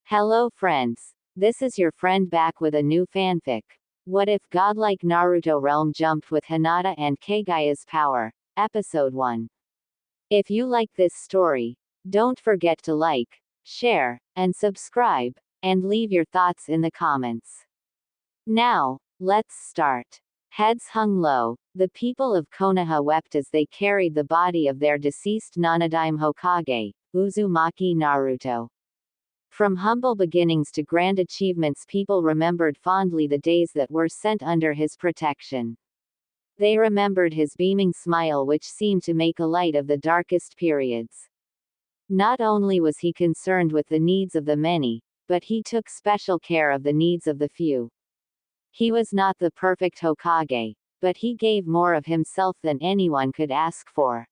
Hello friends. This is your friend back with a new fanfic. What if Godlike Naruto realm jumped with Hinata and Kaguya's power? Episode 1. If you like this story, don't forget to like, share, and subscribe, and leave your thoughts in the comments. Now, let's start. Heads hung low, the people of Konoha wept as they carried the body of their deceased Nanadime Hokage, Uzumaki Naruto. From humble beginnings to grand achievements, people remembered fondly the days that were spent under his protection. They remembered his beaming smile, which seemed to make a light of the darkest periods. Not only was he concerned with the needs of the many, but he took special care of the needs of the few. He was not the perfect Hokage, but he gave more of himself than anyone could ask for.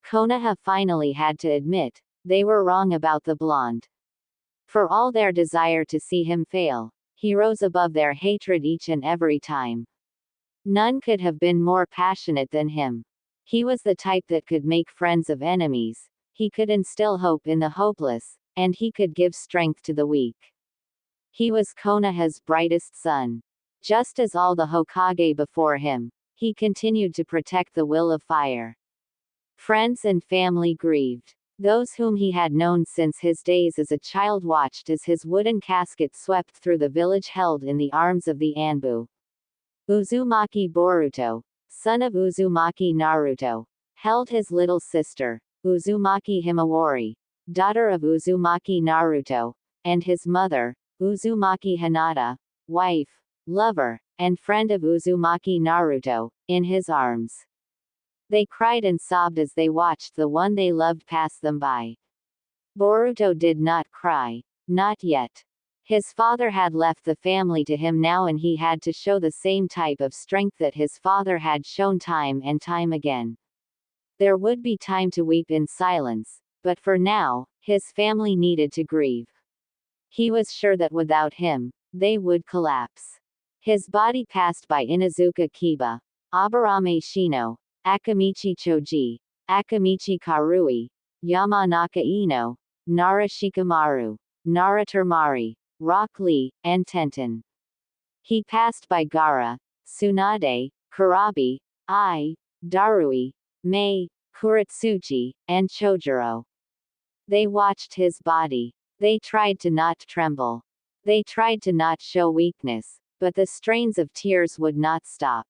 Konoha finally had to admit, they were wrong about the blonde. For all their desire to see him fail, he rose above their hatred each and every time. None could have been more passionate than him. He was the type that could make friends of enemies, he could instill hope in the hopeless, and he could give strength to the weak. He was Konoha's brightest sun. Just as all the Hokage before him, he continued to protect the will of fire. Friends and family grieved. Those whom he had known since his days as a child watched as his wooden casket swept through the village held in the arms of the Anbu. Uzumaki Boruto, son of Uzumaki Naruto, held his little sister, Uzumaki Himawari, daughter of Uzumaki Naruto, and his mother, Uzumaki Hinata, wife, lover, and friend of Uzumaki Naruto, in his arms. They cried and sobbed as they watched the one they loved pass them by. Boruto did not cry. Not yet. His father had left the family to him now, and he had to show the same type of strength that his father had shown time and time again. There would be time to weep in silence, but for now, his family needed to grieve. He was sure that without him, they would collapse. His body passed by Inuzuka Kiba, Aburame Shino, Akamichi Choji, Akamichi Karui, Yamanaka Ino, Nara Shikamaru, Nara Termari, Rock Lee, and Tenten. He passed by Gaara, Tsunade, Kurabi, Ai, Darui, Mei, Kuretsuchi, and Chojuro. They watched his body. They tried to not tremble. They tried to not show weakness, but the strains of tears would not stop.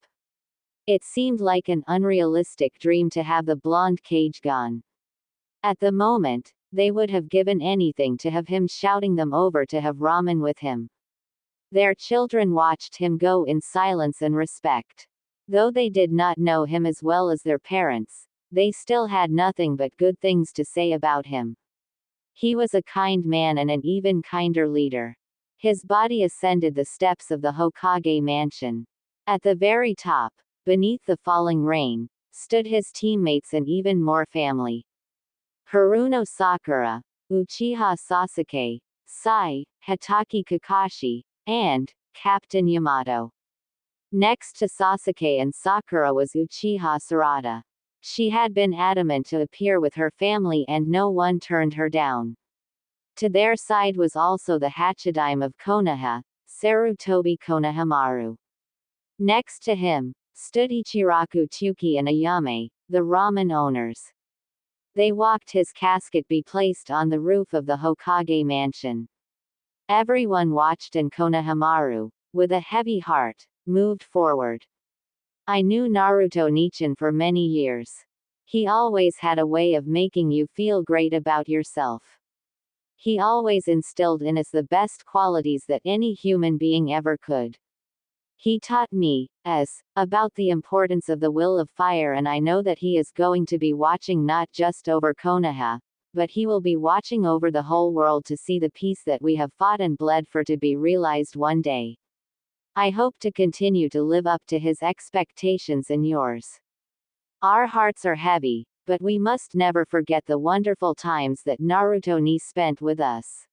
It seemed like an unrealistic dream to have the blonde Kage gone. At the moment, they would have given anything to have him shouting them over to have ramen with him. Their children watched him go in silence and respect. Though they did not know him as well as their parents, they still had nothing but good things to say about him. He was a kind man and an even kinder leader. His body ascended the steps of the Hokage mansion. At the very top, beneath the falling rain, stood his teammates and even more family. Haruno Sakura, Uchiha Sasuke, Sai, Hitaki Kakashi, and Captain Yamato. Next to Sasuke and Sakura was Uchiha Sarada. She had been adamant to appear with her family and no one turned her down. To their side was also the Hachidime of Konoha, Sarutobi Konohamaru. Next to him, stood Ichiraku Tsuki and Ayame, the ramen owners. They watched his casket be placed on the roof of the Hokage mansion. Everyone watched, and Konohamaru, with a heavy heart, moved forward. I knew Naruto Nichin for many years. He always had a way of making you feel great about yourself. He always instilled in us the best qualities that any human being ever could. He taught me, about the importance of the will of fire, and I know that he is going to be watching not just over Konoha, but he will be watching over the whole world to see the peace that we have fought and bled for to be realized one day. I hope to continue to live up to his expectations and yours. Our hearts are heavy, but we must never forget the wonderful times that Naruto ni spent with us.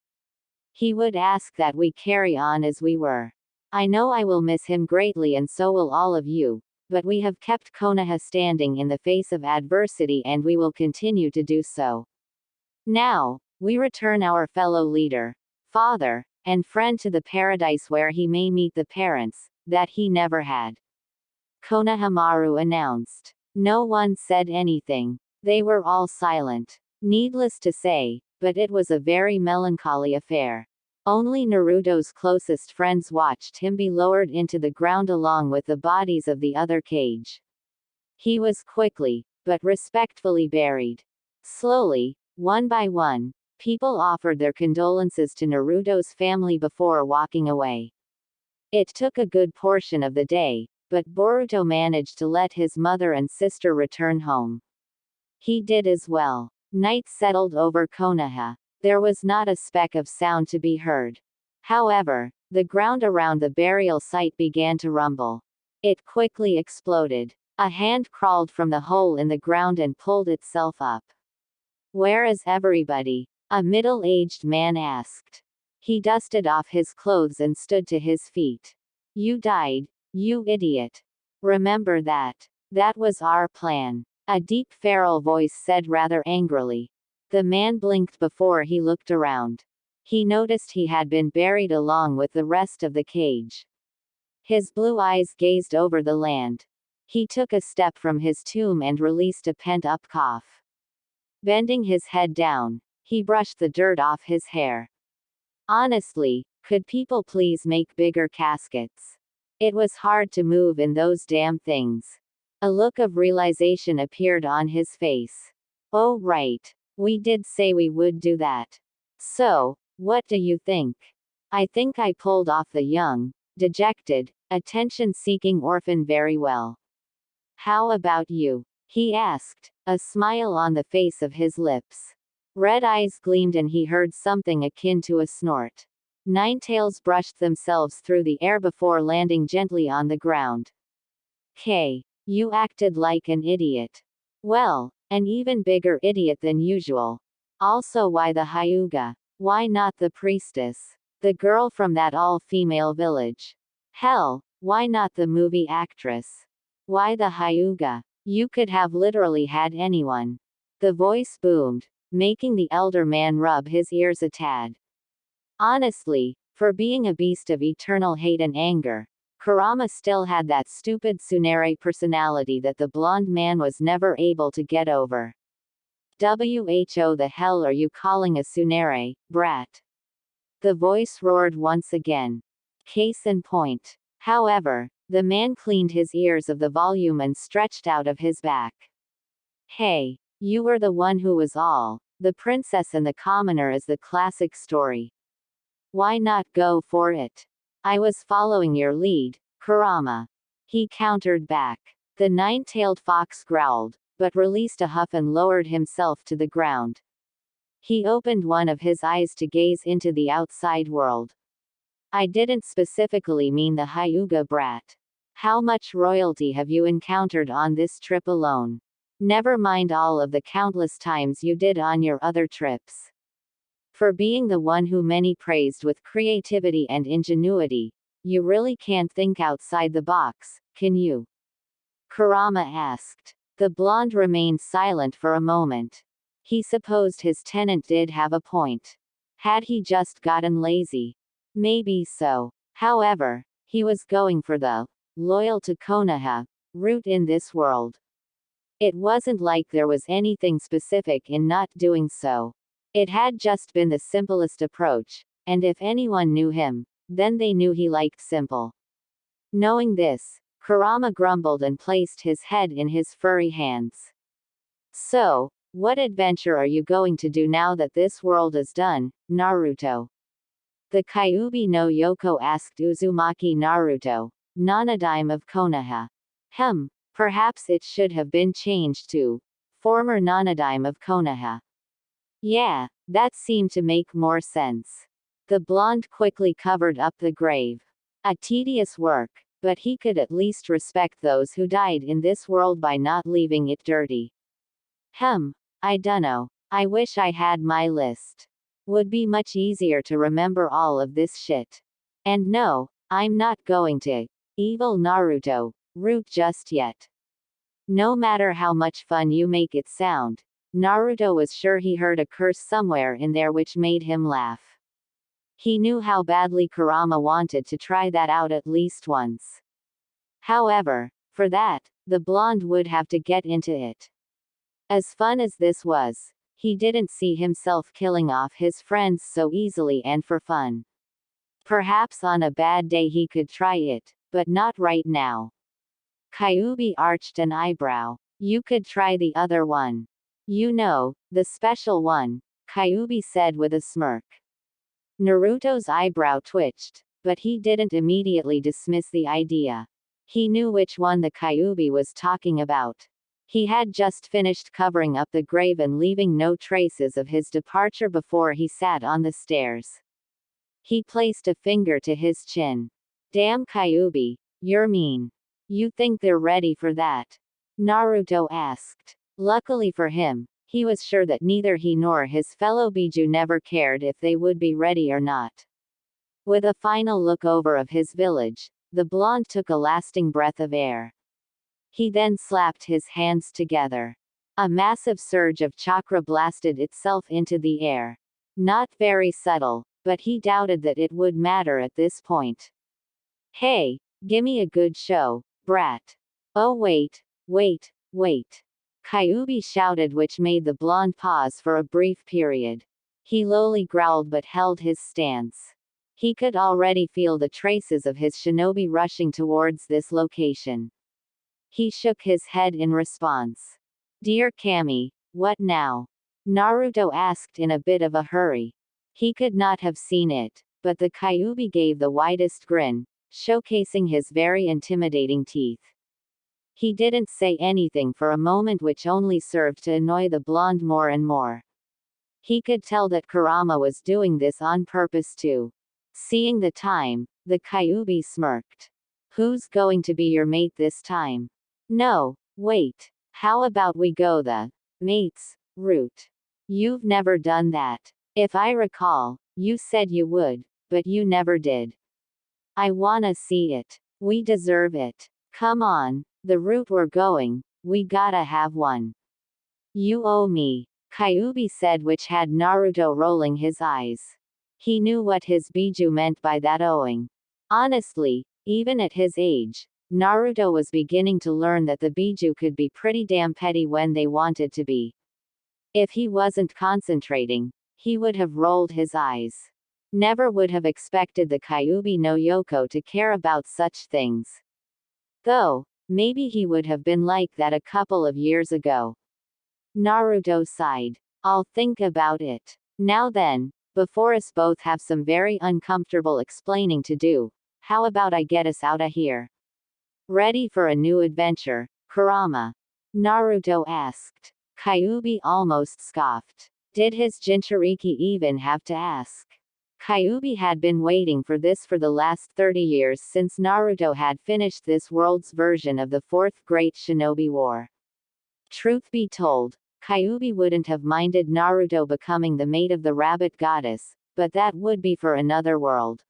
He would ask that we carry on as we were. I know I will miss him greatly, and so will all of you, but we have kept Konoha standing in the face of adversity, and we will continue to do so. Now, we return our fellow leader, father, and friend to the paradise where he may meet the parents that he never had. Konohamaru announced. No one said anything. They were all silent. Needless to say, but it was a very melancholy affair. Only Naruto's closest friends watched him be lowered into the ground along with the bodies of the other cage. He was quickly, but respectfully buried. Slowly, one by one, people offered their condolences to Naruto's family before walking away. It took a good portion of the day, but Boruto managed to let his mother and sister return home. He did as well. Night settled over Konoha. There was not a speck of sound to be heard. However, the ground around the burial site began to rumble. It quickly exploded. A hand crawled from the hole in the ground and pulled itself up. "Where is everybody?" a middle-aged man asked. He dusted off his clothes and stood to his feet. "You died, you idiot. Remember that. That was our plan," a deep feral voice said rather angrily. The man blinked before he looked around. He noticed he had been buried along with the rest of the cage. His blue eyes gazed over the land. He took a step from his tomb and released a pent-up cough. Bending his head down, he brushed the dirt off his hair. Honestly, could people please make bigger caskets? It was hard to move in those damn things. A look of realization appeared on his face. "Oh right. We did say we would do that. So, what do you think?" "I think I pulled off the young, dejected, attention-seeking orphan very well. How about you?" he asked, a smile on the face of his lips. Red eyes gleamed and he heard something akin to a snort. Ninetails brushed themselves through the air before landing gently on the ground. "K. You acted like an idiot." "Well, an even bigger idiot than usual. Also, why the Hyuga? Why not the priestess? The girl from that all-female village? Hell, why not the movie actress? Why the Hyuga? You could have literally had anyone." The voice boomed, making the elder man rub his ears a tad. Honestly, for being a beast of eternal hate and anger, Kurama still had that stupid Tsunere personality that the blonde man was never able to get over. "Who the hell are you calling a Tsunere, brat?" The voice roared once again. Case in point. However, the man cleaned his ears of the volume and stretched out of his back. "Hey, you were the one who was all, the princess and the commoner is the classic story. Why not go for it? I was following your lead, Kurama." He countered back. The nine-tailed fox growled, but released a huff and lowered himself to the ground. He opened one of his eyes to gaze into the outside world. "I didn't specifically mean the Hyuga brat. How much royalty have you encountered on this trip alone? Never mind all of the countless times you did on your other trips. For being the one who many praised with creativity and ingenuity, you really can't think outside the box, can you?" Kurama asked. The blonde remained silent for a moment. He supposed his tenant did have a point. Had he just gotten lazy? Maybe so. However, he was going for the loyal to Konoha route in this world. It wasn't like there was anything specific in not doing so. It had just been the simplest approach, and if anyone knew him, then they knew he liked simple. Knowing this, Kurama grumbled and placed his head in his furry hands. "So, what adventure are you going to do now that this world is done, Naruto?" The Kyuubi no Yoko asked Uzumaki Naruto, Nanadime of Konoha. Perhaps it should have been changed to former Nanadime of Konoha. Yeah, that seemed to make more sense. The blonde quickly covered up the grave. A tedious work, but he could at least respect those who died in this world by not leaving it dirty. I dunno. I wish I had my list. Would be much easier to remember all of this shit. And no, I'm not going to evil Naruto route just yet. No matter how much fun you make it sound, Naruto was sure he heard a curse somewhere in there which made him laugh. He knew how badly Kurama wanted to try that out at least once. However, for that, the blonde would have to get into it. As fun as this was, he didn't see himself killing off his friends so easily and for fun. Perhaps on a bad day he could try it, but not right now. Kyuubi arched an eyebrow. You could try the other one. You know, the special one, Kyuubi said with a smirk. Naruto's eyebrow twitched, but he didn't immediately dismiss the idea. He knew which one the Kyuubi was talking about. He had just finished covering up the grave and leaving no traces of his departure before he sat on the stairs. He placed a finger to his chin. Damn Kyuubi, you're mean. You think they're ready for that? Naruto asked. Luckily for him, he was sure that neither he nor his fellow Biju never cared if they would be ready or not. With a final look over of his village, the blonde took a lasting breath of air. He then slapped his hands together. A massive surge of chakra blasted itself into the air. Not very subtle, but he doubted that it would matter at this point. Hey, gimme a good show, brat. Oh wait. Kyuubi shouted, which made the blonde pause for a brief period. He lowly growled but held his stance. He could already feel the traces of his shinobi rushing towards this location. He shook his head in response. Dear Kami, what now? Naruto asked in a bit of a hurry. He could not have seen it, but the Kyuubi gave the widest grin, showcasing his very intimidating teeth. He didn't say anything for a moment, which only served to annoy the blonde more and more. He could tell that Kurama was doing this on purpose too. Seeing the time, the Kyuubi smirked. Who's going to be your mate this time? No, wait. How about we go the mates route? You've never done that. If I recall, you said you would, but you never did. I wanna see it. We deserve it. Come on, the route we're going, we gotta have one. You owe me, Kyuubi said, which had Naruto rolling his eyes. He knew what his Biju meant by that owing. Honestly, even at his age, Naruto was beginning to learn that the Biju could be pretty damn petty when they wanted to be. If he wasn't concentrating, he would have rolled his eyes. Never would have expected the Kyuubi no Yoko to care about such things. Though, maybe he would have been like that a couple of years ago. Naruto sighed. I'll think about it. Now then, before us both have some very uncomfortable explaining to do, how about I get us out of here? Ready for a new adventure, Kurama? Naruto asked. Kyuubi almost scoffed. Did his Jinchuriki even have to ask? Kyuubi had been waiting for this for the last 30 years since Naruto had finished this world's version of the Fourth Great Shinobi War. Truth be told, Kyuubi wouldn't have minded Naruto becoming the mate of the rabbit goddess, but that would be for another world.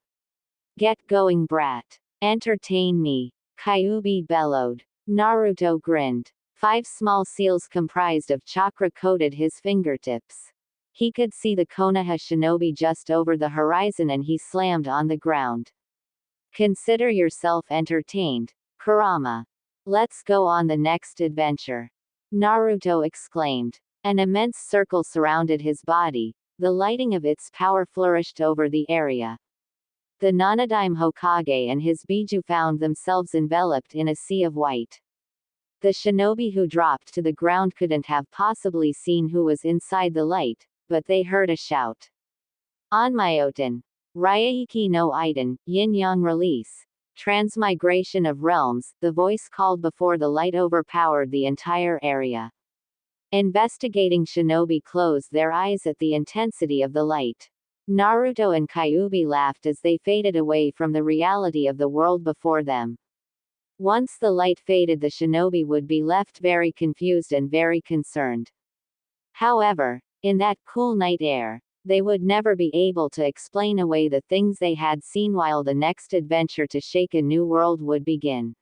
Get going, brat. Entertain me, Kyuubi bellowed. Naruto grinned. 5 small seals comprised of chakra coated his fingertips. He could see the Konoha shinobi just over the horizon and he slammed on the ground. Consider yourself entertained, Kurama. Let's go on the next adventure. Naruto exclaimed. An immense circle surrounded his body, the lighting of its power flourished over the area. The Nanadime Hokage and his Biju found themselves enveloped in a sea of white. The shinobi who dropped to the ground couldn't have possibly seen who was inside the light, but they heard a shout. Onmyoten. Ryaiki no Iden, Yin-Yang Release. Transmigration of Realms, the voice called before the light overpowered the entire area. Investigating shinobi closed their eyes at the intensity of the light. Naruto and Kyuubi laughed as they faded away from the reality of the world before them. Once the light faded, the shinobi would be left very confused and very concerned. However, in that cool night air, they would never be able to explain away the things they had seen while the next adventure to shake a new world would begin.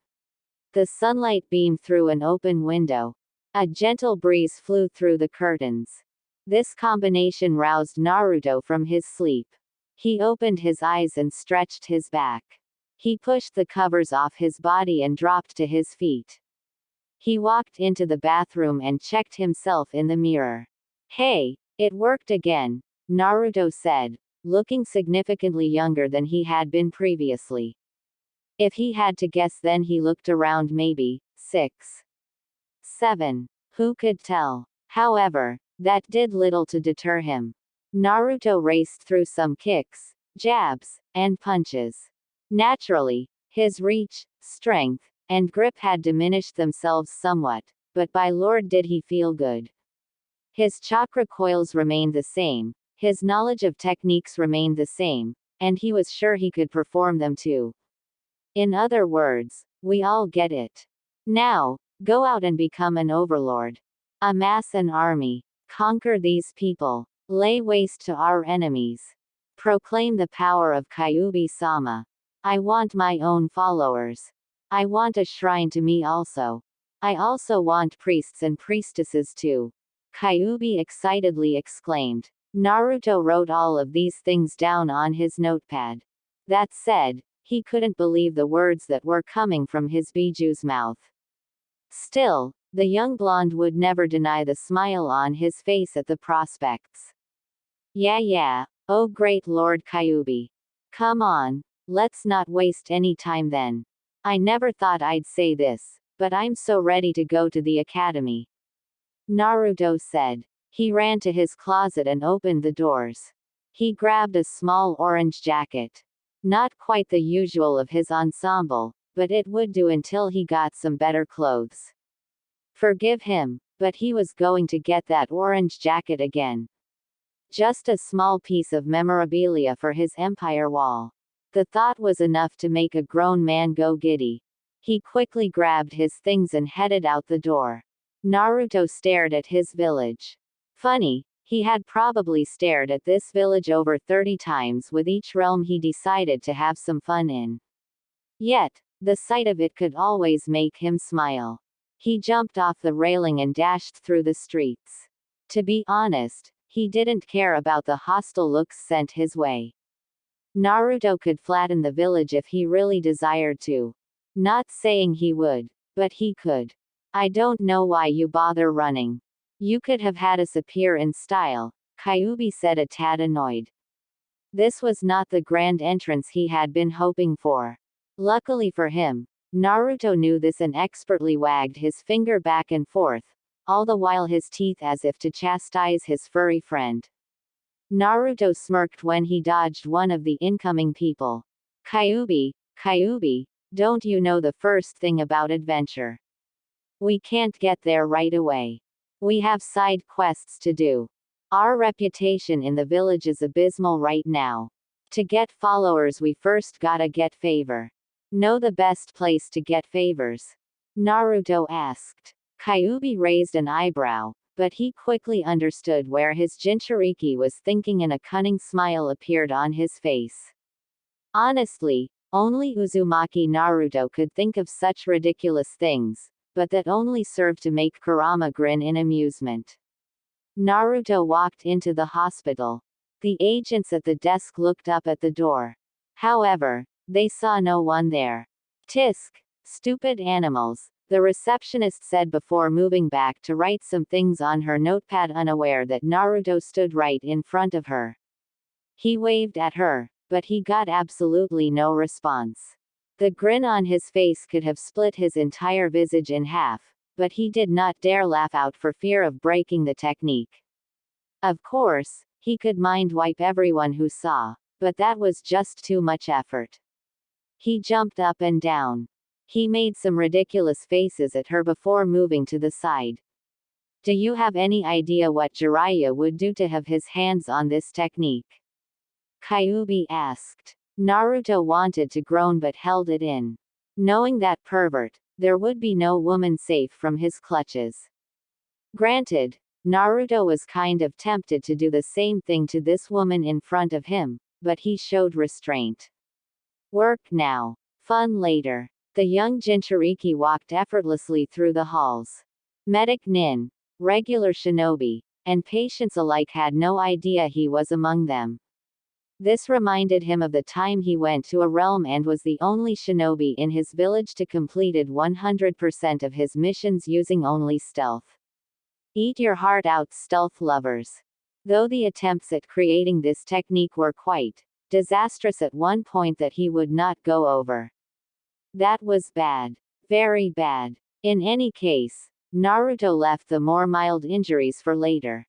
The sunlight beamed through an open window. A gentle breeze flew through the curtains. This combination roused Naruto from his sleep. He opened his eyes and stretched his back. He pushed the covers off his body and dropped to his feet. He walked into the bathroom and checked himself in the mirror. Hey, it worked again, Naruto said, looking significantly younger than he had been previously. If he had to guess, then he looked around maybe 6, 7. Who could tell? However, that did little to deter him. Naruto raced through some kicks, jabs, and punches. Naturally, his reach, strength, and grip had diminished themselves somewhat, but by Lord did he feel good. His chakra coils remained the same, his knowledge of techniques remained the same, and he was sure he could perform them too. In other words, we all get it. Now, go out and become an overlord. Amass an army. Conquer these people. Lay waste to our enemies. Proclaim the power of Kyuubi-sama. I want my own followers. I want a shrine to me also. I also want priests and priestesses too. Kyuubi excitedly exclaimed. Naruto wrote all of these things down on his notepad. That said, he couldn't believe the words that were coming from his Biju's mouth. Still, the young blonde would never deny the smile on his face at the prospects. Yeah, oh great Lord Kyuubi. Come on, let's not waste any time then. I never thought I'd say this, but I'm so ready to go to the academy. Naruto said. He ran to his closet and opened the doors. He grabbed a small orange jacket. Not quite the usual of his ensemble, but it would do until he got some better clothes. Forgive him, but he was going to get that orange jacket again. Just a small piece of memorabilia for his empire wall. The thought was enough to make a grown man go giddy. He quickly grabbed his things and headed out the door. Naruto stared at his village. Funny, he had probably stared at this village over 30 times with each realm he decided to have some fun in. Yet, the sight of it could always make him smile. He jumped off the railing and dashed through the streets. To be honest, he didn't care about the hostile looks sent his way. Naruto could flatten the village if he really desired to. Not saying he would, but he could. I don't know why you bother running. You could have had us appear in style, Kyuubi said, a tad annoyed. This was not the grand entrance he had been hoping for. Luckily for him, Naruto knew this and expertly wagged his finger back and forth, all the while his teeth as if to chastise his furry friend. Naruto smirked when he dodged one of the incoming people. Kyuubi, don't you know the first thing about adventure? We can't get there right away. We have side quests to do. Our reputation in the village is abysmal right now. To get followers we first gotta get favor. Know the best place to get favors? Naruto asked. Kyuubi raised an eyebrow, but he quickly understood where his Jinchuriki was thinking and a cunning smile appeared on his face. Honestly, only Uzumaki Naruto could think of such ridiculous things, but that only served to make Kurama grin in amusement. Naruto walked into the hospital. The agents at the desk looked up at the door. However, they saw no one there. Tisk, stupid animals, the receptionist said before moving back to write some things on her notepad, unaware that Naruto stood right in front of her. He waved at her, but he got absolutely no response. The grin on his face could have split his entire visage in half, but he did not dare laugh out for fear of breaking the technique. Of course, he could mind wipe everyone who saw, but that was just too much effort. He jumped up and down. He made some ridiculous faces at her before moving to the side. Do you have any idea what Jiraiya would do to have his hands on this technique? Kyuubi asked. Naruto wanted to groan but held it in. Knowing that pervert, there would be no woman safe from his clutches. Granted, Naruto was kind of tempted to do the same thing to this woman in front of him, but he showed restraint. Work now. Fun later. The young Jinchuriki walked effortlessly through the halls. Medic Nin, regular shinobi, and patients alike had no idea he was among them. This reminded him of the time he went to a realm and was the only shinobi in his village to completed 100% of his missions using only stealth. Eat your heart out, stealth lovers. Though the attempts at creating this technique were quite disastrous at one point that he would not go over. That was bad. Very bad. In any case, Naruto left the more mild injuries for later.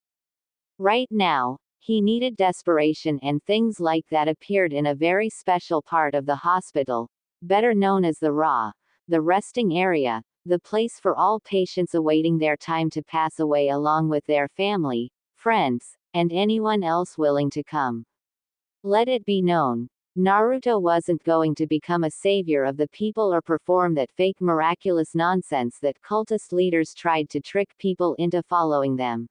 Right now, he needed desperation, and things like that appeared in a very special part of the hospital, better known as the Ra, the resting area, the place for all patients awaiting their time to pass away along with their family, friends, and anyone else willing to come. Let it be known, Naruto wasn't going to become a savior of the people or perform that fake miraculous nonsense that cultist leaders tried to trick people into following them.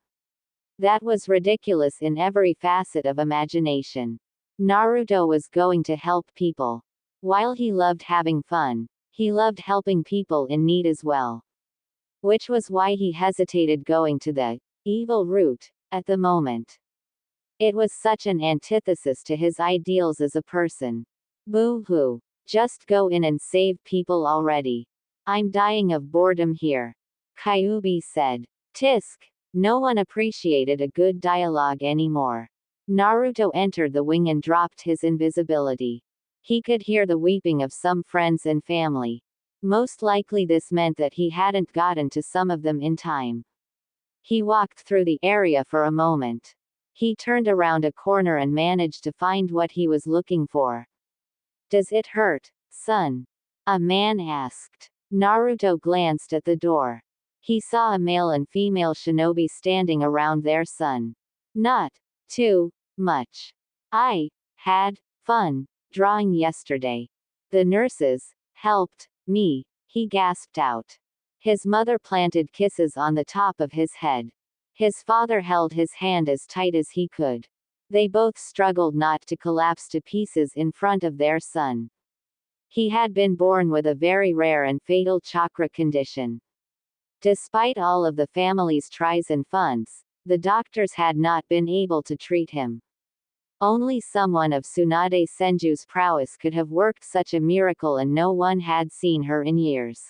That was ridiculous in every facet of imagination. Naruto was going to help people. While he loved having fun, he loved helping people in need as well. Which was why he hesitated going to the evil route at the moment. It was such an antithesis to his ideals as a person. Boo-hoo. Just go in and save people already. I'm dying of boredom here. Kyuubi said. Tisk. No one appreciated a good dialogue anymore. Naruto entered the wing and dropped his invisibility. He could hear the weeping of some friends and family. Most likely this meant that he hadn't gotten to some of them in time. He walked through the area for a moment. He turned around a corner and managed to find what he was looking for. Does it hurt, son? A man asked. Naruto glanced at the door. He saw a male and female shinobi standing around their son. Not too much. I had fun drawing yesterday. The nurses helped me, he gasped out. His mother planted kisses on the top of his head. His father held his hand as tight as he could. They both struggled not to collapse to pieces in front of their son. He had been born with a very rare and fatal chakra condition. Despite all of the family's tries and funds, the doctors had not been able to treat him. Only someone of Tsunade Senju's prowess could have worked such a miracle, and no one had seen her in years.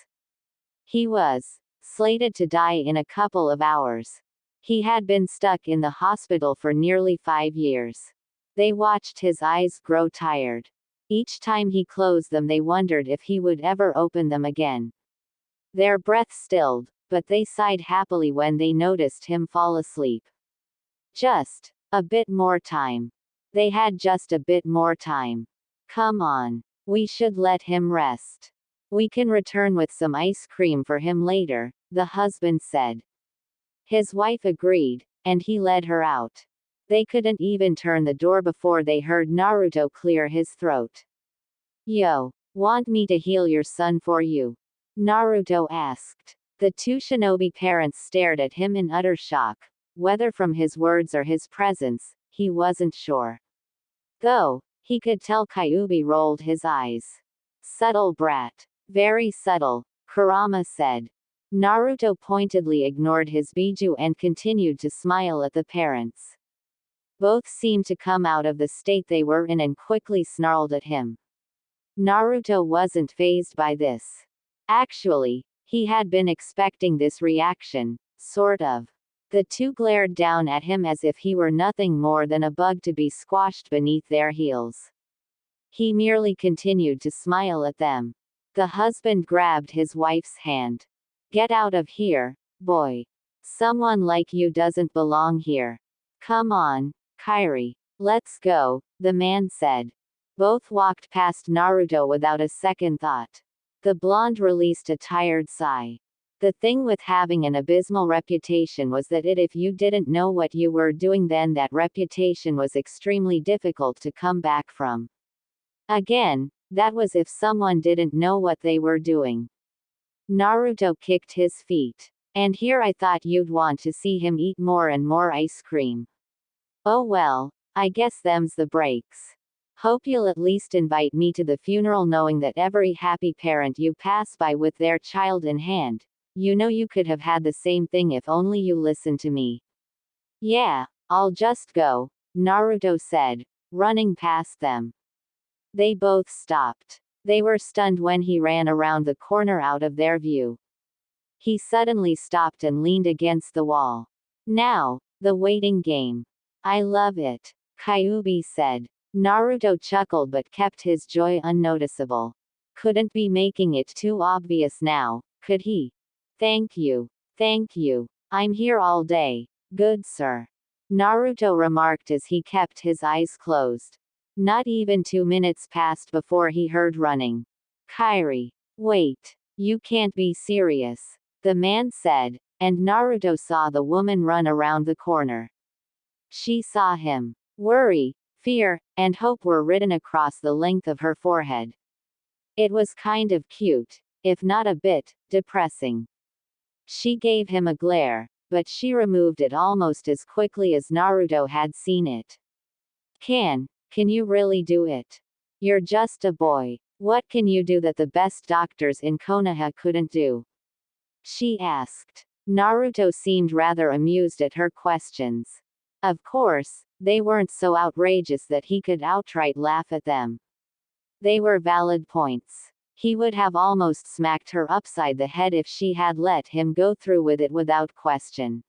He was slated to die in a couple of hours. He had been stuck in the hospital for nearly 5 years. They watched his eyes grow tired. Each time he closed them, they wondered if he would ever open them again. Their breath stilled, but they sighed happily when they noticed him fall asleep. Just a bit more time. They had just a bit more time. Come on. We should let him rest. We can return with some ice cream for him later, the husband said. His wife agreed, and he led her out. They couldn't even turn the door before they heard Naruto clear his throat. Yo, want me to heal your son for you? Naruto asked. The two shinobi parents stared at him in utter shock. Whether from his words or his presence, he wasn't sure. Though, he could tell Kyuubi rolled his eyes. Subtle brat. Very subtle, Kurama said. Naruto pointedly ignored his biju and continued to smile at the parents. Both seemed to come out of the state they were in and quickly snarled at him. Naruto wasn't fazed by this. Actually, he had been expecting this reaction, sort of. The two glared down at him as if he were nothing more than a bug to be squashed beneath their heels. He merely continued to smile at them. The husband grabbed his wife's hand. Get out of here, boy. Someone like you doesn't belong here. Come on, Kairi. Let's go, the man said. Both walked past Naruto without a second thought. The blonde released a tired sigh. The thing with having an abysmal reputation was that if you didn't know what you were doing, then that reputation was extremely difficult to come back from. Again, that was if someone didn't know what they were doing. Naruto kicked his feet. And here I thought you'd want to see him eat more and more ice cream. Oh well, I guess them's the breaks. Hope you'll at least invite me to the funeral, knowing that every happy parent you pass by with their child in hand, you know you could have had the same thing if only you listened to me. Yeah, I'll just go, Naruto said, running past them. They both stopped. They were stunned when he ran around the corner out of their view. He suddenly stopped and leaned against the wall. Now, the waiting game. I love it, Kyuubi said. Naruto chuckled but kept his joy unnoticeable. Couldn't be making it too obvious now, could he? Thank you. Thank you. I'm here all day. Good sir. Naruto remarked as he kept his eyes closed. Not even 2 minutes passed before he heard running. Kairi. Wait. You can't be serious. The man said, and Naruto saw the woman run around the corner. She saw him. Worry, fear, and hope were written across the length of her forehead. It was kind of cute, if not a bit depressing. She gave him a glare, but she removed it almost as quickly as Naruto had seen it. Can you really do it? You're just a boy. What can you do that the best doctors in Konoha couldn't do? She asked. Naruto seemed rather amused at her questions. Of course, they weren't so outrageous that he could outright laugh at them. They were valid points. He would have almost smacked her upside the head if she had let him go through with it without question.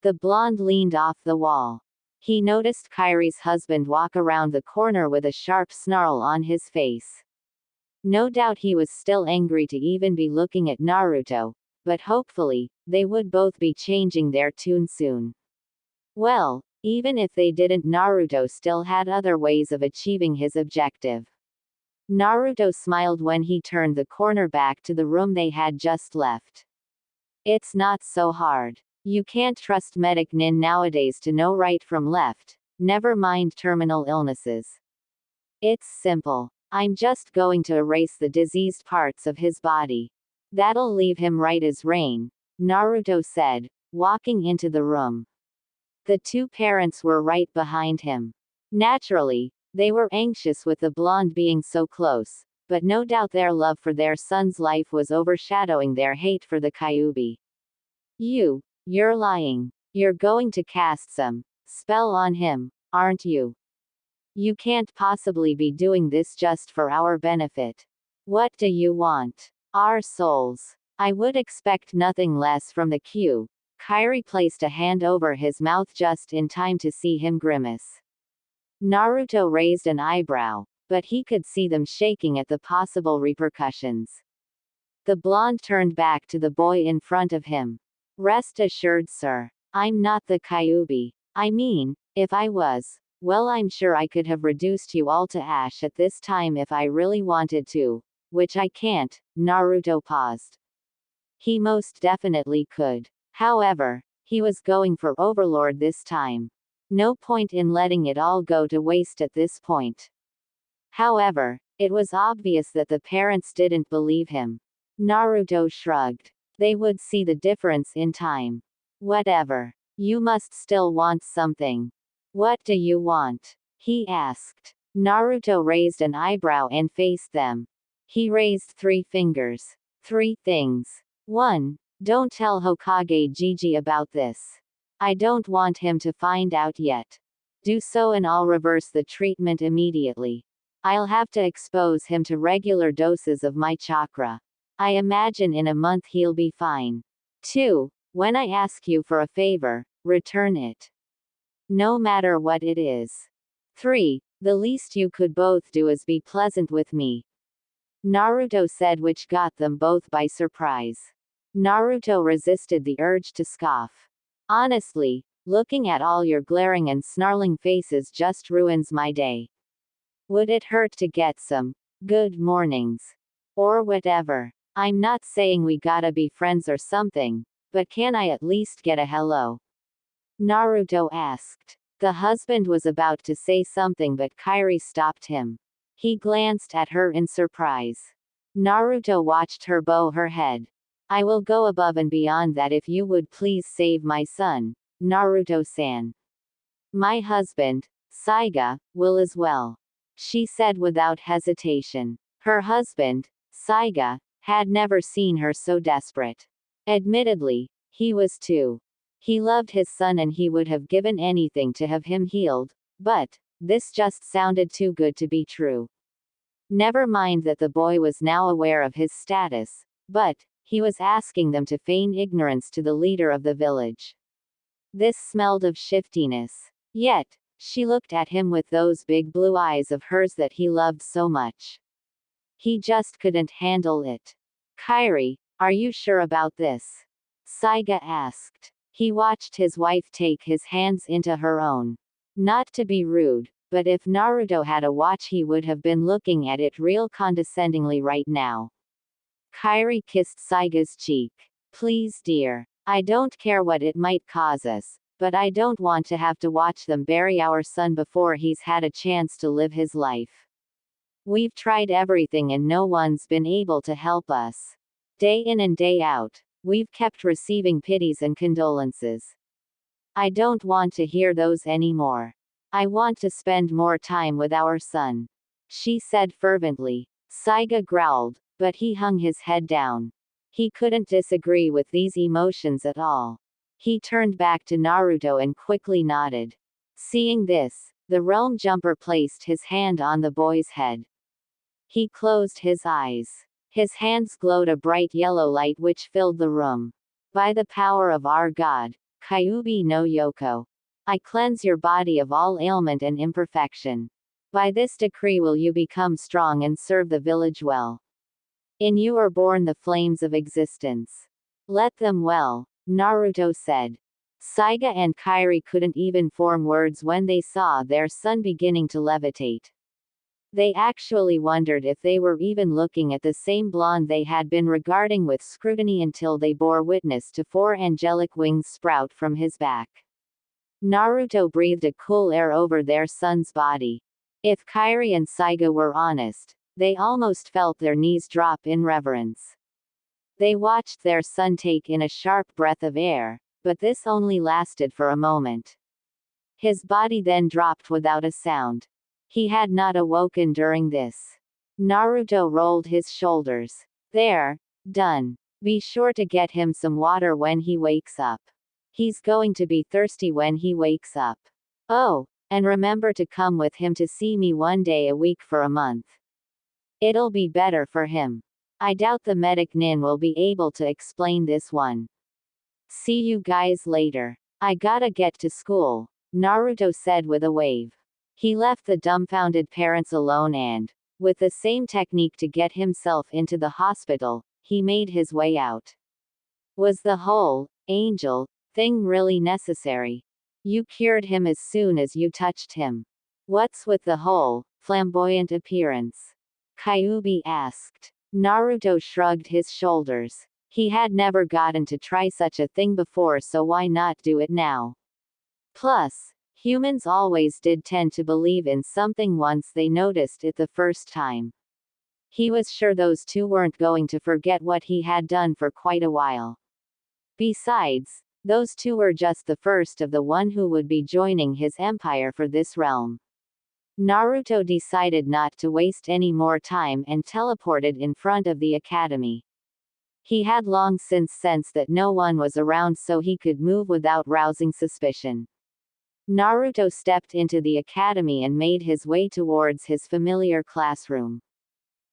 The blonde leaned off the wall. He noticed Kairi's husband walk around the corner with a sharp snarl on his face. No doubt he was still angry to even be looking at Naruto, but hopefully, they would both be changing their tune soon. Well, even if they didn't, Naruto still had other ways of achieving his objective. Naruto smiled when he turned the corner back to the room they had just left. It's not so hard. You can't trust medic nin nowadays to know right from left, never mind terminal illnesses. It's simple. I'm just going to erase the diseased parts of his body. That'll leave him right as rain, Naruto said, walking into the room. The two parents were right behind him. Naturally, they were anxious with the blonde being so close, but no doubt their love for their son's life was overshadowing their hate for the Kyuubi. You're lying. You're going to cast some spell on him, aren't you? You can't possibly be doing this just for our benefit. What do you want? Our souls. I would expect nothing less from the Q. Kairi placed a hand over his mouth just in time to see him grimace. Naruto raised an eyebrow, but he could see them shaking at the possible repercussions. The blonde turned back to the boy in front of him. Rest assured, sir. I'm not the Kyuubi. I mean, if I was, well, I'm sure I could have reduced you all to ash at this time if I really wanted to, which I can't. Naruto paused. He most definitely could. However, he was going for Overlord this time. No point in letting it all go to waste at this point. However, it was obvious that the parents didn't believe him. Naruto shrugged. They would see the difference in time. Whatever. You must still want something. What do you want? He asked. Naruto raised an eyebrow and faced them. He raised 3 fingers. 3 things. 1. Don't tell Hokage Gigi about this. I don't want him to find out yet. Do so and I'll reverse the treatment immediately. I'll have to expose him to regular doses of my chakra. I imagine in a month he'll be fine. 2. When I ask you for a favor, return it. No matter what it is. 3. The least you could both do is be pleasant with me. Naruto said, which got them both by surprise. Naruto resisted the urge to scoff. Honestly, looking at all your glaring and snarling faces just ruins my day. Would it hurt to get some good mornings? Or whatever. I'm not saying we gotta be friends or something, but can I at least get a hello? Naruto asked. The husband was about to say something but Kairi stopped him. He glanced at her in surprise. Naruto watched her bow her head. I will go above and beyond that if you would please save my son, Naruto-san. My husband, Saiga, will as well. She said without hesitation. Her husband, Saiga, had never seen her so desperate. Admittedly, he was too. He loved his son and he would have given anything to have him healed, but, This just sounded too good to be true. Never mind that the boy was now aware of his status, but he was asking them to feign ignorance to the leader of the village. This smelled of shiftiness. Yet, she looked at him with those big blue eyes of hers that he loved so much. He just couldn't handle it. Kairi, are you sure about this? Saiga asked. He watched his wife take his hands into her own. Not to be rude, but if Naruto had a watch he would have been looking at it real condescendingly right now. Kairi kissed Saiga's cheek. Please dear. I don't care what it might cause us, but I don't want to have to watch them bury our son before he's had a chance to live his life. We've tried everything and no one's been able to help us. Day in and day out, we've kept receiving pities and condolences. I don't want to hear those anymore. I want to spend more time with our son, she said fervently. Saiga growled, but he hung his head down. He couldn't disagree with these emotions at all. He turned back to Naruto and quickly nodded. Seeing this, the realm jumper placed his hand on the boy's head. He closed his eyes. His hands glowed a bright yellow light which filled the room. By the power of our God, Kyuubi no Yoko, I cleanse your body of all ailment and imperfection. By this decree will you become strong and serve the village well. In you are born the flames of existence. Let them well, Naruto said. Saiga and Kairi couldn't even form words when they saw their son beginning to levitate. They actually wondered if they were even looking at the same blonde they had been regarding with scrutiny until they bore witness to 4 angelic wings sprout from his back. Naruto breathed a cool air over their son's body. If Kairi and Saiga were honest, they almost felt their knees drop in reverence. They watched their son take in a sharp breath of air, but this only lasted for a moment. His body then dropped without a sound. He had not awoken during this. Naruto rolled his shoulders. There, done. Be sure to get him some water when he wakes up. He's going to be thirsty when he wakes up. Oh, and remember to come with him to see me one day a week for a month. It'll be better for him. I doubt the medic Nin will be able to explain this one. See you guys later. I gotta get to school, Naruto said with a wave. He left the dumbfounded parents alone and, with the same technique to get himself into the hospital, he made his way out. Was the whole angel thing really necessary? You cured him as soon as you touched him. What's with the whole flamboyant appearance? Kyuubi asked. Naruto shrugged his shoulders. He had never gotten to try such a thing before, so why not do it now? Plus, humans always did tend to believe in something once they noticed it the first time. He was sure those two weren't going to forget what he had done for quite a while. Besides, those two were just the first of the one who would be joining his empire for this realm. Naruto decided not to waste any more time and teleported in front of the academy. He had long since sensed that no one was around, so he could move without rousing suspicion. Naruto stepped into the academy and made his way towards his familiar classroom.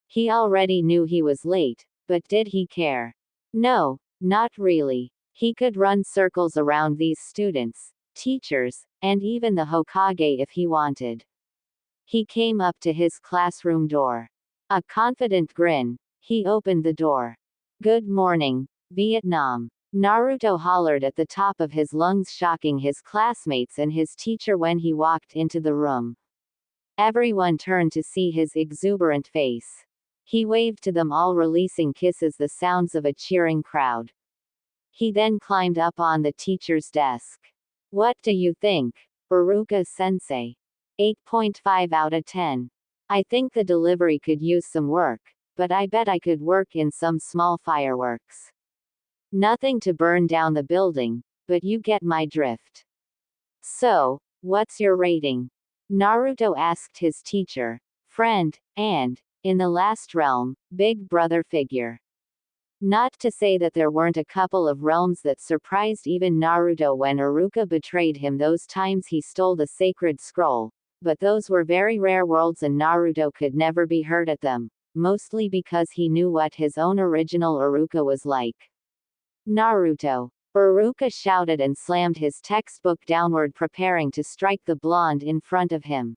He already knew he was late, but did he care? No, not really. He could run circles around these students, teachers, and even the Hokage if he wanted. He came up to his classroom door. A confident grin, he opened the door. Good morning, Vietnam. Naruto hollered at the top of his lungs, shocking his classmates and his teacher when he walked into the room. Everyone turned to see his exuberant face. He waved to them all, releasing kisses, the sounds of a cheering crowd. He then climbed up on the teacher's desk. What do you think, Baruka-sensei? 8.5 out of 10. I think the delivery could use some work, but I bet I could work in some small fireworks. Nothing to burn down the building, but you get my drift. So, what's your rating? Naruto asked his teacher, friend, and, in the last realm, big brother figure. Not to say that there weren't a couple of realms that surprised even Naruto when Iruka betrayed him those times he stole the sacred scroll, but those were very rare worlds and Naruto could never be hurt at them, mostly because he knew what his own original Iruka was like. Naruto! Iruka shouted and slammed his textbook downward, preparing to strike the blonde in front of him.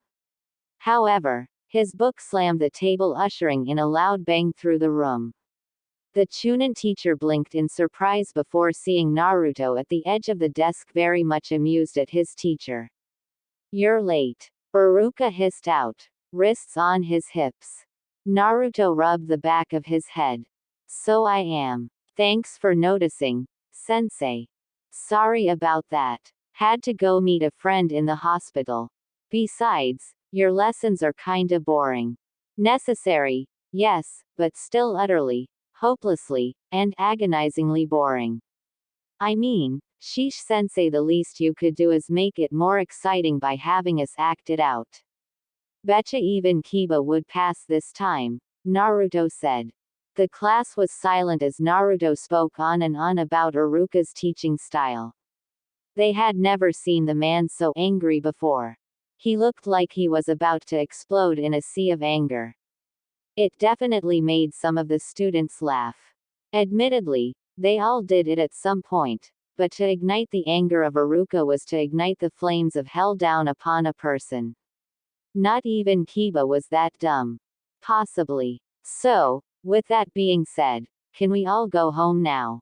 However, his book slammed the table, ushering in a loud bang through the room. The Chunin teacher blinked in surprise before seeing Naruto at the edge of the desk, very much amused at his teacher. "You're late," Iruka hissed out, wrists on his hips. Naruto rubbed the back of his head. "So I am. Thanks for noticing, sensei. Sorry about that. Had to go meet a friend in the hospital. Besides, your lessons are kinda boring. Necessary, yes, but still utterly, hopelessly, and agonizingly boring. I mean, sheesh sensei, the least you could do is make it more exciting by having us act it out. Betcha even Kiba would pass this time," Naruto said. The class was silent as Naruto spoke on and on about Iruka's teaching style. They had never seen the man so angry before. He looked like he was about to explode in a sea of anger. It definitely made some of the students laugh. Admittedly, they all did it at some point, but to ignite the anger of Iruka was to ignite the flames of hell down upon a person. Not even Kiba was that dumb. Possibly. So, with that being said, can we all go home now?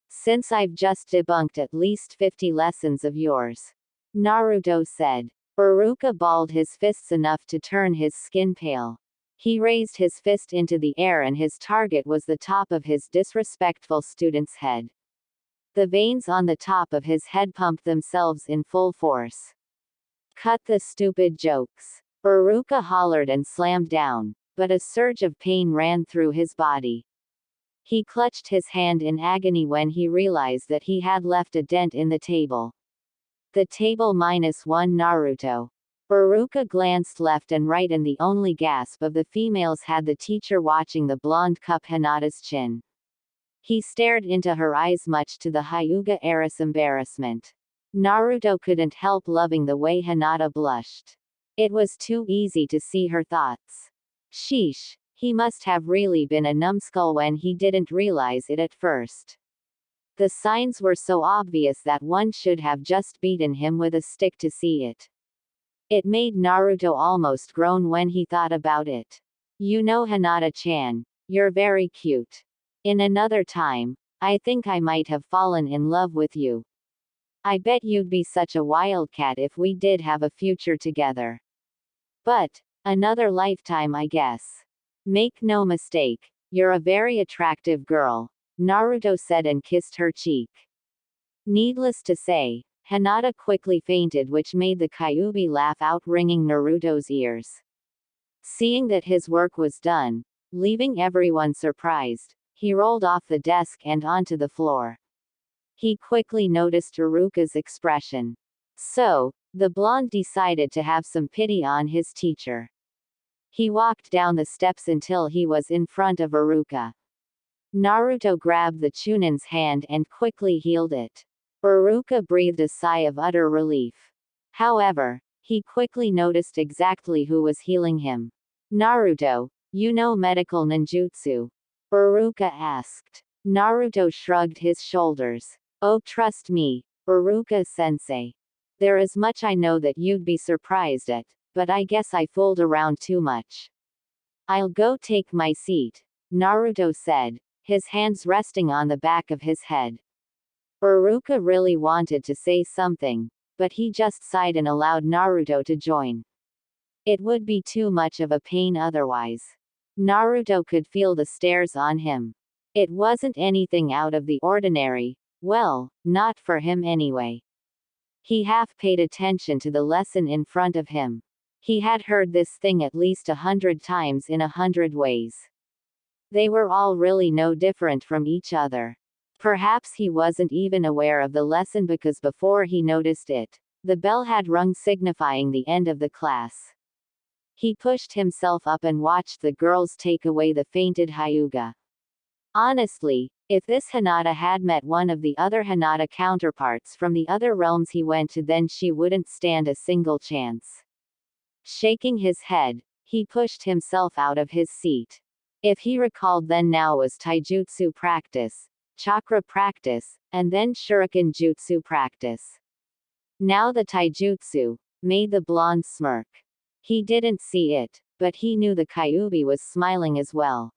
Since I've just debunked at least 50 lessons of yours. Naruto said. Iruka balled his fists enough to turn his skin pale. He raised his fist into the air and his target was the top of his disrespectful student's head. The veins on the top of his head pumped themselves in full force. "Cut the stupid jokes," Iruka hollered and slammed down, but a surge of pain ran through his body. He clutched his hand in agony when he realized that he had left a dent in the table. The table -1 Naruto. Iruka glanced left and right and the only gasp of the females had the teacher watching the blonde cup Hinata's chin. He stared into her eyes much to the Hyuga heiress' embarrassment. Naruto couldn't help loving the way Hinata blushed. It was too easy to see her thoughts. Sheesh, he must have really been a numbskull when he didn't realize it at first. The signs were so obvious that one should have just beaten him with a stick to see it. It made Naruto almost groan when he thought about it. You know, Hinata-chan, you're very cute. In another time, I think I might have fallen in love with you. I bet you'd be such a wildcat if we did have a future together. But, another lifetime, I guess. Make no mistake, you're a very attractive girl, Naruto said and kissed her cheek. Needless to say, Hinata quickly fainted, which made the Kyuubi laugh out, ringing Naruto's ears. Seeing that his work was done, leaving everyone surprised, he rolled off the desk and onto the floor. He quickly noticed Iruka's expression. So, the blonde decided to have some pity on his teacher. He walked down the steps until he was in front of Iruka. Naruto grabbed the Chunin's hand and quickly healed it. Iruka breathed a sigh of utter relief. However, he quickly noticed exactly who was healing him. Naruto, you know medical ninjutsu? Iruka asked. Naruto shrugged his shoulders. Oh, trust me, Iruka-sensei. There is much I know that you'd be surprised at, but I guess I fooled around too much. I'll go take my seat, Naruto said, his hands resting on the back of his head. Iruka really wanted to say something, but he just sighed and allowed Naruto to join. It would be too much of a pain otherwise. Naruto could feel the stares on him. It wasn't anything out of the ordinary, well, not for him anyway. He half paid attention to the lesson in front of him. He had heard this thing at least 100 times in 100 ways. They were all really no different from each other. Perhaps he wasn't even aware of the lesson because before he noticed it, the bell had rung signifying the end of the class. He pushed himself up and watched the girls take away the fainted Hyuga. Honestly, if this Hinata had met one of the other Hinata counterparts from the other realms he went to, then she wouldn't stand a single chance. Shaking his head, he pushed himself out of his seat. If he recalled, then now was taijutsu practice, chakra practice, and then shuriken jutsu practice. Now the taijutsu made the blonde smirk. He didn't see it, but he knew the Kyuubi was smiling as well.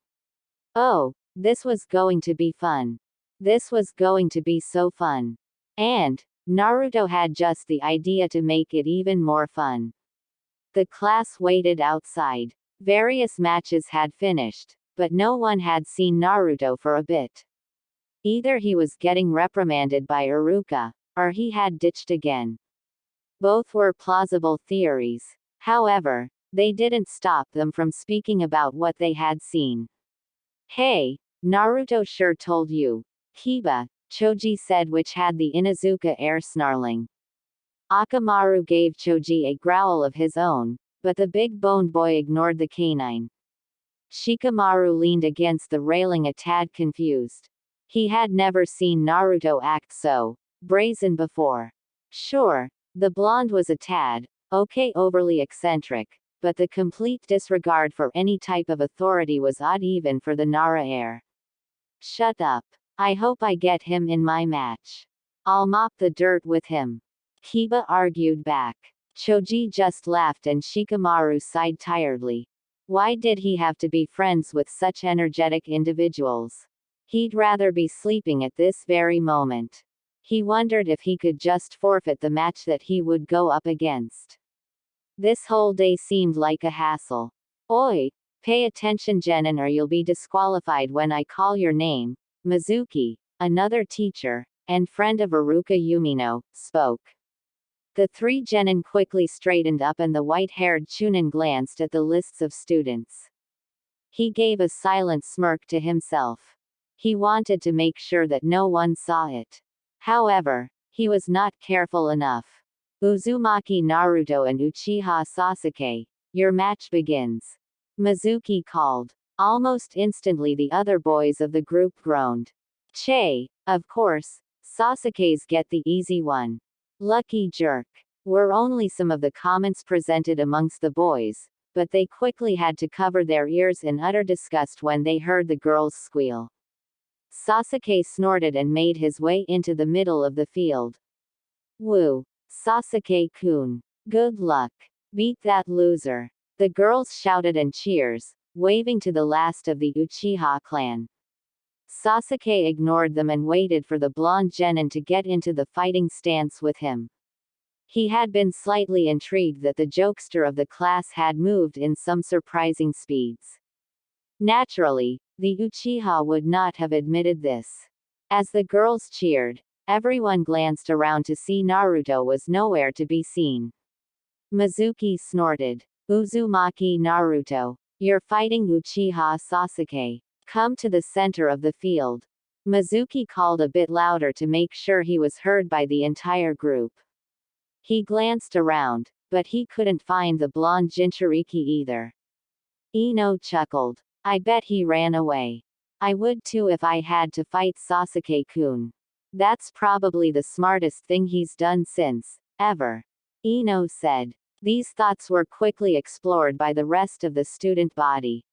Oh, this was going to be fun. This was going to be so fun. And Naruto had just the idea to make it even more fun. The class waited outside. Various matches had finished, but no one had seen Naruto for a bit. Either he was getting reprimanded by Iruka, or he had ditched again. Both were plausible theories. However, they didn't stop them from speaking about what they had seen. Hey, Naruto sure told you. Kiba, Choji said, which had the Inuzuka air snarling. Akamaru gave Choji a growl of his own, but the big-boned boy ignored the canine. Shikamaru leaned against the railing a tad confused. He had never seen Naruto act so brazen before. Sure, the blonde was a tad, overly eccentric, but the complete disregard for any type of authority was odd even for the Nara heir. Shut up. I hope I get him in my match. I'll mop the dirt with him. Kiba argued back. Choji just laughed and Shikamaru sighed tiredly. Why did he have to be friends with such energetic individuals? He'd rather be sleeping at this very moment. He wondered if he could just forfeit the match that he would go up against. This whole day seemed like a hassle. Oi! Pay attention, Genin, or you'll be disqualified when I call your name. Mizuki, another teacher, and friend of Iruka Yumino, spoke. The three genin quickly straightened up and the white-haired Chunin glanced at the lists of students. He gave a silent smirk to himself. He wanted to make sure that no one saw it. However, he was not careful enough. Uzumaki Naruto and Uchiha Sasuke, your match begins. Mizuki called. Almost instantly the other boys of the group groaned. Che, of course, Sasuke's get the easy one. Lucky jerk. Were only some of the comments presented amongst the boys, but they quickly had to cover their ears in utter disgust when they heard the girls squeal. Sasuke snorted and made his way into the middle of the field. Woo! Sasuke-kun. Good luck. Beat that loser. The girls shouted and cheers, waving to the last of the Uchiha clan. Sasuke ignored them and waited for the blonde genin to get into the fighting stance with him. He had been slightly intrigued that the jokester of the class had moved in some surprising speeds. Naturally, the Uchiha would not have admitted this. As the girls cheered, everyone glanced around to see Naruto was nowhere to be seen. Mizuki snorted. Uzumaki Naruto, you're fighting Uchiha Sasuke. Come to the center of the field. Mizuki called a bit louder to make sure he was heard by the entire group. He glanced around, but he couldn't find the blonde Jinchuriki either. Ino chuckled. I bet he ran away. I would too if I had to fight Sasuke-kun. That's probably the smartest thing he's done since, ever. Ino said. These thoughts were quickly explored by the rest of the student body.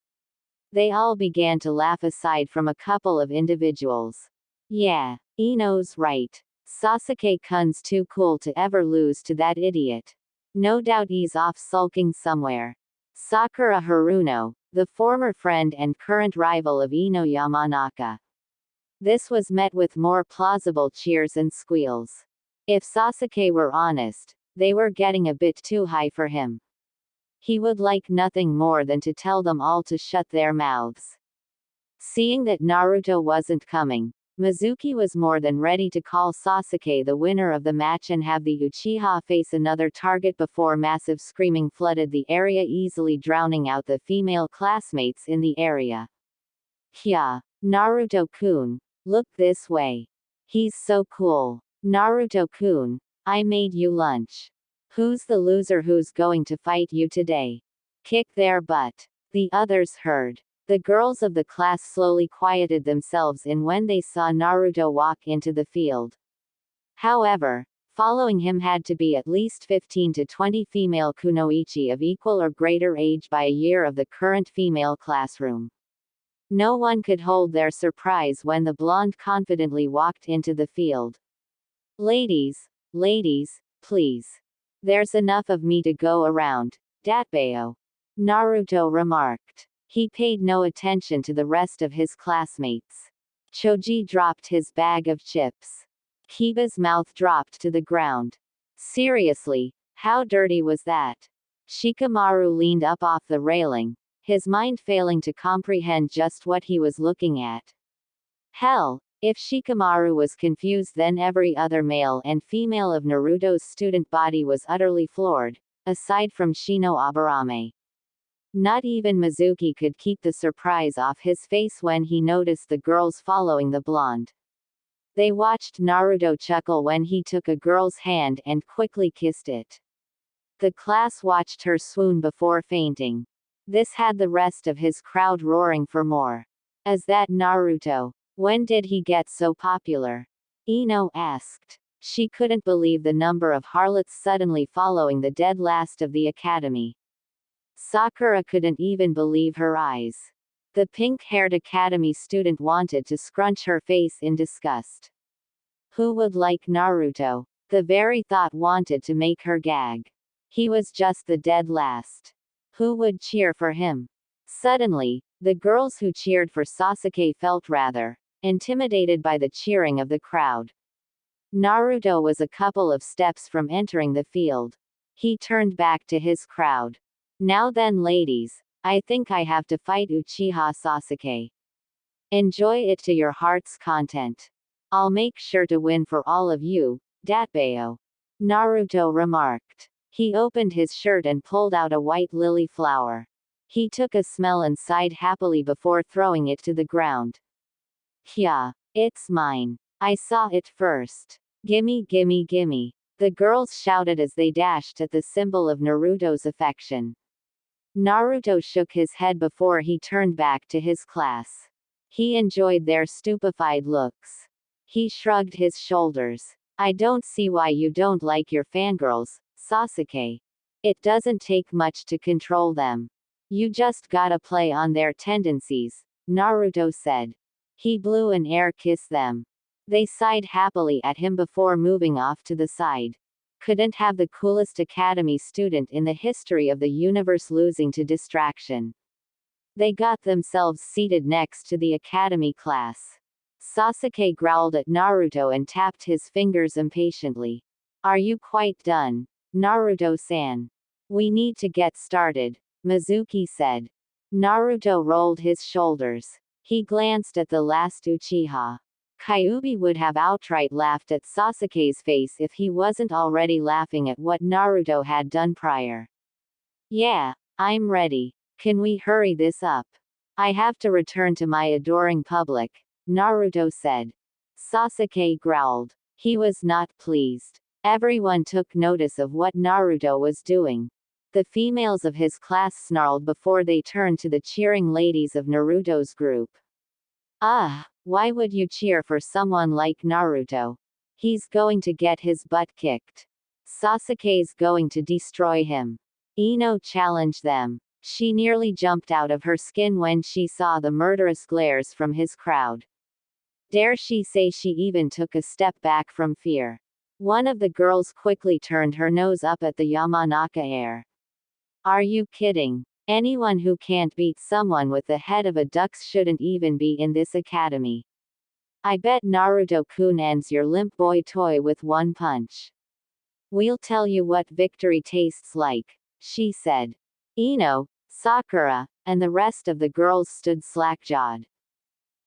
They all began to laugh aside from a couple of individuals. Yeah, Ino's right. Sasuke-kun's too cool to ever lose to that idiot. No doubt he's off sulking somewhere. Sakura Haruno, the former friend and current rival of Ino Yamanaka. This was met with more plausible cheers and squeals. If Sasuke were honest, they were getting a bit too high for him. He would like nothing more than to tell them all to shut their mouths. Seeing that Naruto wasn't coming, Mizuki was more than ready to call Sasuke the winner of the match and have the Uchiha face another target before massive screaming flooded the area, easily drowning out the female classmates in the area. Hya, Naruto-kun, look this way. He's so cool. Naruto-kun, I made you lunch. Who's the loser who's going to fight you today? Kick their butt. The others heard. The girls of the class slowly quieted themselves in when they saw Naruto walk into the field. However, Following him had to be at least 15 to 20 female kunoichi of equal or greater age by a year of the current female classroom. No one could hold their surprise when the blonde confidently walked into the field. Ladies, please. There's enough of me to go around, Datbeo. Naruto remarked. He paid no attention to the rest of his classmates. Choji dropped his bag of chips. Kiba's mouth dropped to the ground. Seriously, how dirty was that? Shikamaru leaned up off the railing, his mind failing to comprehend just what he was looking at. Hell, if Shikamaru was confused, then every other male and female of Naruto's student body was utterly floored, aside from Shino Aburame. Not even Mizuki could keep the surprise off his face when he noticed the girls following the blonde. They watched Naruto chuckle when he took a girl's hand and quickly kissed it. The class watched her swoon before fainting. This had the rest of his crowd roaring for more. As that Naruto, when did he get so popular? Ino asked. She couldn't believe the number of harlots suddenly following the dead last of the academy. Sakura couldn't even believe her eyes. The pink-haired academy student wanted to scrunch her face in disgust. Who would like Naruto? The very thought wanted to make her gag. He was just the dead last. Who would cheer for him? Suddenly, the girls who cheered for Sasuke felt rather intimidated by the cheering of the crowd. Naruto was a couple of steps from entering the field. He turned back to his crowd. Now then, ladies, I think I have to fight Uchiha Sasuke. Enjoy it to your heart's content. I'll make sure to win for all of you, Datbeo. Naruto remarked. He opened his shirt and pulled out a white lily flower. He took a smell and sighed happily before throwing it to the ground. Yeah, it's mine. I saw it first. Gimme, gimme, gimme. The girls shouted as they dashed at the symbol of Naruto's affection. Naruto shook his head before he turned back to his class. He enjoyed their stupefied looks. He shrugged his shoulders. I don't see why you don't like your fangirls, Sasuke. It doesn't take much to control them. You just gotta play on their tendencies, Naruto said. He blew an air kiss them. They sighed happily at him before moving off to the side. Couldn't have the coolest academy student in the history of the universe losing to distraction. They got themselves seated next to the academy class. Sasuke growled at Naruto and tapped his fingers impatiently. Are you quite done, Naruto-san? We need to get started, Mizuki said. Naruto rolled his shoulders. He glanced at the last Uchiha. Kyuubi would have outright laughed at Sasuke's face if he wasn't already laughing at what Naruto had done prior. Yeah, I'm ready. Can we hurry this up? I have to return to my adoring public, Naruto said. Sasuke growled. He was not pleased. Everyone took notice of what Naruto was doing. The females of his class snarled before they turned to the cheering ladies of Naruto's group. Why would you cheer for someone like Naruto? He's going to get his butt kicked. Sasuke's going to destroy him. Ino challenged them. She nearly jumped out of her skin when she saw the murderous glares from his crowd. Dare she say she even took a step back from fear. One of the girls quickly turned her nose up at the Yamanaka air. Are you kidding? Anyone who can't beat someone with the head of a duck shouldn't even be in this academy. I bet Naruto-kun ends your limp boy toy with one punch. We'll tell you what victory tastes like, she said. Ino, Sakura, and the rest of the girls stood slack-jawed.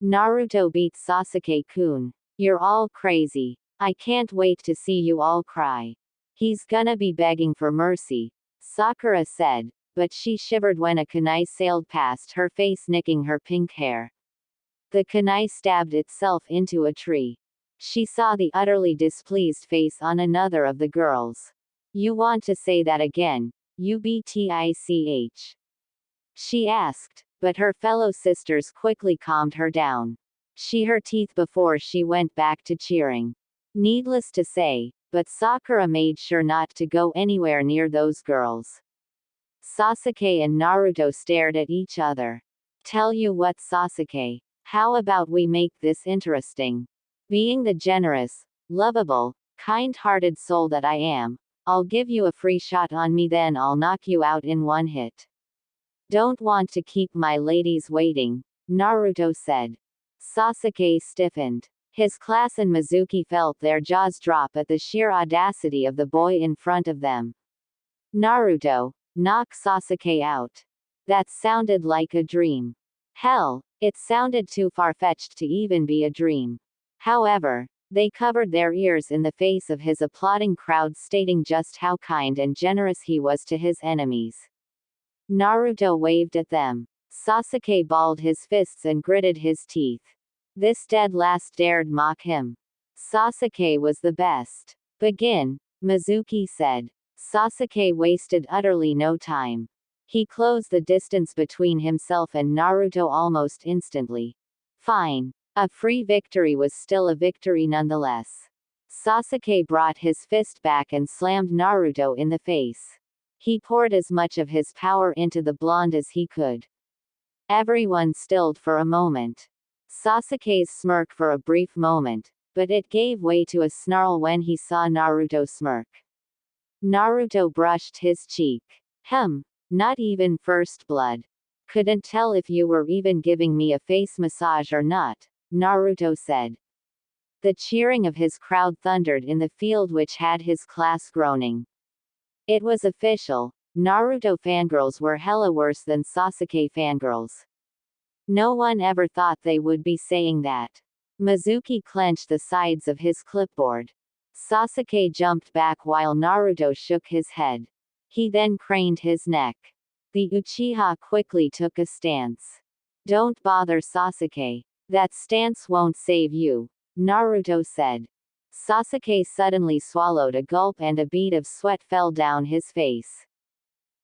Naruto beat Sasuke-kun. You're all crazy. I can't wait to see you all cry. He's gonna be begging for mercy, Sakura said, but she shivered when a kunai sailed past her face, nicking her pink hair. The kunai stabbed itself into a tree. She saw the utterly displeased face on another of the girls. You want to say that again, UBTICH? She asked, but her fellow sisters quickly calmed her down. She her teeth before she went back to cheering. Needless to say, but Sakura made sure not to go anywhere near those girls. Sasuke and Naruto stared at each other. Tell you what, Sasuke. How about we make this interesting? Being the generous, lovable, kind-hearted soul that I am, I'll give you a free shot on me, then I'll knock you out in one hit. Don't want to keep my ladies waiting, Naruto said. Sasuke stiffened. His class and Mizuki felt their jaws drop at the sheer audacity of the boy in front of them. Naruto, knock Sasuke out. That sounded like a dream. Hell, it sounded too far-fetched to even be a dream. However, they covered their ears in the face of his applauding crowd, stating just how kind and generous he was to his enemies. Naruto waved at them. Sasuke balled his fists and gritted his teeth. This dead last dared mock him. Sasuke was the best. Begin, Mizuki said. Sasuke wasted utterly no time. He closed the distance between himself and Naruto almost instantly. Fine. A free victory was still a victory nonetheless. Sasuke brought his fist back and slammed Naruto in the face. He poured as much of his power into the blonde as he could. Everyone stilled for a moment. Sasuke's smirk for a brief moment, but it gave way to a snarl when he saw Naruto smirk. Naruto brushed his cheek. Not even first blood. Couldn't tell if you were even giving me a face massage or not, Naruto said. The cheering of his crowd thundered in the field, which had his class groaning. It was official. Naruto fangirls were hella worse than Sasuke fangirls. No one ever thought they would be saying that. Mizuki clenched the sides of his clipboard. Sasuke jumped back while Naruto shook his head. He then craned his neck. The Uchiha quickly took a stance. Don't bother, Sasuke. That stance won't save you, Naruto said. Sasuke suddenly swallowed a gulp and a bead of sweat fell down his face.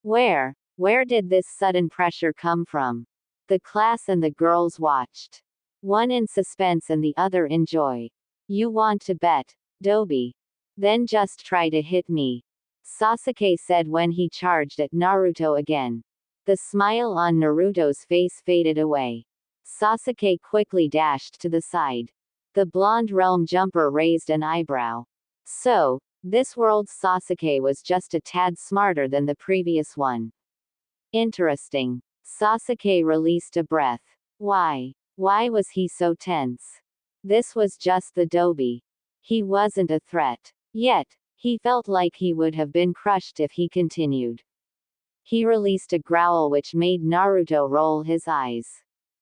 Where did this sudden pressure come from? The class and the girls watched. One in suspense and the other in joy. You want to bet, Dobi? Then just try to hit me, Sasuke said when he charged at Naruto again. The smile on Naruto's face faded away. Sasuke quickly dashed to the side. The blonde realm jumper raised an eyebrow. So, this world's Sasuke was just a tad smarter than the previous one. Interesting. Sasuke released a breath. Why was he so tense? This was just the Dobi. He wasn't a threat. Yet, he felt like he would have been crushed if he continued. He released a growl which made Naruto roll his eyes.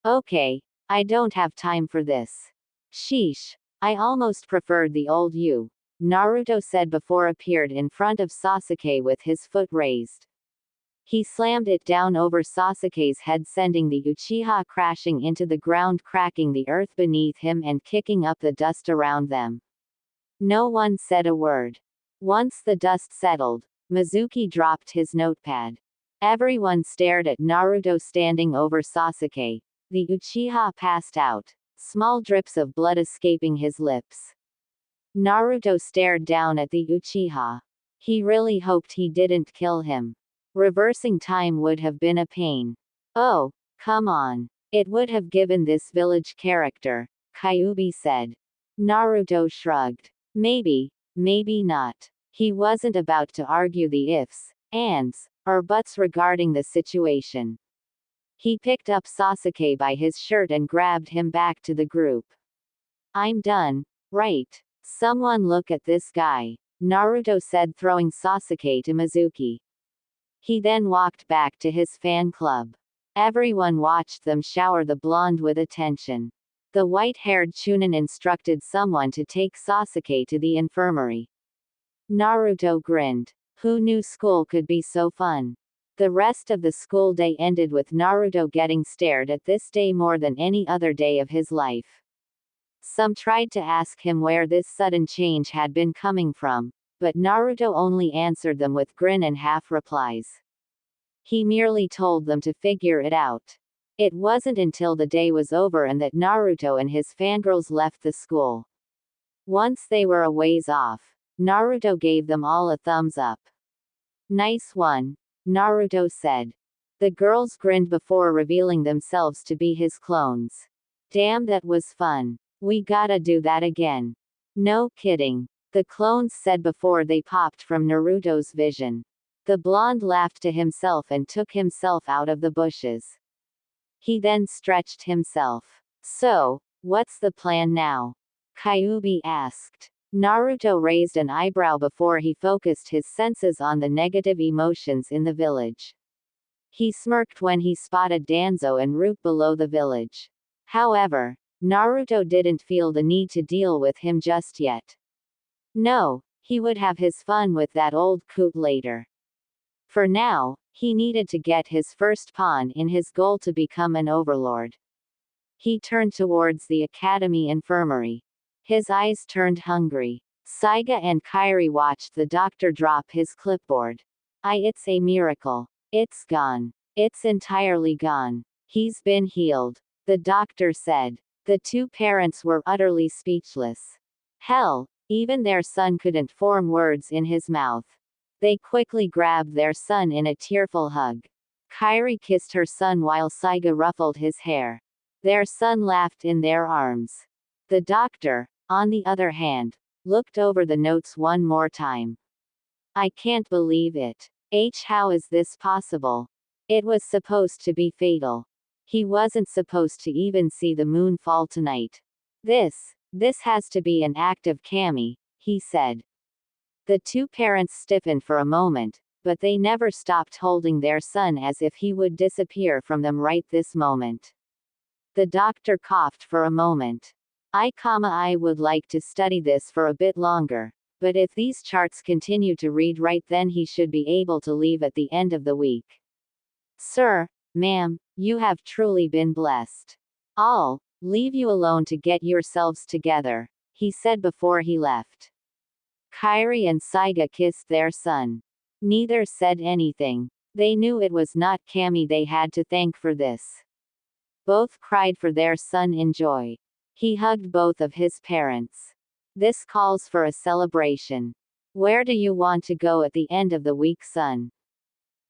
Okay, I don't have time for this. Sheesh. I almost preferred the old you, Naruto said before appeared in front of Sasuke with his foot raised. He slammed it down over Sasuke's head, sending the Uchiha crashing into the ground, cracking the earth beneath him and kicking up the dust around them. No one said a word. Once the dust settled, Mizuki dropped his notepad. Everyone stared at Naruto standing over Sasuke. The Uchiha passed out, small drips of blood escaping his lips. Naruto stared down at the Uchiha. He really hoped he didn't kill him. Reversing time would have been a pain. Oh, come on. It would have given this village character, Kyuubi said. Naruto shrugged. Maybe not. He wasn't about to argue the ifs, ands, or buts regarding the situation. He picked up Sasuke by his shirt and grabbed him back to the group. I'm done, right? Someone look at this guy, Naruto said, throwing Sasuke to Mizuki. He then walked back to his fan club. Everyone watched them shower the blonde with attention. The white-haired Chunin instructed someone to take Sasuke to the infirmary. Naruto grinned. Who knew school could be so fun? The rest of the school day ended with Naruto getting stared at this day more than any other day of his life. Some tried to ask him where this sudden change had been coming from, but Naruto only answered them with grin and half replies. He merely told them to figure it out. It wasn't until the day was over and that Naruto and his fangirls left the school. Once they were a ways off, Naruto gave them all a thumbs up. Nice one, Naruto said. The girls grinned before revealing themselves to be his clones. Damn, that was fun. We gotta do that again. No kidding, the clones said before they popped from Naruto's vision. The blonde laughed to himself and took himself out of the bushes. He then stretched himself. So, what's the plan now? Kyuubi asked. Naruto raised an eyebrow before he focused his senses on the negative emotions in the village. He smirked when he spotted Danzo en route below the village. However, Naruto didn't feel the need to deal with him just yet. No, he would have his fun with that old coot later. For now, he needed to get his first pawn in his goal to become an overlord. He turned towards the academy infirmary. His eyes turned hungry. Saiga and Kairi watched the doctor drop his clipboard. It's a miracle. It's gone. It's entirely gone. He's been healed, the doctor said. The two parents were utterly speechless. Hell, even their son couldn't form words in his mouth. They quickly grabbed their son in a tearful hug. Kairi kissed her son while Saiga ruffled his hair. Their son laughed in their arms. The doctor, on the other hand, looked over the notes one more time. I can't believe it. How is this possible? It was supposed to be fatal. He wasn't supposed to even see the moon fall tonight. This has to be an act of Kami, he said. The two parents stiffened for a moment, but they never stopped holding their son as if he would disappear from them right this moment. The doctor coughed for a moment. I would like to study this for a bit longer, but if these charts continue to read right, then he should be able to leave at the end of the week. Sir, ma'am, you have truly been blessed. I'll leave you alone to get yourselves together, he said before he left. Kairi and Saiga kissed their son. Neither said anything. They knew it was not Kami they had to thank for this. Both cried for their son in joy. He hugged both of his parents. This calls for a celebration. Where do you want to go at the end of the week, son?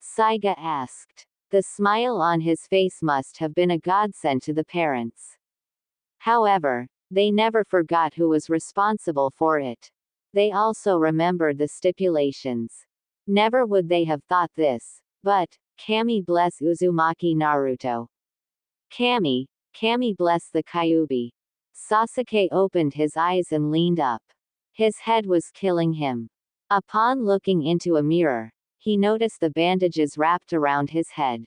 Saiga asked. The smile on his face must have been a godsend to the parents. However, they never forgot who was responsible for it. They also remembered the stipulations. Never would they have thought this, but, Kami bless Uzumaki Naruto. Kami bless the Kyuubi. Sasuke opened his eyes and leaned up. His head was killing him. Upon looking into a mirror, he noticed the bandages wrapped around his head.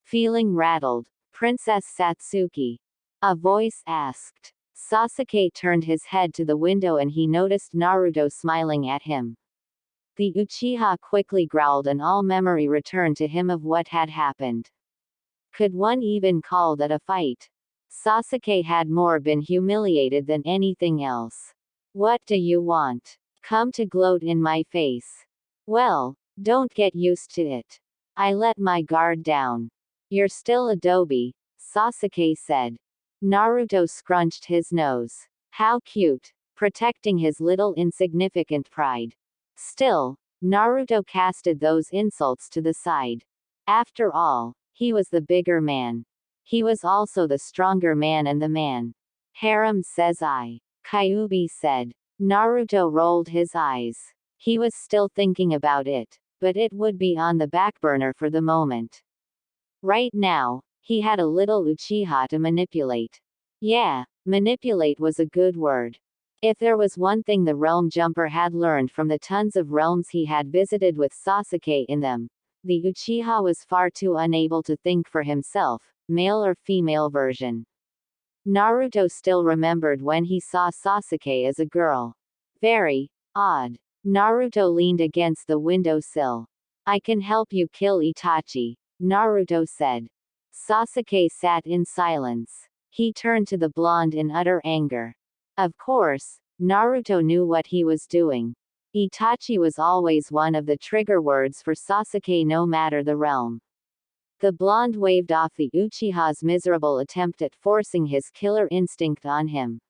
Feeling rattled, Princess Satsuki? A voice asked. Sasuke turned his head to the window and he noticed Naruto smiling at him. The Uchiha quickly growled and all memory returned to him of what had happened. Could one even call that a fight? Sasuke had more been humiliated than anything else. What do you want? Come to gloat in my face? Well, don't get used to it. I let my guard down. You're still Adobe, Sasuke said. Naruto scrunched his nose. How cute, protecting his little insignificant pride. Still, Naruto casted those insults to the side. After all, he was the bigger man. He was also the stronger man and the man. Harem says I. Kyuubi said. Naruto rolled his eyes. He was still thinking about it, but it would be on the back burner for the moment. Right now, he had a little Uchiha to manipulate. Yeah, manipulate was a good word. If there was one thing the Realm Jumper had learned from the tons of realms he had visited with Sasuke in them, the Uchiha was far too unable to think for himself, male or female version. Naruto still remembered when he saw Sasuke as a girl. Very odd. Naruto leaned against the windowsill. I can help you kill Itachi, Naruto said. Sasuke sat in silence. He turned to the blonde in utter anger. Of course, Naruto knew what he was doing. Itachi was always one of the trigger words for Sasuke no matter the realm. The blonde waved off the Uchiha's miserable attempt at forcing his killer instinct on him.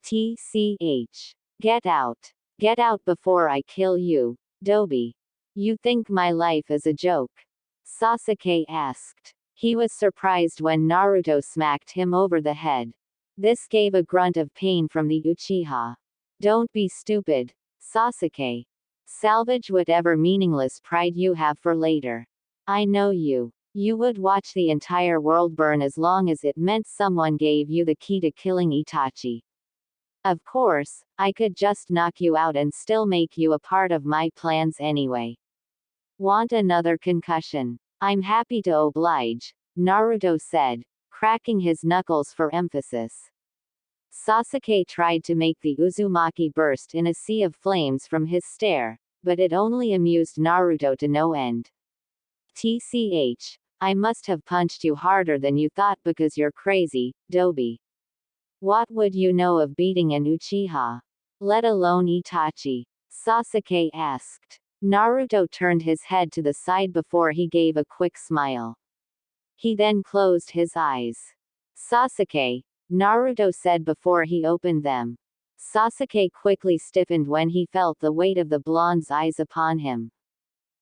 TCH. Get out. Get out before I kill you, Dobi. You think my life is a joke? Sasuke asked. He was surprised when Naruto smacked him over the head. This gave a grunt of pain from the Uchiha. Don't be stupid, Sasuke. Salvage whatever meaningless pride you have for later. I know you. You would watch the entire world burn as long as it meant someone gave you the key to killing Itachi. Of course, I could just knock you out and still make you a part of my plans anyway. Want another concussion? I'm happy to oblige, Naruto said, cracking his knuckles for emphasis. Sasuke tried to make the Uzumaki burst in a sea of flames from his stare, but it only amused Naruto to no end. TCH. I must have punched you harder than you thought because you're crazy, Dobi. What would you know of beating an Uchiha? Let alone Itachi? Sasuke asked. Naruto turned his head to the side before he gave a quick smile. He then closed his eyes. Sasuke, Naruto said before he opened them. Sasuke quickly stiffened when he felt the weight of the blonde's eyes upon him.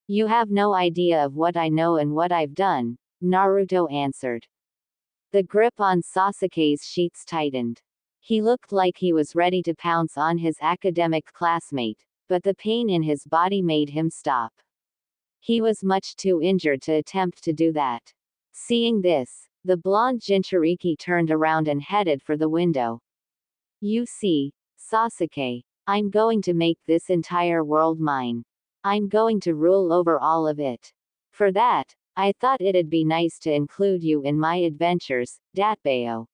You have no idea of what I know and what I've done, Naruto answered. The grip on Sasuke's sheets tightened. He looked like he was ready to pounce on his academic classmate, but the pain in his body made him stop. He was much too injured to attempt to do that. Seeing this, the blonde Jinchuriki turned around and headed for the window. You see, Sasuke, I'm going to make this entire world mine. I'm going to rule over all of it. For that, I thought it'd be nice to include you in my adventures, Datbeo.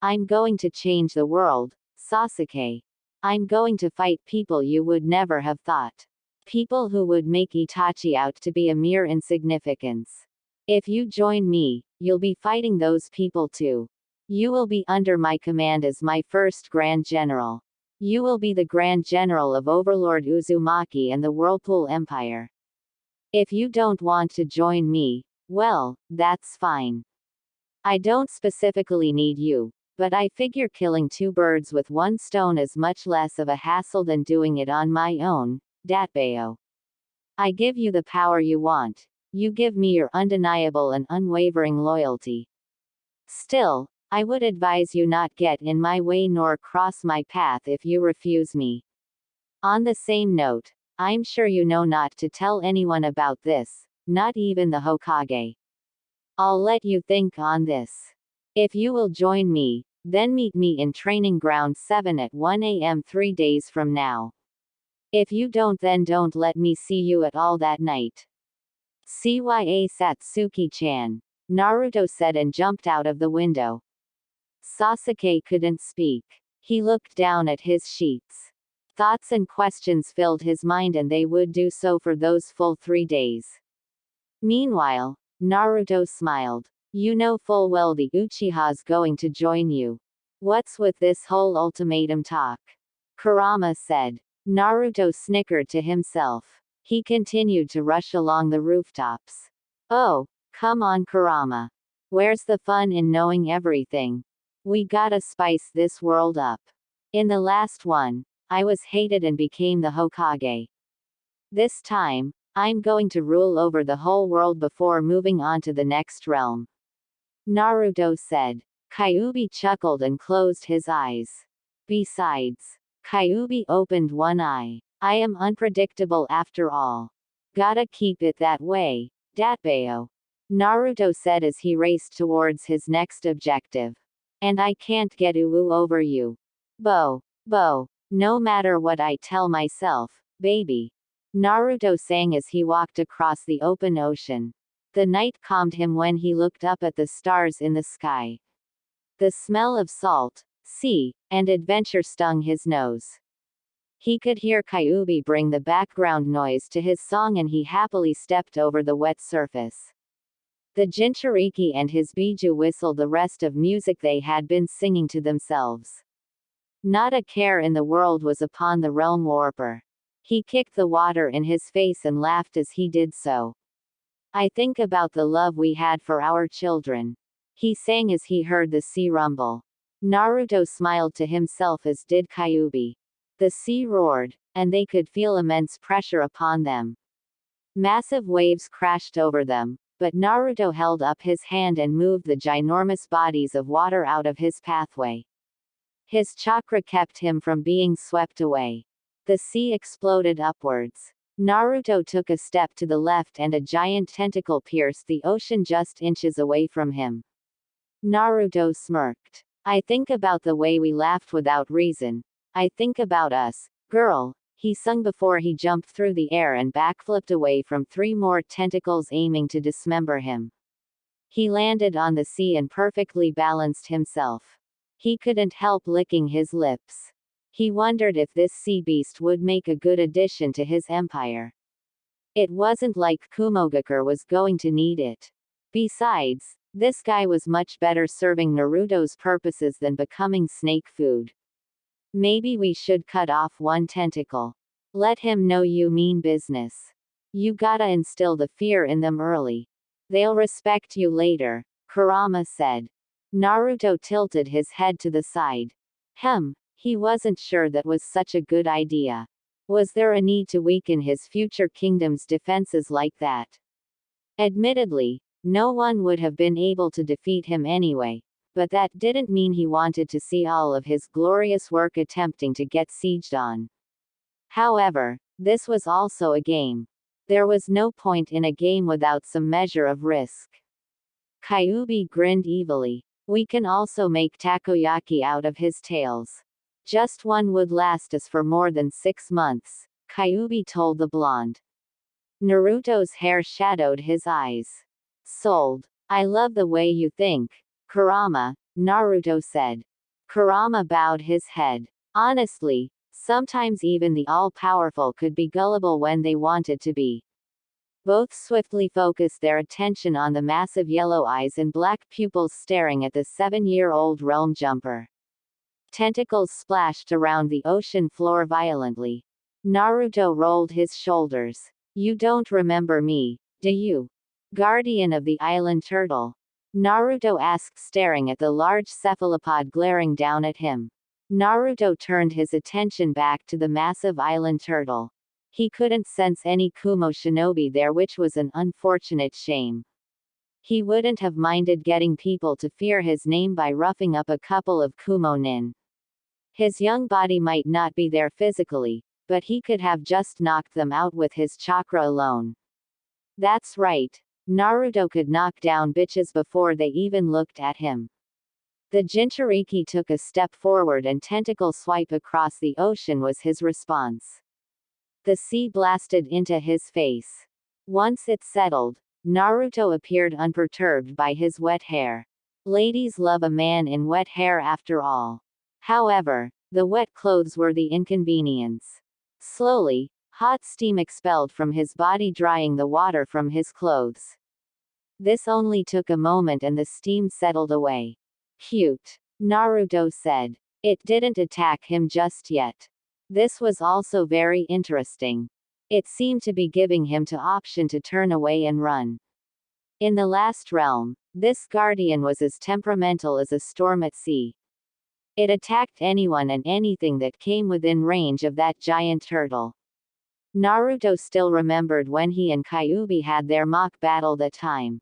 I'm going to change the world, Sasuke. I'm going to fight people you would never have thought. People who would make Itachi out to be a mere insignificance. If you join me, you'll be fighting those people too. You will be under my command as my first Grand General. You will be the Grand General of Overlord Uzumaki and the Whirlpool Empire. If you don't want to join me, well, that's fine. I don't specifically need you, but I figure killing two birds with one stone is much less of a hassle than doing it on my own, Datbeo. I give you the power you want. You give me your undeniable and unwavering loyalty. Still, I would advise you not get in my way nor cross my path if you refuse me. On the same note, I'm sure you know not to tell anyone about this, not even the Hokage. I'll let you think on this. If you will join me, then meet me in Training Ground 7 at 1 a.m. 3 days from now. If you don't, then don't let me see you at all that night. CYA Satsuki-chan, Naruto said and jumped out of the window. Sasuke couldn't speak. He looked down at his sheets. Thoughts and questions filled his mind, and they would do so for those full 3 days. Meanwhile, Naruto smiled. You know full well the Uchiha's going to join you. What's with this whole ultimatum talk? Kurama said. Naruto snickered to himself. He continued to rush along the rooftops. Oh, come on Kurama. Where's the fun in knowing everything? We gotta spice this world up. In the last one, I was hated and became the Hokage. This time, I'm going to rule over the whole world before moving on to the next realm. Naruto said. Kyuubi chuckled and closed his eyes. Besides, Kyuubi opened one eye. I am unpredictable after all. Gotta keep it that way, Datbeo. Naruto said as he raced towards his next objective. And I can't get over you. Bo. No matter what I tell myself, baby. Naruto sang as he walked across the open ocean. The night calmed him when he looked up at the stars in the sky. The smell of salt, sea, and adventure stung his nose. He could hear Kyuubi bring the background noise to his song, and he happily stepped over the wet surface. The Jinchuriki and his Biju whistled the rest of music they had been singing to themselves. Not a care in the world was upon the realm warper. He kicked the water in his face and laughed as he did so. I think about the love we had for our children. He sang as he heard the sea rumble. Naruto smiled to himself, as did Kyuubi. The sea roared, and they could feel immense pressure upon them. Massive waves crashed over them, but Naruto held up his hand and moved the ginormous bodies of water out of his pathway. His chakra kept him from being swept away. The sea exploded upwards. Naruto took a step to the left and a giant tentacle pierced the ocean just inches away from him. Naruto smirked. I think about the way we laughed without reason. I think about us, girl, he sung before he jumped through the air and backflipped away from 3 more tentacles aiming to dismember him. He landed on the sea and perfectly balanced himself. He couldn't help licking his lips. He wondered if this sea beast would make a good addition to his empire. It wasn't like Kumogakure was going to need it. Besides, this guy was much better serving Naruto's purposes than becoming snake food. Maybe we should cut off one tentacle. Let him know you mean business. You gotta instill the fear in them early. They'll respect you later, Kurama said. Naruto tilted his head to the side. He wasn't sure that was such a good idea. Was there a need to weaken his future kingdom's defenses like that? Admittedly, no one would have been able to defeat him anyway, but that didn't mean he wanted to see all of his glorious work attempting to get sieged on. However, this was also a game. There was no point in a game without some measure of risk. Kyuubi grinned evilly. We can also make takoyaki out of his tails. Just one would last us for more than 6 months, Kyuubi told the blonde. Naruto's hair shadowed his eyes. Sold. I love the way you think, Kurama, Naruto said. Kurama bowed his head. Honestly, sometimes even the all-powerful could be gullible when they wanted to be. Both swiftly focused their attention on the massive yellow eyes and black pupils staring at the 7-year-old realm jumper. Tentacles splashed around the ocean floor violently. Naruto rolled his shoulders. You don't remember me, do you? Guardian of the Island Turtle? Naruto asked, staring at the large cephalopod glaring down at him. Naruto turned his attention back to the massive island turtle. He couldn't sense any Kumo shinobi there, which was an unfortunate shame. He wouldn't have minded getting people to fear his name by roughing up a couple of Kumo nin. His young body might not be there physically, but he could have just knocked them out with his chakra alone. That's right. Naruto could knock down bitches before they even looked at him. The Jinchuriki took a step forward and tentacle swipe across the ocean was his response. The sea blasted into his face. Once it settled, Naruto appeared unperturbed by his wet hair. Ladies love a man in wet hair after all. However, the wet clothes were the inconvenience. Slowly, hot steam expelled from his body, drying the water from his clothes. This only took a moment and the steam settled away. Cute, Naruto said. It didn't attack him just yet. This was also very interesting. It seemed to be giving him the option to turn away and run. In the last realm, this guardian was as temperamental as a storm at sea. It attacked anyone and anything that came within range of that giant turtle. Naruto still remembered when he and Kyuubi had their mock battle that time.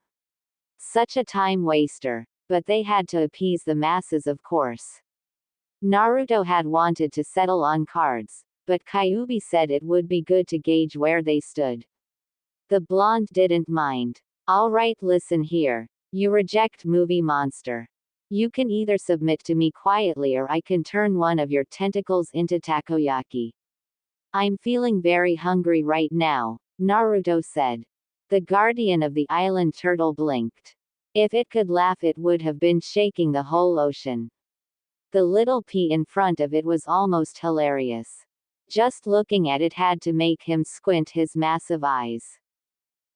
Such a time waster, but they had to appease the masses, of course. Naruto had wanted to settle on cards, but Kyuubi said it would be good to gauge where they stood. The blonde didn't mind. Alright, listen here. You reject movie monster. You can either submit to me quietly or I can turn one of your tentacles into takoyaki. I'm feeling very hungry right now, Naruto said. The guardian of the island turtle blinked. If it could laugh, it would have been shaking the whole ocean. The little pea in front of it was almost hilarious. Just looking at it had to make him squint his massive eyes.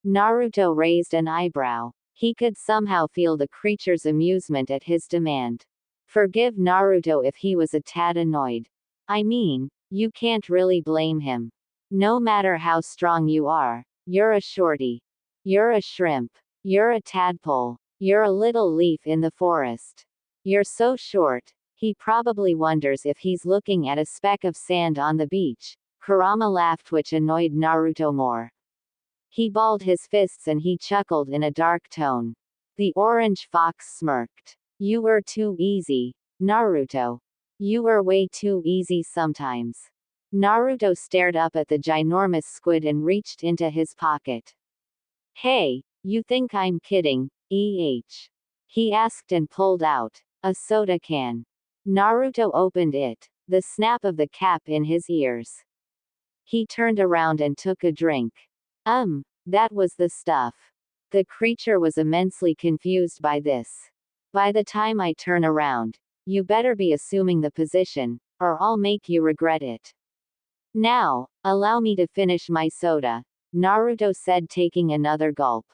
Naruto raised an eyebrow. He could somehow feel the creature's amusement at his demand. Forgive Naruto if he was a tad annoyed. I mean, you can't really blame him. No matter how strong you are, you're a shorty. You're a shrimp. You're a tadpole. You're a little leaf in the forest. You're so short. He probably wonders if he's looking at a speck of sand on the beach. Kurama laughed, which annoyed Naruto more. He balled his fists and he chuckled in a dark tone. The orange fox smirked. You were too easy, Naruto. You were way too easy sometimes. Naruto stared up at the ginormous squid and reached into his pocket. Hey, you think I'm kidding, he asked and pulled out a soda can. Naruto opened it, the snap of the cap in his ears. He turned around and took a drink. That was the stuff. The creature was immensely confused by this. By the time I turn around, you better be assuming the position, or I'll make you regret it. Now, allow me to finish my soda, Naruto said, taking another gulp.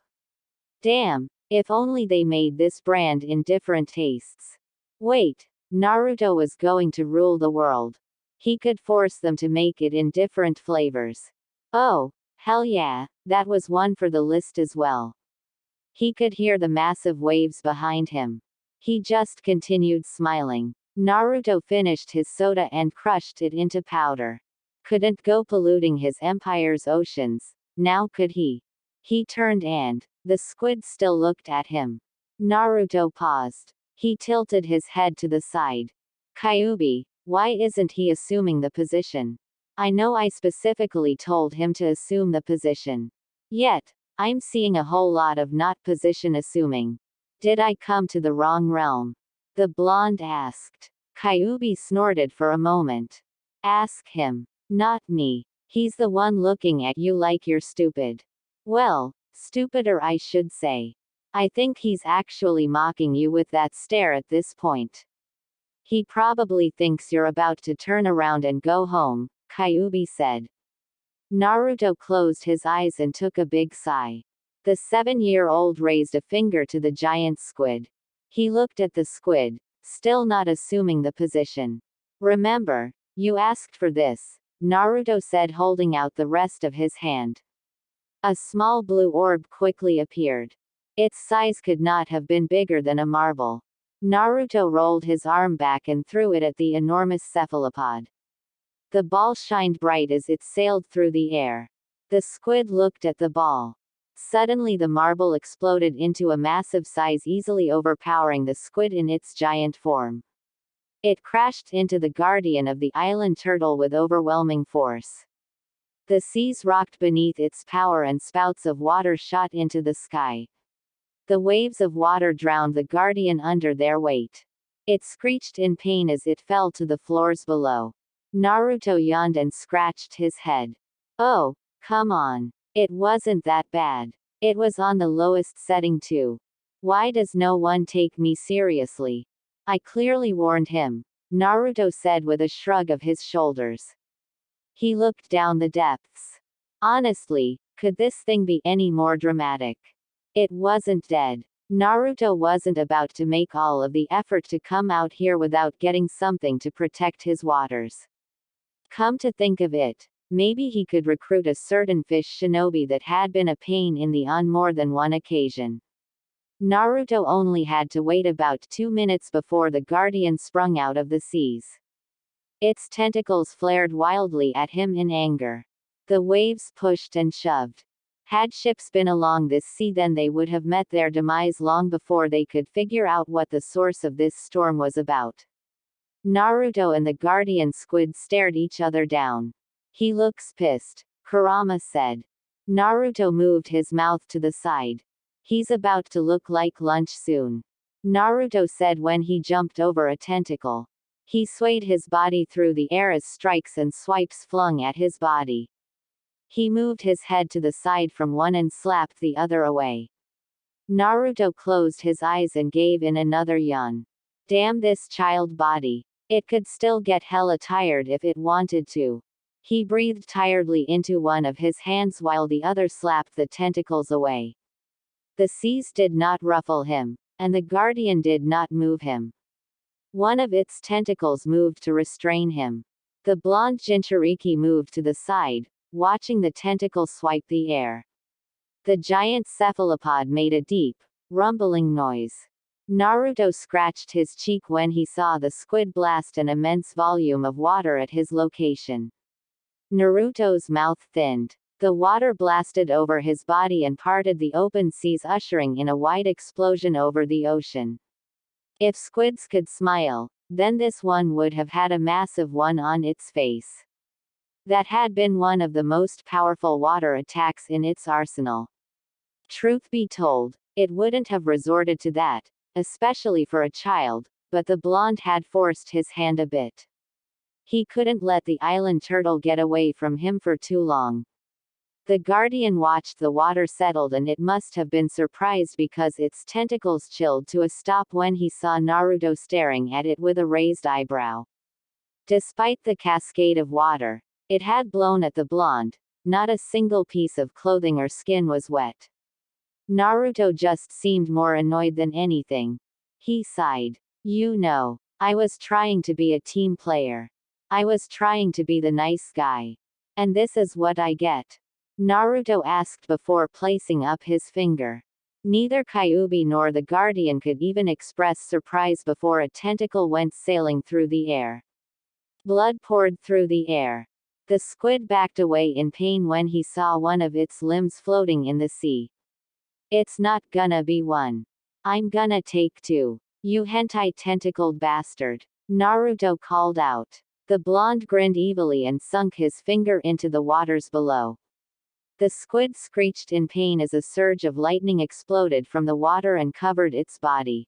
Damn, if only they made this brand in different tastes. Wait, Naruto was going to rule the world. He could force them to make it in different flavors. Oh, hell yeah, that was one for the list as well. He could hear the massive waves behind him. He just continued smiling. Naruto finished his soda and crushed it into powder. Couldn't go polluting his empire's oceans, now could he? He turned and, the squid still looked at him. Naruto paused. He tilted his head to the side. Kyuubi, why isn't he assuming the position? I know I specifically told him to assume the position. Yet, I'm seeing a whole lot of not position assuming. Did I come to the wrong realm? The blonde asked. Kyuubi snorted for a moment. Ask him. Not me. He's the one looking at you like you're stupid. Well, stupider I should say. I think he's actually mocking you with that stare at this point. He probably thinks you're about to turn around and go home, Kyuubi said. Naruto closed his eyes and took a big sigh. The 7-year-old raised a finger to the giant squid. He looked at the squid, still not assuming the position. Remember, you asked for this, Naruto said, holding out the rest of his hand. A small blue orb quickly appeared. Its size could not have been bigger than a marble. Naruto rolled his arm back and threw it at the enormous cephalopod. The ball shined bright as it sailed through the air. The squid looked at the ball. Suddenly the marble exploded into a massive size, easily overpowering the squid in its giant form. It crashed into the guardian of the island turtle with overwhelming force. The seas rocked beneath its power and spouts of water shot into the sky. The waves of water drowned the guardian under their weight. It screeched in pain as it fell to the floors below. Naruto yawned and scratched his head. Oh, come on. It wasn't that bad. It was on the lowest setting too. Why does no one take me seriously? I clearly warned him, Naruto said with a shrug of his shoulders. He looked down the depths. Honestly, could this thing be any more dramatic? It wasn't dead. Naruto wasn't about to make all of the effort to come out here without getting something to protect his waters. Come to think of it, maybe he could recruit a certain fish shinobi that had been a pain in the on more than one occasion. Naruto only had to wait about 2 minutes before the guardian sprung out of the seas. Its tentacles flared wildly at him in anger. The waves pushed and shoved. Had ships been along this sea, then they would have met their demise long before they could figure out what the source of this storm was about. Naruto and the guardian squid stared each other down. He looks pissed, Kurama said. Naruto moved his mouth to the side. He's about to look like lunch soon, Naruto said when he jumped over a tentacle. He swayed his body through the air as strikes and swipes flung at his body. He moved his head to the side from one and slapped the other away. Naruto closed his eyes and gave in another yawn. Damn this child body. It could still get hella tired if it wanted to. He breathed tiredly into one of his hands while the other slapped the tentacles away. The seas did not ruffle him, and the guardian did not move him. One of its tentacles moved to restrain him. The blonde Jinchuriki moved to the side, watching the tentacle swipe the air. The giant cephalopod made a deep, rumbling noise. Naruto scratched his cheek when he saw the squid blast an immense volume of water at his location. Naruto's mouth thinned. The water blasted over his body and parted the open seas, ushering in a wide explosion over the ocean. If squids could smile, then this one would have had a massive one on its face. That had been one of the most powerful water attacks in its arsenal. Truth be told, it wouldn't have resorted to that, especially for a child, but the blonde had forced his hand a bit. He couldn't let the island turtle get away from him for too long. The guardian watched the water settled, and it must have been surprised because its tentacles chilled to a stop when he saw Naruto staring at it with a raised eyebrow. Despite the cascade of water, it had blown at the blonde. Not a single piece of clothing or skin was wet. Naruto just seemed more annoyed than anything. He sighed. You know, I was trying to be a team player. I was trying to be the nice guy. And this is what I get. Naruto asked before placing up his finger. Neither Kyuubi nor the guardian could even express surprise before a tentacle went sailing through the air. Blood poured through the air. The squid backed away in pain when he saw one of its limbs floating in the sea. It's not gonna be one. I'm gonna take two. You hentai tentacled bastard. Naruto called out. The blonde grinned evilly and sunk his finger into the waters below. The squid screeched in pain as a surge of lightning exploded from the water and covered its body.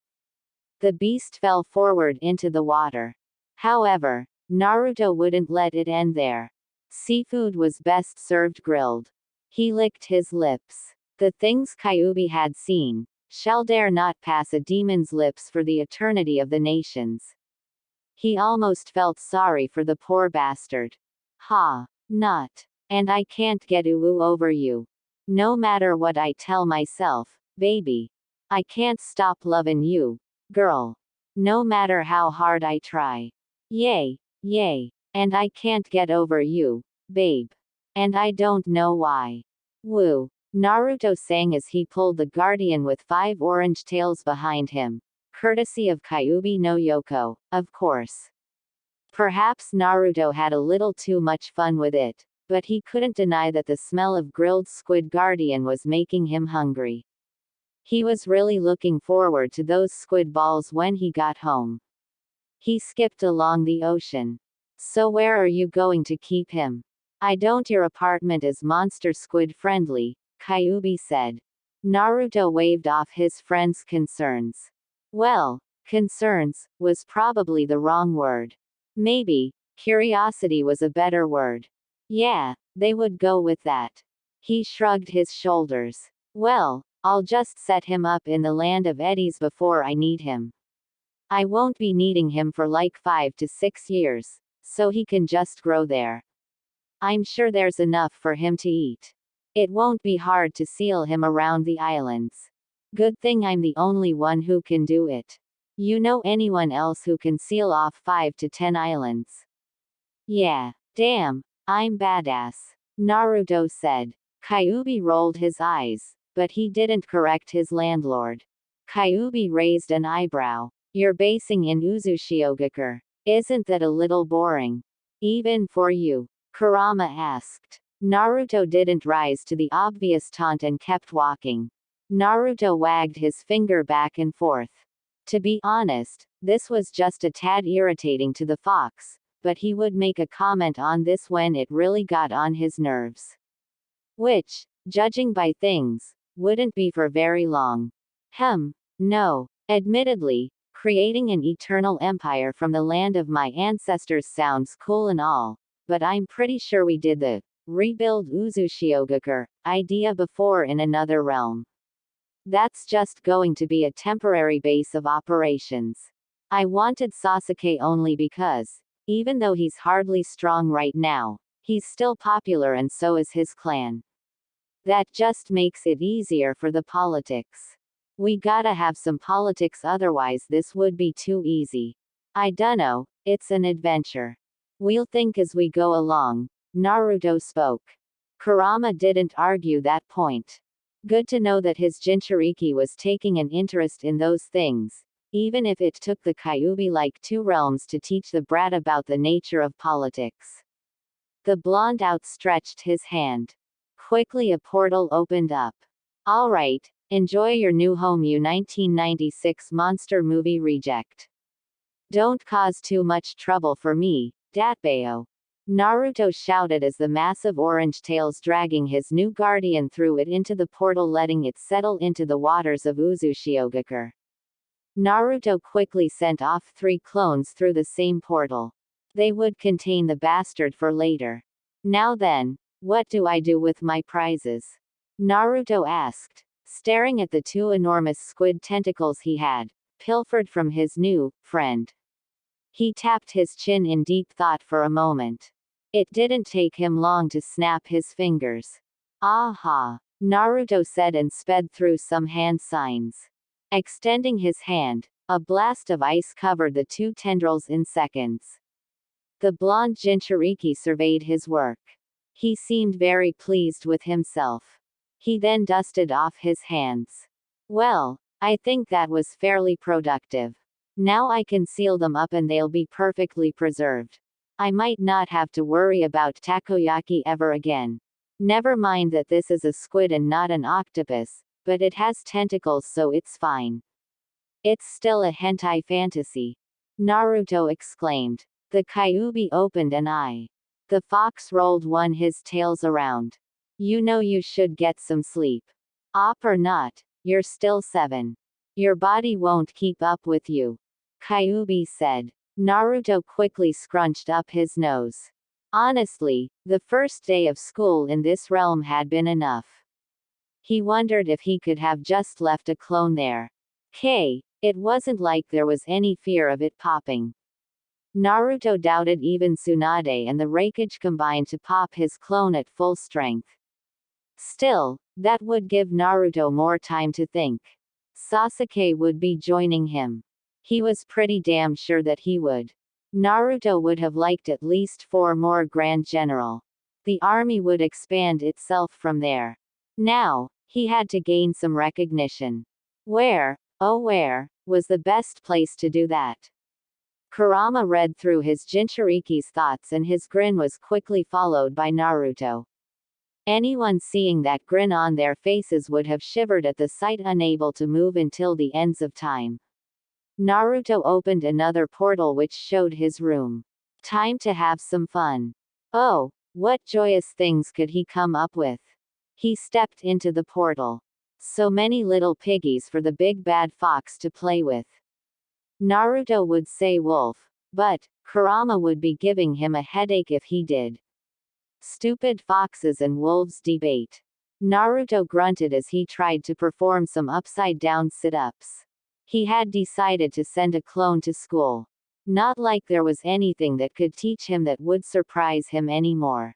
The beast fell forward into the water. However, Naruto wouldn't let it end there. Seafood was best served grilled. He licked his lips. The things Kyuubi had seen shall dare not pass a demon's lips for the eternity of the nations. He almost felt sorry for the poor bastard. Ha! Not. And I can't get over you. No matter what I tell myself, baby. I can't stop loving you, girl. No matter how hard I try. Yay, yay. And I can't get over you, babe. And I don't know why. Woo. Naruto sang as he pulled the guardian with 5 orange tails behind him. Courtesy of Kyuubi no Yoko, of course. Perhaps Naruto had a little too much fun with it, but he couldn't deny that the smell of grilled squid guardian was making him hungry. He was really looking forward to those squid balls when he got home. He skipped along the ocean. So where are you going to keep him? I don't. Your apartment is monster squid friendly, Kyuubi said. Naruto waved off his friend's concerns. Well, concerns was probably the wrong word. Maybe curiosity was a better word. Yeah, they would go with that. He shrugged his shoulders. Well, I'll just set him up in the land of eddies before I need him. I won't be needing him for like 5 to 6 years, so he can just grow there. I'm sure there's enough for him to eat. It won't be hard to seal him around the islands. Good thing I'm the only one who can do it. You know anyone else who can seal off 5 to 10 islands? Yeah, damn. I'm badass, Naruto said. Kyuubi rolled his eyes, but he didn't correct his landlord. Kyuubi raised an eyebrow. You're basing in Uzushiogakure. Isn't that a little boring? Even for you? Kurama asked. Naruto didn't rise to the obvious taunt and kept walking. Naruto wagged his finger back and forth. To be honest, this was just a tad irritating to the fox, but he would make a comment on this when it really got on his nerves. Which, judging by things, wouldn't be for very long. No. Admittedly, creating an eternal empire from the land of my ancestors sounds cool and all, but I'm pretty sure we did the rebuild Uzushiogakure idea before in another realm. That's just going to be a temporary base of operations. I wanted Sasuke only because, even though he's hardly strong right now, he's still popular and so is his clan. That just makes it easier for the politics. We gotta have some politics, otherwise this would be too easy. I dunno, it's an adventure. We'll think as we go along, Naruto spoke. Kurama didn't argue that point. Good to know that his Jinchuriki was taking an interest in those things, even if it took the Kyuubi like 2 realms to teach the brat about the nature of politics. The blonde outstretched his hand. Quickly a portal opened up. Alright, enjoy your new home, you 1996 monster movie reject. Don't cause too much trouble for me, Datbeo. Naruto shouted as the massive orange tails dragging his new guardian threw it into the portal, letting it settle into the waters of Uzushiogakure. Naruto quickly sent off 3 clones through the same portal. They would contain the bastard for later. Now then, what do I do with my prizes? Naruto asked, staring at the 2 enormous squid tentacles he had pilfered from his new friend. He tapped his chin in deep thought for a moment. It didn't take him long to snap his fingers. Aha! Naruto said and sped through some hand signs. Extending his hand, a blast of ice covered the 2 tendrils in seconds. The blonde Jinchuriki surveyed his work. He seemed very pleased with himself. He then dusted off his hands. Well, I think that was fairly productive. Now I can seal them up and they'll be perfectly preserved. I might not have to worry about takoyaki ever again. Never mind that this is a squid and not an octopus, but it has tentacles, so it's fine. It's still a hentai fantasy. Naruto exclaimed. The Kyuubi opened an eye. The fox rolled his tails around. You know you should get some sleep. Op or not, you're still 7. Your body won't keep up with you. Kyuubi said. Naruto quickly scrunched up his nose. Honestly, the first day of school in this realm had been enough. He wondered if he could have just left a clone there. It wasn't like there was any fear of it popping. Naruto doubted even Tsunade and the Raikage combined to pop his clone at full strength. Still, that would give Naruto more time to think. Sasuke would be joining him. He was pretty damn sure that he would. Naruto would have liked at least 4 more Grand General. The army would expand itself from there. Now, he had to gain some recognition. Where, oh where, was the best place to do that? Kurama read through his Jinchuriki's thoughts and his grin was quickly followed by Naruto. Anyone seeing that grin on their faces would have shivered at the sight, unable to move until the ends of time. Naruto opened another portal which showed his room. Time to have some fun. Oh, what joyous things could he come up with? He stepped into the portal. So many little piggies for the big bad fox to play with. Naruto would say wolf, but Kurama would be giving him a headache if he did. Stupid foxes and wolves debate. Naruto grunted as he tried to perform some upside-down sit-ups. He had decided to send a clone to school. Not like there was anything that could teach him that would surprise him anymore.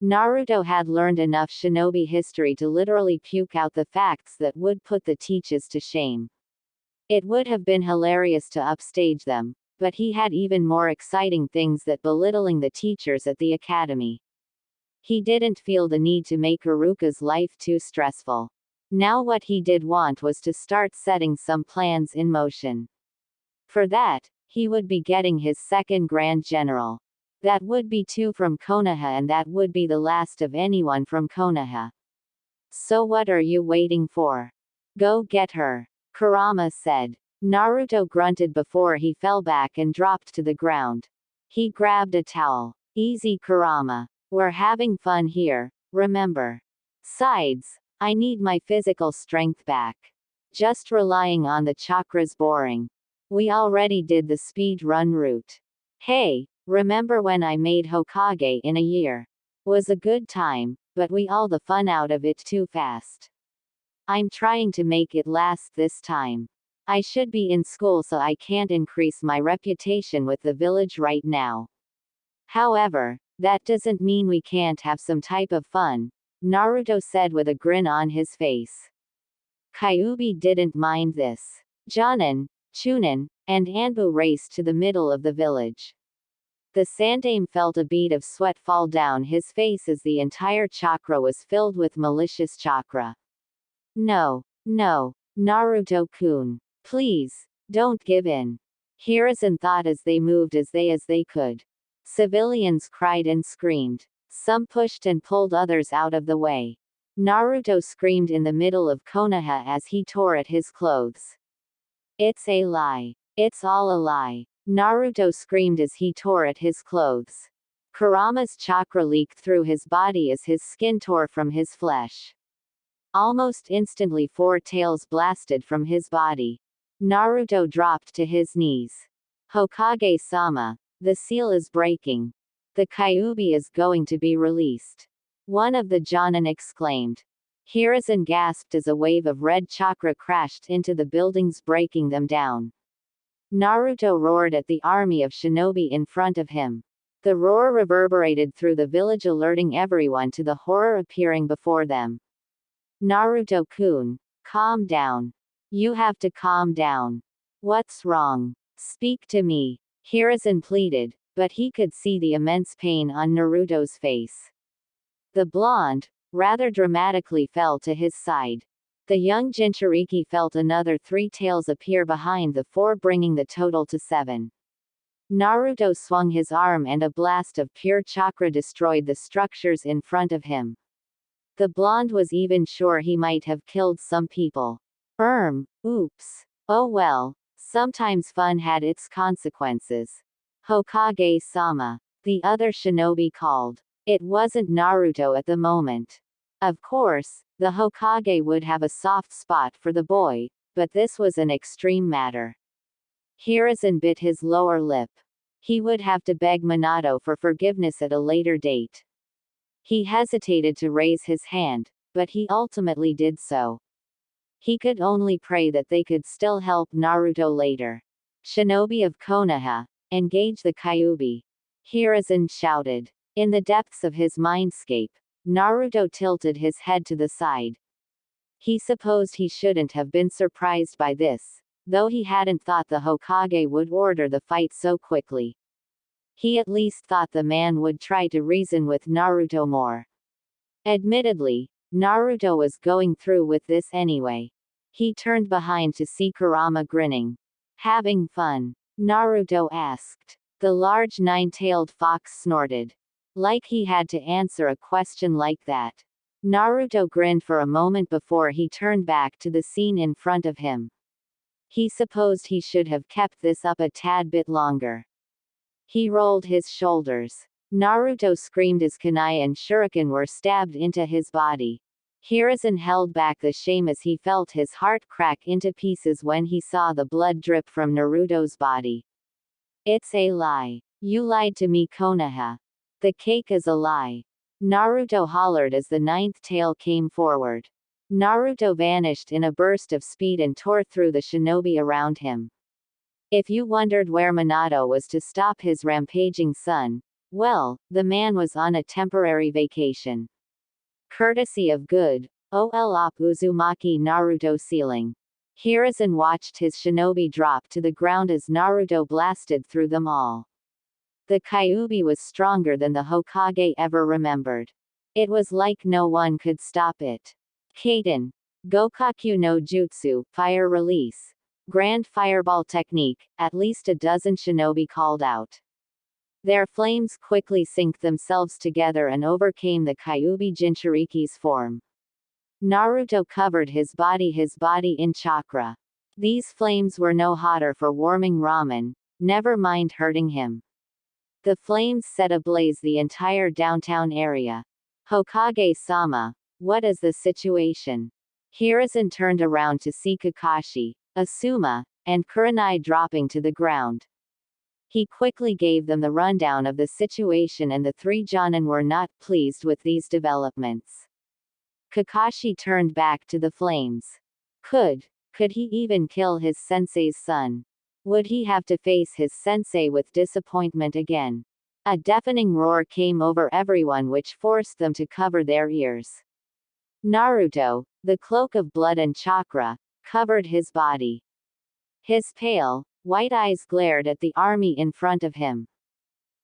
Naruto had learned enough shinobi history to literally puke out the facts that would put the teachers to shame. It would have been hilarious to upstage them, but he had even more exciting things than belittling the teachers at the academy. He didn't feel the need to make Iruka's life too stressful. Now what he did want was to start setting some plans in motion. For that, he would be getting his 2nd Grand General. That would be 2 from Konoha and that would be the last of anyone from Konoha. So what are you waiting for? Go get her, Kurama said. Naruto grunted before he fell back and dropped to the ground. He grabbed a towel. Easy, Kurama. We're having fun here, remember. Sides, I need my physical strength back. Just relying on the chakras boring. We already did the speed run route. Hey, remember when I made Hokage in a year? Was a good time, but we all the fun out of it too fast. I'm trying to make it last this time. I should be in school so I can't increase my reputation with the village right now. However, that doesn't mean we can't have some type of fun, Naruto said with a grin on his face. Kyuubi didn't mind this. Jonin, Chunin, and Anbu raced to the middle of the village. The Sandaime felt a bead of sweat fall down his face as the entire chakra was filled with malicious chakra. No, Naruto-kun. Please, Don't give in. Hiruzen thought as they moved as they could. Civilians cried and screamed. Some pushed and pulled others out of the way. Naruto screamed in the middle of Konoha as he tore at his clothes. It's a lie. It's all a lie. Naruto screamed as he tore at his clothes. Kurama's chakra leaked through his body as his skin tore from his flesh. Almost instantly 4 tails blasted from his body. Naruto dropped to his knees. Hokage-sama, the seal is breaking. The Kyuubi is going to be released. One of the Jonin exclaimed. Hiruzen gasped as a wave of red chakra crashed into the buildings, breaking them down. Naruto roared at the army of shinobi in front of him. The roar reverberated through the village, alerting everyone to the horror appearing before them. Naruto-kun, calm down. You have to calm down. What's wrong? Speak to me. Hiruzen pleaded, but he could see the immense pain on Naruto's face. The blonde, rather dramatically, fell to his side. The young Jinchuriki felt another 3 tails appear behind the 4, bringing the total to 7. Naruto swung his arm and a blast of pure chakra destroyed the structures in front of him. The blonde was even sure he might have killed some people. Oops. Oh well, sometimes fun had its consequences. Hokage-sama, the other shinobi called. It wasn't Naruto at the moment. Of course, the Hokage would have a soft spot for the boy, but this was an extreme matter. Hiruzen bit his lower lip. He would have to beg Minato for forgiveness at a later date. He hesitated to raise his hand, but he ultimately did so. He could only pray that they could still help Naruto later. Shinobi of Konoha, engage the Kyuubi. Hiruzen shouted. In the depths of his mindscape, Naruto tilted his head to the side. He supposed he shouldn't have been surprised by this, though he hadn't thought the Hokage would order the fight so quickly. He at least thought the man would try to reason with Naruto more. Admittedly, Naruto was going through with this anyway. He turned behind to see Kurama grinning. Having fun? Naruto asked. The large 9-tailed fox snorted. Like he had to answer a question like that. Naruto grinned for a moment before he turned back to the scene in front of him. He supposed he should have kept this up a tad bit longer. He rolled his shoulders. Naruto screamed as kunai and shuriken were stabbed into his body. Hiruzen held back the shame as he felt his heart crack into pieces when he saw the blood drip from Naruto's body. It's a lie. You lied to me, Konoha. The cake is a lie. Naruto hollered as the 9th tail came forward. Naruto vanished in a burst of speed and tore through the shinobi around him. If you wondered where Minato was to stop his rampaging son, well, the man was on a temporary vacation. Courtesy of good Op Uzumaki Naruto ceiling. Hiruzen watched his shinobi drop to the ground as Naruto blasted through them all. The Kyuubi was stronger than the Hokage ever remembered. It was like no one could stop it. Kaiten. Gokaku no Jutsu, fire release. Grand fireball technique, at least a dozen shinobi called out. Their flames quickly synced themselves together and overcame the Kyuubi Jinchuriki's form. Naruto covered his body in chakra. These flames were no hotter for warming ramen, never mind hurting him. The flames set ablaze the entire downtown area. Hokage-sama, what is the situation? Hiruzen turned around to see Kakashi, Asuma, and Kurenai dropping to the ground. He quickly gave them the rundown of the situation, and the 3 Jonin were not pleased with these developments. Kakashi turned back to the flames. Could he even kill his sensei's son? Would he have to face his sensei with disappointment again? A deafening roar came over everyone which forced them to cover their ears. Naruto, the cloak of blood and chakra, covered his body. His pale, white eyes glared at the army in front of him.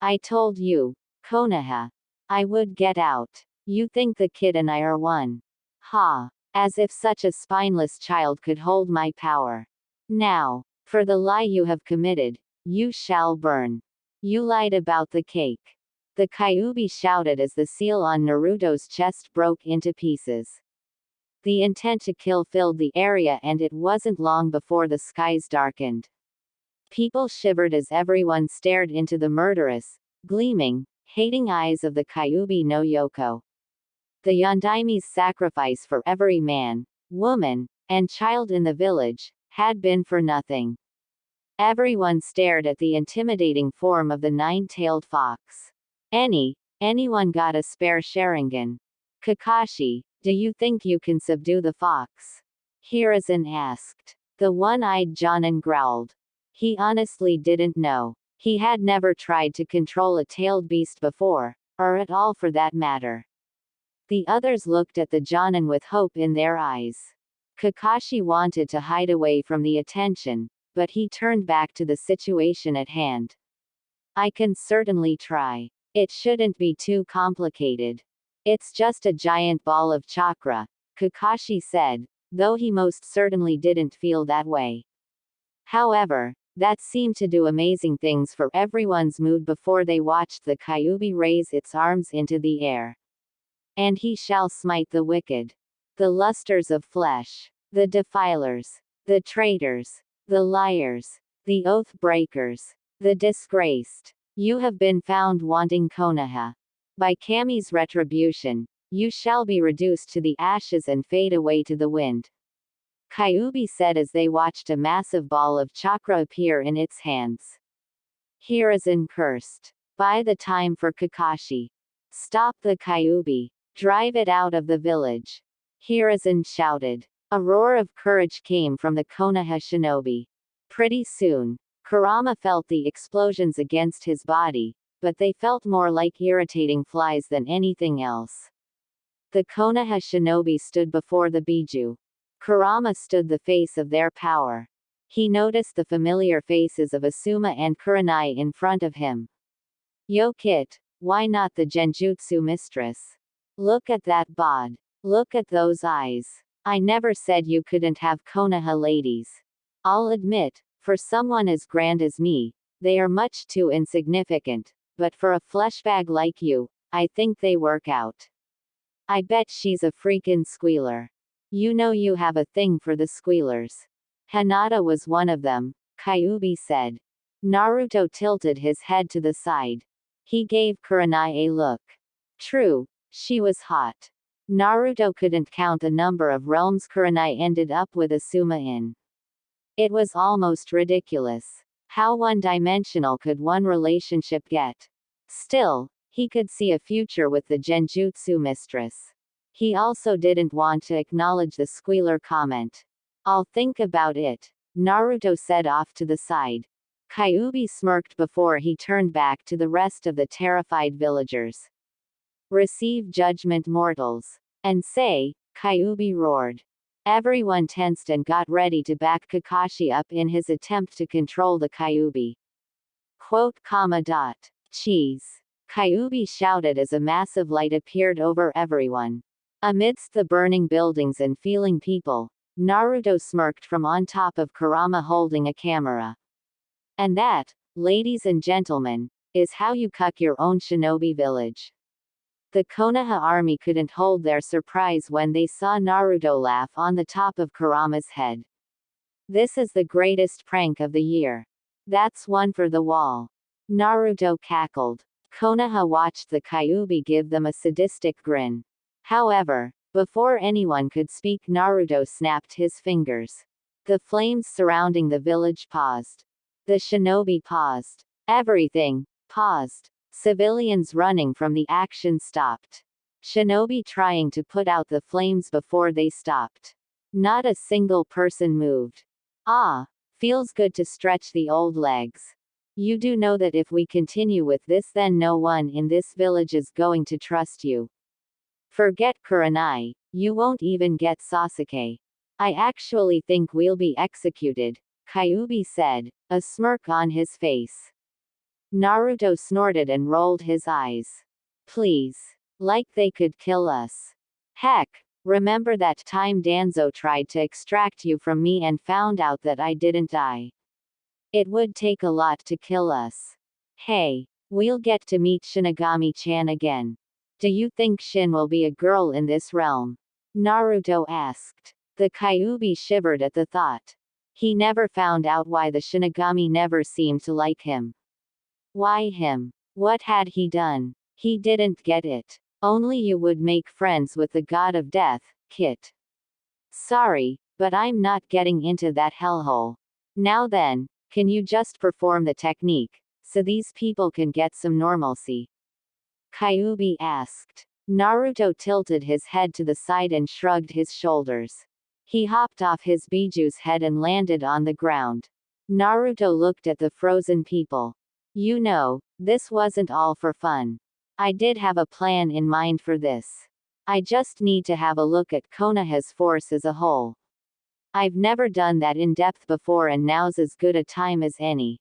I told you, Konoha. I would get out. You think the kid and I are one. Ha! As if such a spineless child could hold my power. Now, For the lie you have committed, you shall burn. You lied about the cake. The Kyuubi shouted as the seal on Naruto's chest broke into pieces. The intent to kill filled the area, and it wasn't long before the skies darkened. People shivered as everyone stared into the murderous, gleaming, hating eyes of the Kyuubi no Yoko. The Yondaime's sacrifice for every man, woman, and child in the village had been for nothing. Everyone stared at the intimidating form of the nine-tailed fox. Anyone got a spare Sharingan? Kakashi, do you think you can subdue the fox? Hiruzen asked. The one-eyed Jonin growled. He honestly didn't know. He had never tried to control a tailed beast before, or at all for that matter. The others looked at the Jonin with hope in their eyes. Kakashi wanted to hide away from the attention, but he turned back to the situation at hand. I can certainly try. It shouldn't be too complicated. It's just a giant ball of chakra, Kakashi said, though he most certainly didn't feel that way. However, that seemed to do amazing things for everyone's mood before they watched the Kyuubi raise its arms into the air. And he shall smite the wicked, the lusters of flesh, the defilers, the traitors, the liars, the oath breakers, the disgraced. You have been found wanting Konoha. By Kami's retribution, you shall be reduced to the ashes and fade away to the wind. Kyuubi said as they watched a massive ball of chakra appear in its hands. Hiruzen cursed. By the time for Kakashi. Stop the Kyuubi. Drive it out of the village. Hiruzen shouted. A roar of courage came from the Konoha shinobi. Pretty soon, Kurama felt the explosions against his body, but they felt more like irritating flies than anything else. The Konoha shinobi stood before the Biju. Kurama stood the face of their power. He noticed the familiar faces of Asuma and Kurenai in front of him. Yo Kit, why not the Genjutsu mistress? Look at that bod. Look at those eyes. I never said you couldn't have Konoha ladies. I'll admit, for someone as grand as me, they are much too insignificant, but for a fleshbag like you, I think they work out. I bet she's a freakin' squealer. You know you have a thing for the squealers. Hinata was one of them, Kyuubi said. Naruto tilted his head to the side. He gave Kurenai a look. True, she was hot. Naruto couldn't count the number of realms Kurenai ended up with Asuma in. It was almost ridiculous. How one-dimensional could one relationship get? Still, he could see a future with the Genjutsu mistress. He also didn't want to acknowledge the squealer comment. I'll think about it, Naruto said off to the side. Kyuubi smirked before he turned back to the rest of the terrified villagers. Receive judgment, mortals. And say, Kyuubi roared. Everyone tensed and got ready to back Kakashi up in his attempt to control the Kyuubi. Cheese. Kyuubi shouted as a massive light appeared over everyone. Amidst the burning buildings and feeling people, Naruto smirked from on top of Kurama holding a camera. And that, ladies and gentlemen, is how you cuck your own shinobi village. The Konoha army couldn't hold their surprise when they saw Naruto laugh on the top of Kurama's head. This is the greatest prank of the year. That's one for the wall. Naruto cackled. Konoha watched the Kyuubi give them a sadistic grin. However, before anyone could speak, Naruto snapped his fingers. The flames surrounding the village paused. The shinobi paused. Everything paused. Civilians running from the action stopped. Shinobi trying to put out the flames before they stopped. Not a single person moved. Ah, feels good to stretch the old legs. You do know that if we continue with this, then no one in this village is going to trust you. Forget Kurenai, you won't even get Sasuke. I actually think we'll be executed, Kyuubi said, a smirk on his face. Naruto snorted and rolled his eyes. Please. Like they could kill us. Heck, remember that time Danzo tried to extract you from me and found out that I didn't die? It would take a lot to kill us. Hey, we'll get to meet Shinigami-chan again. Do you think Shin will be a girl in this realm? Naruto asked. The Kyuubi shivered at the thought. He never found out why the Shinigami never seemed to like him. Why him? What had he done? He didn't get it. Only you would make friends with the god of death, Kit. Sorry, but I'm not getting into that hellhole. Now then, can you just perform the technique, so these people can get some normalcy? Kyuubi asked. Naruto tilted his head to the side and shrugged his shoulders. He hopped off his Biju's head and landed on the ground. Naruto looked at the frozen people. You know, this wasn't all for fun. I did have a plan in mind for this. I just need to have a look at Konoha's force as a whole. I've never done that in depth before, and now's as good a time as any.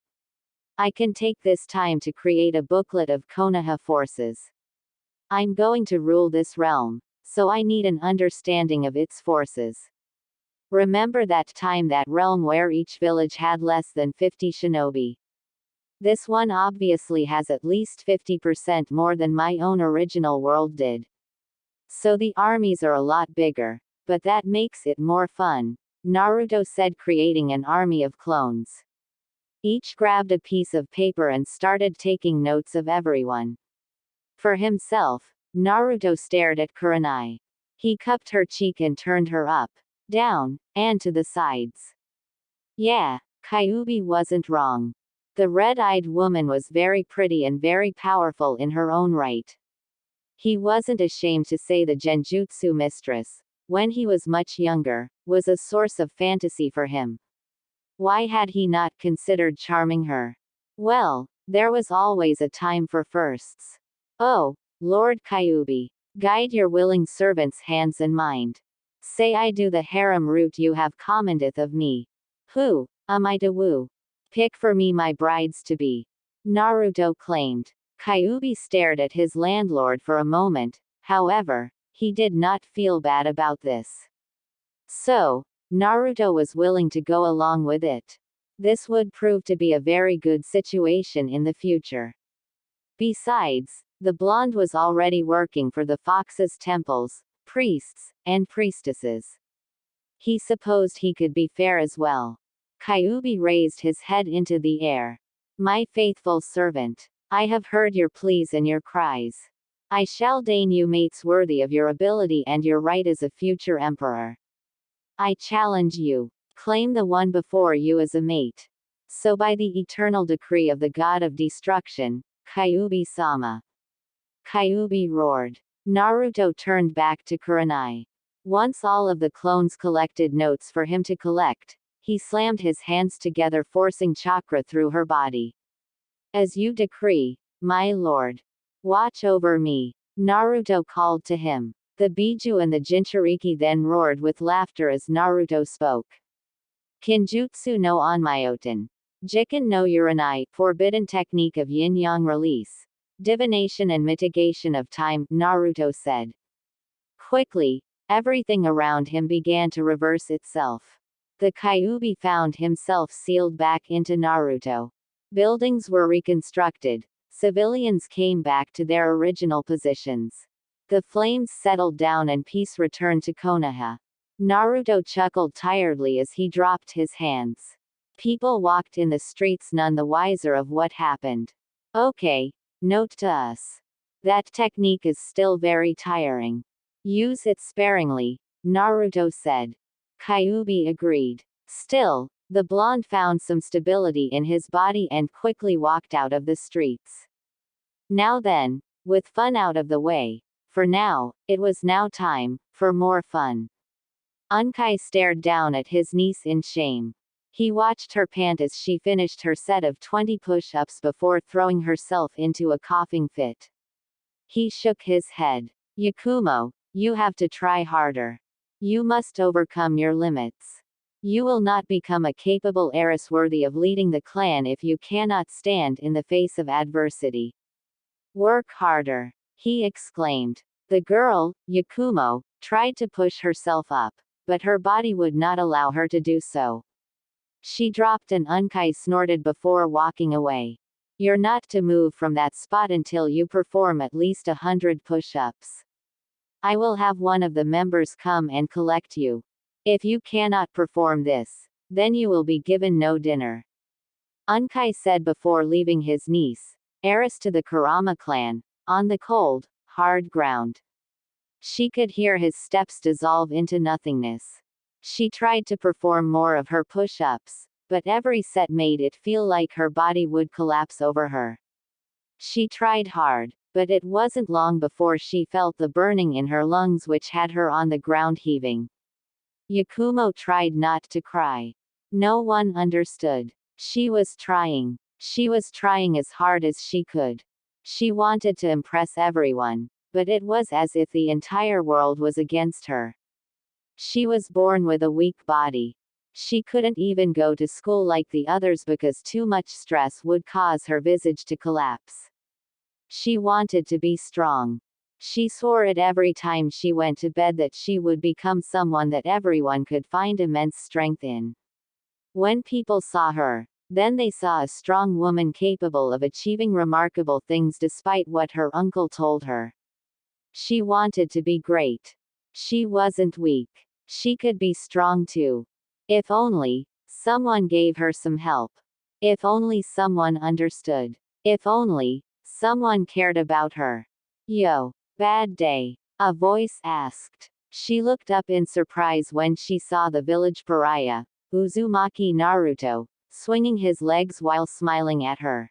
I can take this time to create a booklet of Konoha forces. I'm going to rule this realm, so I need an understanding of its forces. Remember that time that realm where each village had less than 50 shinobi? This one obviously has at least 50% more than my own original world did. So the armies are a lot bigger, but that makes it more fun, Naruto said, creating an army of clones. Each grabbed a piece of paper and started taking notes of everyone. For himself, Naruto stared at Kurenai. He cupped her cheek and turned her up, down, and to the sides. Yeah, Kyuubi wasn't wrong. The red-eyed woman was very pretty and very powerful in her own right. He wasn't ashamed to say the Genjutsu mistress, when he was much younger, was a source of fantasy for him. Why had he not considered charming her? Well, there was always a time for firsts. Oh, Lord Kyuubi, guide your willing servant's hands and mind. Say I do the harem route you have commandeth of me. Who am I to woo? Pick for me my brides-to-be. Naruto claimed. Kyuubi stared at his landlord for a moment, however, he did not feel bad about this. So, Naruto was willing to go along with it. This would prove to be a very good situation in the future. Besides, the blonde was already working for the Fox's temples, priests, and priestesses. He supposed he could be fair as well. Kyuubi raised his head into the air. My faithful servant, I have heard your pleas and your cries. I shall deign you mates worthy of your ability and your right as a future emperor. I challenge you. Claim the one before you as a mate. So by the eternal decree of the god of destruction, Kyuubi-sama. Kyuubi roared. Naruto turned back to Kurenai. Once all of the clones collected notes for him to collect, he slammed his hands together, forcing chakra through her body. As you decree, my lord. Watch over me, Naruto called to him. The Biju and the Jinchuriki then roared with laughter as Naruto spoke. Kinjutsu no Onmyoten. Jiken no Uranai, forbidden technique of yin-yang release. Divination and mitigation of time, Naruto said. Quickly, everything around him began to reverse itself. The Kyuubi found himself sealed back into Naruto. Buildings were reconstructed. Civilians came back to their original positions. The flames settled down and peace returned to Konoha. Naruto chuckled tiredly as he dropped his hands. People walked in the streets none the wiser of what happened. Okay, note to us. That technique is still very tiring. Use it sparingly, Naruto said. Kyuubi agreed. Still, the blonde found some stability in his body and quickly walked out of the streets. Now then, with fun out of the way, for now, it was now time for more fun. Unkai stared down at his niece in shame. He watched her pant as she finished her set of 20 push-ups before throwing herself into a coughing fit. He shook his head. Yakumo, you have to try harder. You must overcome your limits. You will not become a capable heiress worthy of leading the clan if you cannot stand in the face of adversity. Work harder, he exclaimed. The girl, Yakumo, tried to push herself up, but her body would not allow her to do so. She dropped and Unkai snorted before walking away. You're not to move from that spot until you perform at least 100 push-ups. I will have one of the members come and collect you. If you cannot perform this, then you will be given no dinner. Unkai said before leaving his niece, heiress to the Kurama clan, on the cold, hard ground. She could hear his steps dissolve into nothingness. She tried to perform more of her push-ups, but every set made it feel like her body would collapse over her. She tried hard, but it wasn't long before she felt the burning in her lungs which had her on the ground heaving. Yakumo tried not to cry. No one understood. She was trying. She was trying as hard as she could. She wanted to impress everyone, but it was as if the entire world was against her. She was born with a weak body. She couldn't even go to school like the others because too much stress would cause her visage to collapse. She wanted to be strong. She swore it every time she went to bed that she would become someone that everyone could find immense strength in. When people saw her, then they saw a strong woman capable of achieving remarkable things despite what her uncle told her. She wanted to be great. She wasn't weak. She could be strong too. If only someone gave her some help. If only someone understood. If only someone cared about her. Yo, bad day? A voice asked. She looked up in surprise when she saw the village pariah, Uzumaki Naruto, swinging his legs while smiling at her.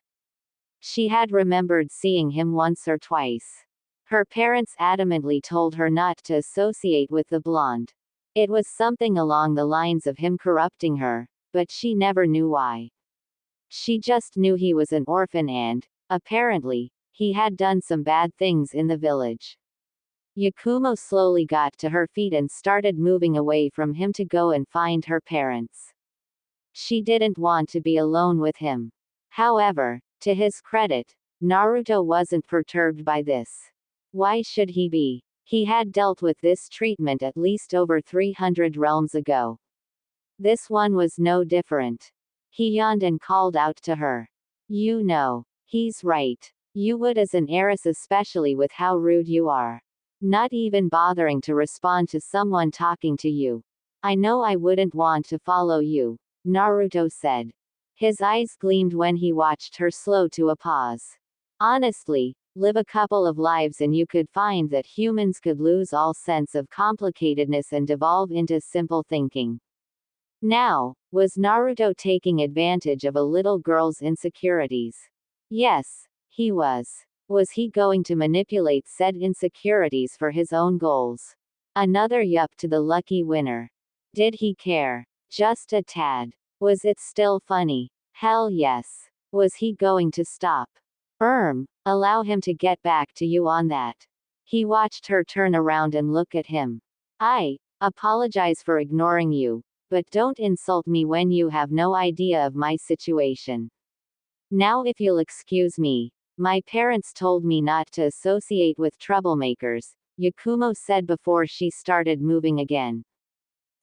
She had remembered seeing him once or twice. Her parents adamantly told her not to associate with the blonde. It was something along the lines of him corrupting her, but she never knew why. She just knew he was an orphan and, apparently, he had done some bad things in the village. Yakumo slowly got to her feet and started moving away from him to go and find her parents. She didn't want to be alone with him. However, to his credit, Naruto wasn't perturbed by this. Why should he be? He had dealt with this treatment at least over 300 realms ago. This one was no different. He yawned and called out to her. You know, he's right. You would as an heiress, especially with how rude you are. Not even bothering to respond to someone talking to you. I know I wouldn't want to follow you, Naruto said. His eyes gleamed when he watched her slow to a pause. Honestly, live a couple of lives and you could find that humans could lose all sense of complicatedness and devolve into simple thinking. Now, was Naruto taking advantage of a little girl's insecurities? Yes, he was. Was he going to manipulate said insecurities for his own goals? Another yup to the lucky winner. Did he care? Just a tad. Was it still funny? Hell yes. Was he going to stop? Allow him to get back to you on that. He watched her turn around and look at him. I apologize for ignoring you, but don't insult me when you have no idea of my situation. Now if you'll excuse me, my parents told me not to associate with troublemakers, Yakumo said before she started moving again.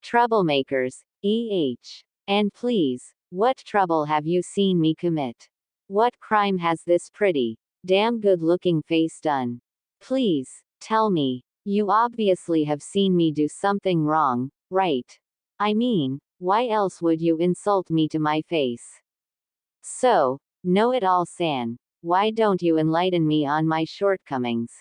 Troublemakers, And please, what trouble have you seen me commit? What crime has this pretty, damn good-looking face done? Please, tell me. You obviously have seen me do something wrong, right? I mean, why else would you insult me to my face? So, know-it-all-san, why don't you enlighten me on my shortcomings?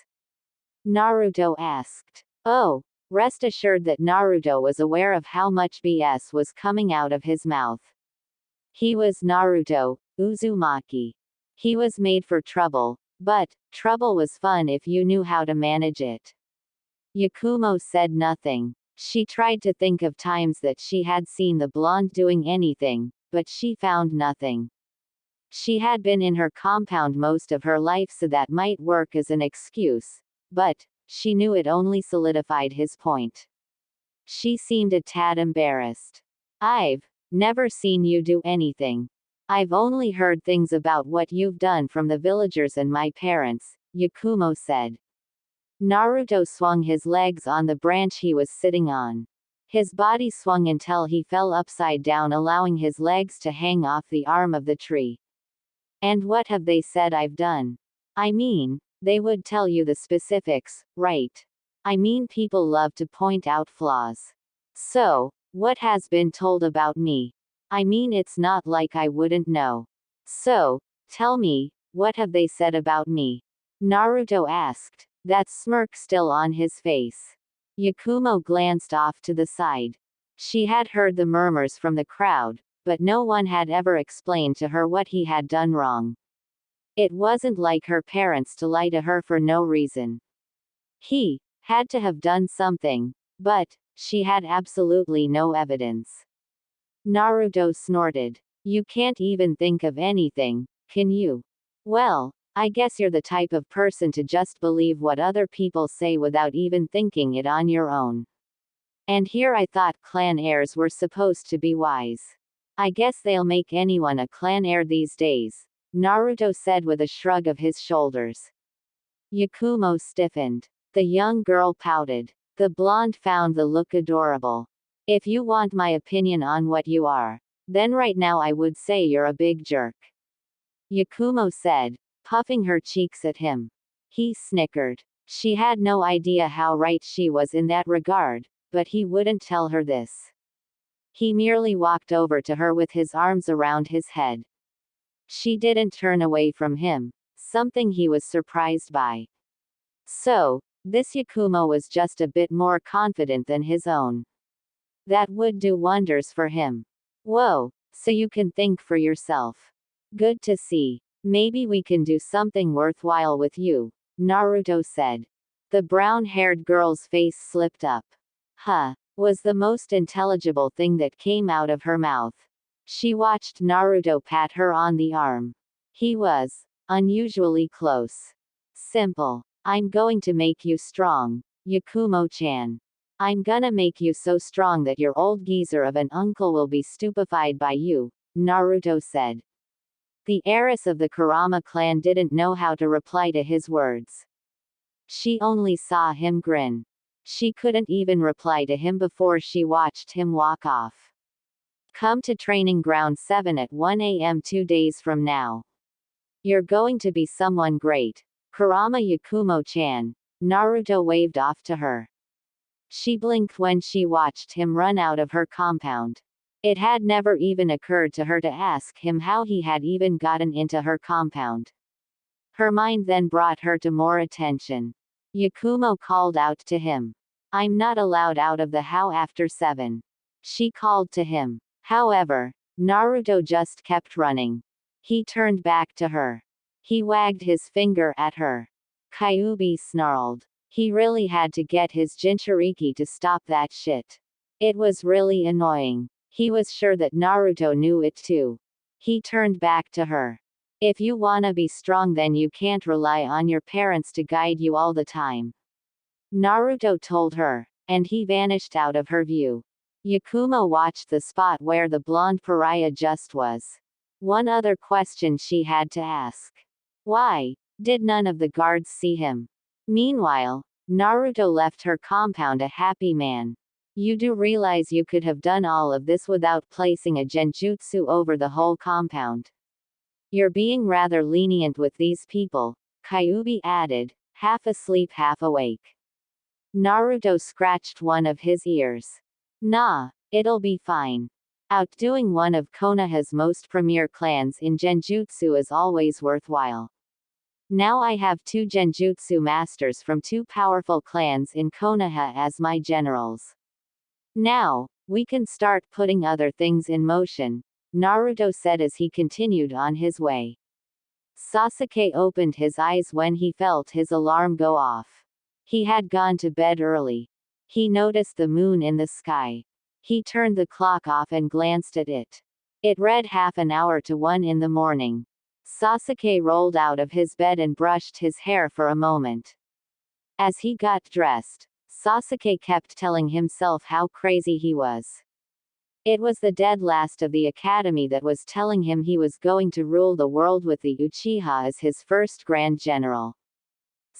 Naruto asked. Oh, rest assured that Naruto was aware of how much BS was coming out of his mouth. He was Naruto, Uzumaki. He was made for trouble, but trouble was fun if you knew how to manage it. Yakumo said nothing. She tried to think of times that she had seen the blonde doing anything, but she found nothing. She had been in her compound most of her life, so that might work as an excuse, but she knew it only solidified his point. She seemed a tad embarrassed. I've never seen you do anything. I've only heard things about what you've done from the villagers and my parents, Yakumo said. Naruto swung his legs on the branch he was sitting on. His body swung until he fell upside down, allowing his legs to hang off the arm of the tree. And what have they said I've done? I mean, they would tell you the specifics, right? I mean, people love to point out flaws. So, what has been told about me? I mean, it's not like I wouldn't know. So, tell me, what have they said about me? Naruto asked, that smirk still on his face. Yakumo glanced off to the side. She had heard the murmurs from the crowd, but no one had ever explained to her what he had done wrong. It wasn't like her parents to lie to her for no reason. He had to have done something, but she had absolutely no evidence. Naruto snorted. You can't even think of anything, can you? Well, I guess you're the type of person to just believe what other people say without even thinking it on your own. And here I thought clan heirs were supposed to be wise. I guess they'll make anyone a clan heir these days, Naruto said with a shrug of his shoulders. Yakumo stiffened. The young girl pouted. The blonde found the look adorable. If you want my opinion on what you are, then right now I would say you're a big jerk. Yakumo said, puffing her cheeks at him. He snickered. She had no idea how right she was in that regard, but he wouldn't tell her this. He merely walked over to her with his arms around his head. She didn't turn away from him, something he was surprised by. So, this Yakumo was just a bit more confident than his own. That would do wonders for him. Whoa, so you can think for yourself. Good to see. Maybe we can do something worthwhile with you, Naruto said. The brown-haired girl's face slipped up. Huh, was the most intelligible thing that came out of her mouth. She watched Naruto pat her on the arm. He was unusually close. Simple. I'm going to make you strong, Yakumo-chan. I'm gonna make you so strong that your old geezer of an uncle will be stupefied by you, Naruto said. The heiress of the Kurama clan didn't know how to reply to his words. She only saw him grin. She couldn't even reply to him before she watched him walk off. Come to Training Ground 7 at 1 a.m. 2 days from now. You're going to be someone great, Kurama Yakumo-chan. Naruto waved off to her. She blinked when she watched him run out of her compound. It had never even occurred to her to ask him how he had even gotten into her compound. Her mind then brought her to more attention. Yakumo called out to him. I'm not allowed out of the house after 7. She called to him. However, Naruto just kept running. He turned back to her. He wagged his finger at her. Kyuubi snarled. He really had to get his Jinchuriki to stop that shit. It was really annoying. He was sure that Naruto knew it too. He turned back to her. If you wanna be strong, then you can't rely on your parents to guide you all the time, Naruto told her, and he vanished out of her view. Yakumo watched the spot where the blonde pariah just was. One other question she had to ask. Why did none of the guards see him? Meanwhile, Naruto left her compound a happy man. You do realize you could have done all of this without placing a genjutsu over the whole compound. You're being rather lenient with these people, Kyuubi added, half asleep half awake. Naruto scratched one of his ears. Nah, it'll be fine. Outdoing one of Konoha's most premier clans in genjutsu is always worthwhile. Now I have 2 genjutsu masters from 2 powerful clans in Konoha as my generals. Now, we can start putting other things in motion, Naruto said as he continued on his way. Sasuke opened his eyes when he felt his alarm go off. He had gone to bed early. He noticed the moon in the sky. He turned the clock off and glanced at it. It read half an hour to 1 in the morning. Sasuke rolled out of his bed and brushed his hair for a moment. As he got dressed, Sasuke kept telling himself how crazy he was. It was the dead last of the academy that was telling him he was going to rule the world with the Uchiha as his first grand general.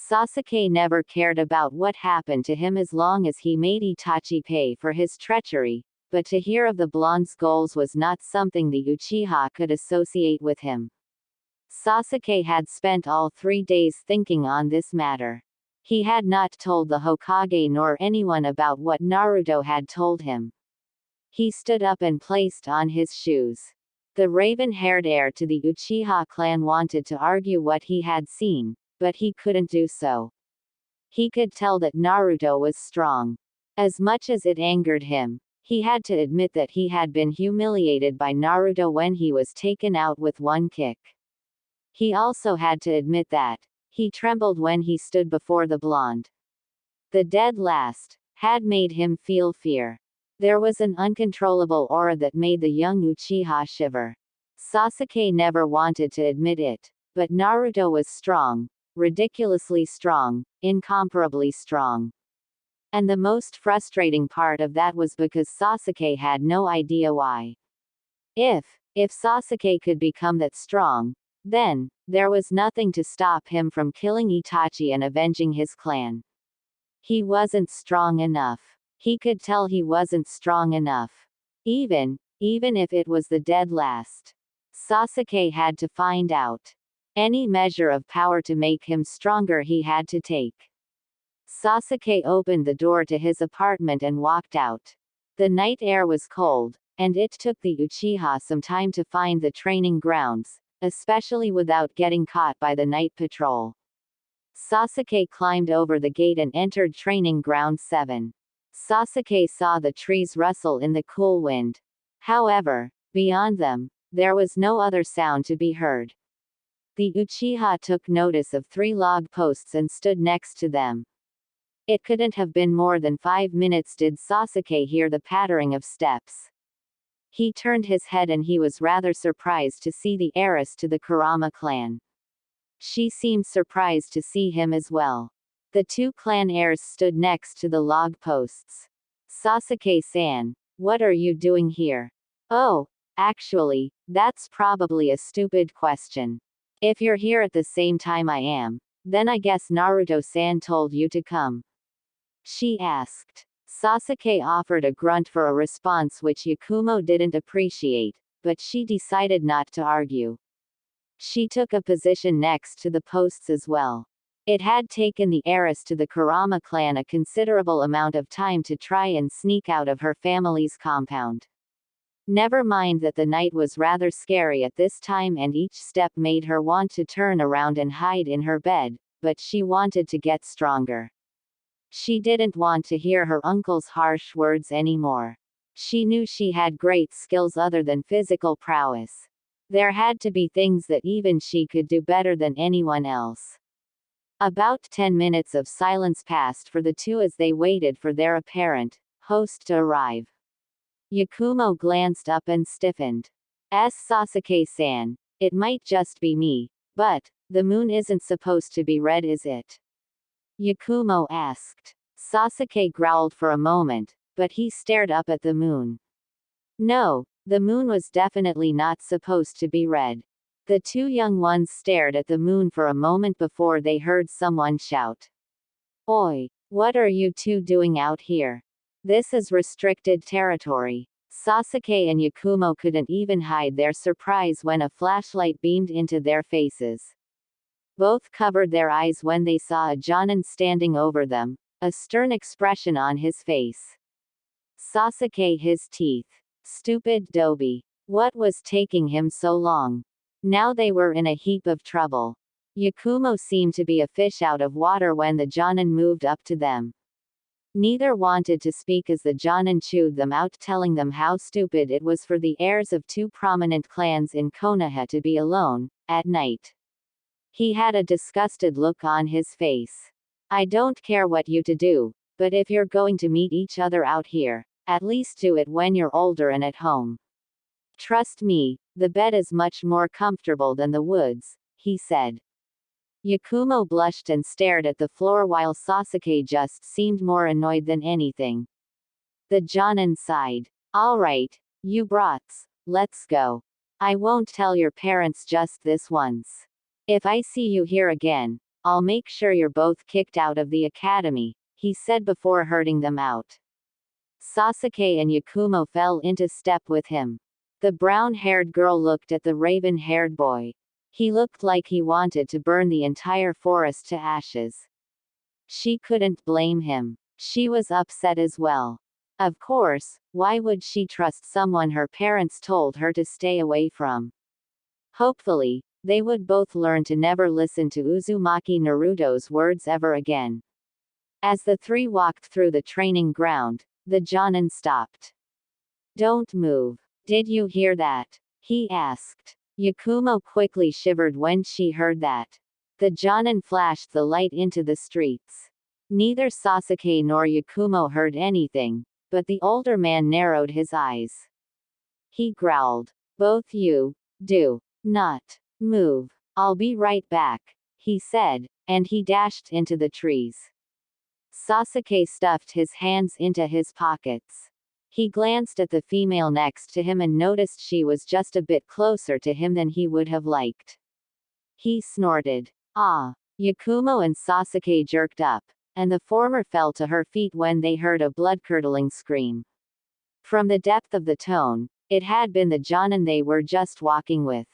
Sasuke never cared about what happened to him as long as he made Itachi pay for his treachery, but to hear of the blonde's goals was not something the Uchiha could associate with him. Sasuke had spent all 3 days thinking on this matter. He had not told the Hokage nor anyone about what Naruto had told him. He stood up and placed on his shoes. The raven-haired heir to the Uchiha clan wanted to argue what he had seen, but he couldn't do so. He could tell that Naruto was strong. As much as it angered him, he had to admit that he had been humiliated by Naruto when he was taken out with one kick. He also had to admit that he trembled when he stood before the blonde. The dead last had made him feel fear. There was an uncontrollable aura that made the young Uchiha shiver. Sasuke never wanted to admit it, but Naruto was strong, ridiculously strong, incomparably strong. And the most frustrating part of that was because Sasuke had no idea why. If Sasuke could become that strong, then there was nothing to stop him from killing Itachi and avenging his clan. He wasn't strong enough. He could tell he wasn't strong enough. Even if it was the dead last. Sasuke had to find out. Any measure of power to make him stronger he had to take. Sasuke opened the door to his apartment and walked out. The night air was cold, and it took the Uchiha some time to find the training grounds, especially without getting caught by the night patrol. Sasuke climbed over the gate and entered Training Ground 7. Sasuke saw the trees rustle in the cool wind. However, beyond them, there was no other sound to be heard. The Uchiha took notice of 3 log posts and stood next to them. It couldn't have been more than 5 minutes did Sasuke hear the pattering of steps. He turned his head and he was rather surprised to see the heiress to the Kurama clan. She seemed surprised to see him as well. The 2 clan heirs stood next to the log posts. Sasuke-san, what are you doing here? Oh, actually, that's probably a stupid question. If you're here at the same time I am, then I guess Naruto-san told you to come. She asked. Sasuke offered a grunt for a response which Yakumo didn't appreciate, but she decided not to argue. She took a position next to the posts as well. It had taken the heiress to the Kurama clan a considerable amount of time to try and sneak out of her family's compound. Never mind that the night was rather scary at this time and each step made her want to turn around and hide in her bed, but she wanted to get stronger. She didn't want to hear her uncle's harsh words anymore. She knew she had great skills other than physical prowess. There had to be things that even she could do better than anyone else. About 10 minutes of silence passed for the 2 as they waited for their apparent host to arrive. Yakumo glanced up and stiffened. Sasuke-san, it might just be me, but the moon isn't supposed to be red, is it? Yakumo asked. Sasuke growled for a moment, but he stared up at the moon. No, the moon was definitely not supposed to be red. The 2 young ones stared at the moon for a moment before they heard someone shout. Oi, what are you 2 doing out here? This is restricted territory. Sasuke and Yakumo couldn't even hide their surprise when a flashlight beamed into their faces. Both covered their eyes when they saw a Jonin standing over them, a stern expression on his face. Sasuke his teeth. Stupid Dobi. What was taking him so long? Now they were in a heap of trouble. Yakumo seemed to be a fish out of water when the Jonin moved up to them. Neither wanted to speak as the Jonin chewed them out, telling them how stupid it was for the heirs of 2 prominent clans in Konoha to be alone, at night. He had a disgusted look on his face. I don't care what you to do, but if you're going to meet each other out here, at least do it when you're older and at home. Trust me, the bed is much more comfortable than the woods, he said. Yakumo blushed and stared at the floor while Sasuke just seemed more annoyed than anything. The Jonin sighed. Alright, you brats, let's go. I won't tell your parents just this once. If I see you here again, I'll make sure you're both kicked out of the academy, he said before herding them out. Sasuke and Yakumo fell into step with him. The brown-haired girl looked at the raven-haired boy. He looked like he wanted to burn the entire forest to ashes. She couldn't blame him. She was upset as well. Of course, why would she trust someone her parents told her to stay away from? Hopefully, they would both learn to never listen to Uzumaki Naruto's words ever again. As the three walked through the training ground, the Jonin stopped. Don't move. Did you hear that? He asked. Yakumo quickly shivered when she heard that. The Jonin flashed the light into the streets. Neither Sasuke nor Yakumo heard anything, but the older man narrowed his eyes. He growled. Both you, do not move. I'll be right back, he said, and he dashed into the trees. Sasuke stuffed his hands into his pockets. He glanced at the female next to him and noticed she was just a bit closer to him than he would have liked. He snorted. Ah! Yakumo and Sasuke jerked up, and the former fell to her feet when they heard a blood-curdling scream. From the depth of the tone, it had been the Jonin they were just walking with.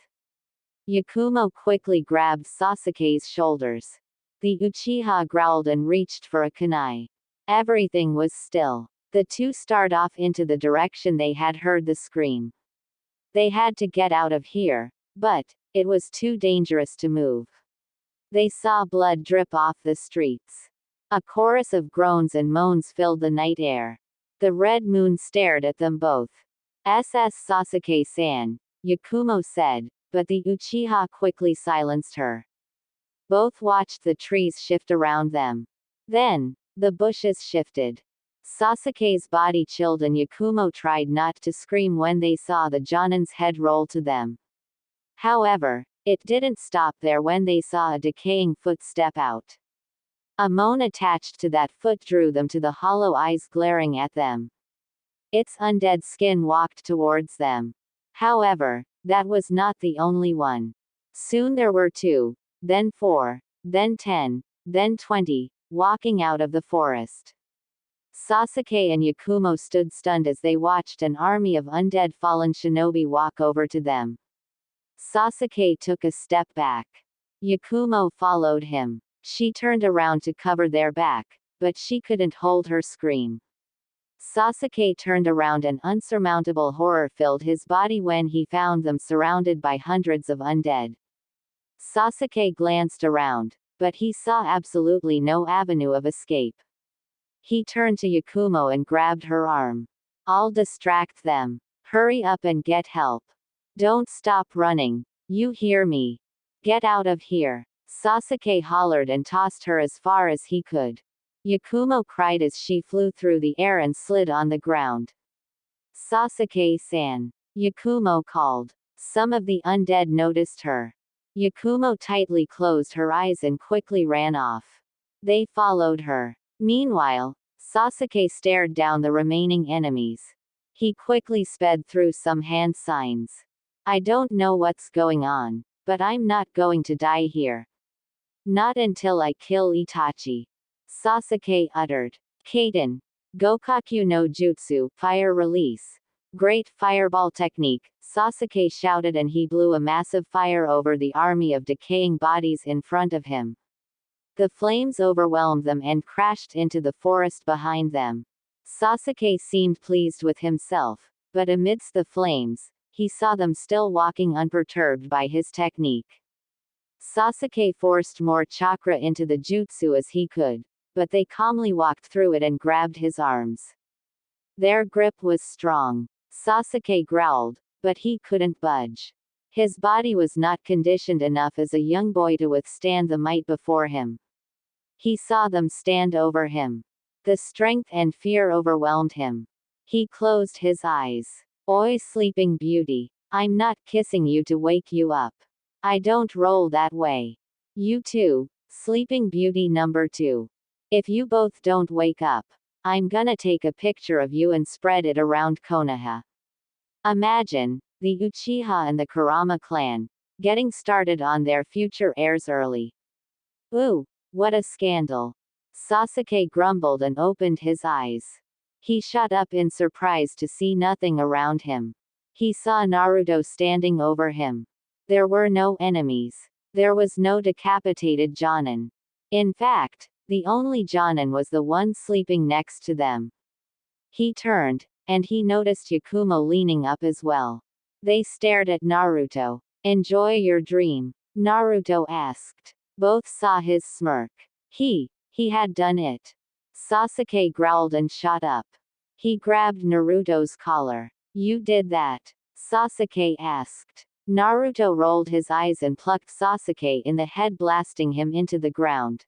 Yakumo quickly grabbed Sasuke's shoulders. The Uchiha growled and reached for a kunai. Everything was still. The two started off into the direction they had heard the scream. They had to get out of here, but it was too dangerous to move. They saw blood drip off the streets. A chorus of groans and moans filled the night air. The red moon stared at them both. SS Sasuke-san, Yakumo said, but the Uchiha quickly silenced her. Both watched the trees shift around them. Then, the bushes shifted. Sasuke's body chilled and Yakumo tried not to scream when they saw the Jonin's head roll to them. However, it didn't stop there when they saw a decaying foot step out. A moan attached to that foot drew them to the hollow eyes glaring at them. Its undead skin walked towards them. However, that was not the only one. Soon there were 2, then 4, then 10, then 20, walking out of the forest. Sasuke and Yakumo stood stunned as they watched an army of undead fallen shinobi walk over to them. Sasuke took a step back. Yakumo followed him. She turned around to cover their back, but she couldn't hold her scream. Sasuke turned around and unsurmountable horror filled his body when he found them surrounded by hundreds of undead. Sasuke glanced around, but he saw absolutely no avenue of escape. He turned to Yakumo and grabbed her arm. I'll distract them. Hurry up and get help. Don't stop running. You hear me? Get out of here. Sasuke hollered and tossed her as far as he could. Yakumo cried as she flew through the air and slid on the ground. Sasuke-san, Yakumo called. Some of the undead noticed her. Yakumo tightly closed her eyes and quickly ran off. They followed her. Meanwhile, Sasuke stared down the remaining enemies. He quickly sped through some hand signs. I don't know what's going on, but I'm not going to die here. Not until I kill Itachi. Sasuke uttered. Kaden. Gokaku no Jutsu, fire release. Great fireball technique, Sasuke shouted and he blew a massive fire over the army of decaying bodies in front of him. The flames overwhelmed them and crashed into the forest behind them. Sasuke seemed pleased with himself, but amidst the flames, he saw them still walking unperturbed by his technique. Sasuke forced more chakra into the jutsu as he could, but they calmly walked through it and grabbed his arms. Their grip was strong. Sasuke growled, but he couldn't budge. His body was not conditioned enough as a young boy to withstand the might before him. He saw them stand over him. The strength and fear overwhelmed him. He closed his eyes. Oi, sleeping beauty. I'm not kissing you to wake you up. I don't roll that way. You too, sleeping beauty number 2. If you both don't wake up, I'm gonna take a picture of you and spread it around Konoha. Imagine, the Uchiha and the Kurama clan, getting started on their future heirs early. Ooh, what a scandal. Sasuke grumbled and opened his eyes. He shot up in surprise to see nothing around him. He saw Naruto standing over him. There were no enemies. There was no decapitated Jonin. In fact, the only Jonin was the one sleeping next to them. He turned, and he noticed Yakumo leaning up as well. They stared at Naruto. Enjoy your dream? Naruto asked. Both saw his smirk. He had done it. Sasuke growled and shot up. He grabbed Naruto's collar. You did that? Sasuke asked. Naruto rolled his eyes and plucked Sasuke in the head, blasting him into the ground.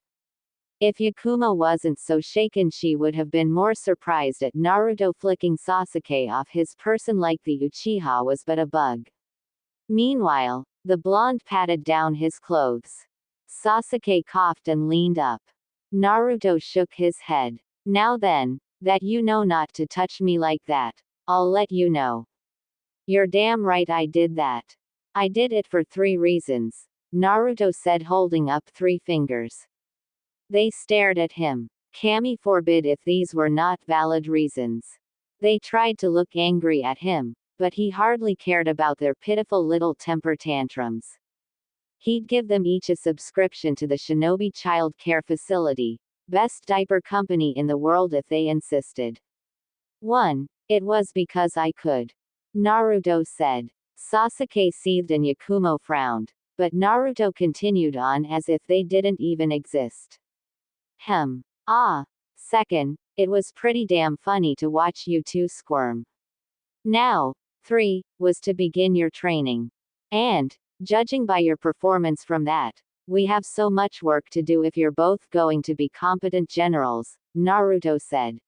If Yakumo wasn't so shaken, she would have been more surprised at Naruto flicking Sasuke off his person like the Uchiha was but a bug. Meanwhile, the blonde patted down his clothes. Sasuke coughed and leaned up. Naruto shook his head. Now then, that you know not to touch me like that, I'll let you know. You're damn right I did that. I did it for 3 reasons, Naruto said, holding up 3 fingers. They stared at him. Kami forbid if these were not valid reasons. They tried to look angry at him, but he hardly cared about their pitiful little temper tantrums. He'd give them each a subscription to the Shinobi Child Care Facility, best diaper company in the world if they insisted. 1. It was because I could. Naruto said. Sasuke seethed and Yakumo frowned, but Naruto continued on as if they didn't even exist. Ah. 2nd, it was pretty damn funny to watch you two squirm. Now, 3, was to begin your training. And, judging by your performance from that, we have so much work to do if you're both going to be competent generals, Naruto said.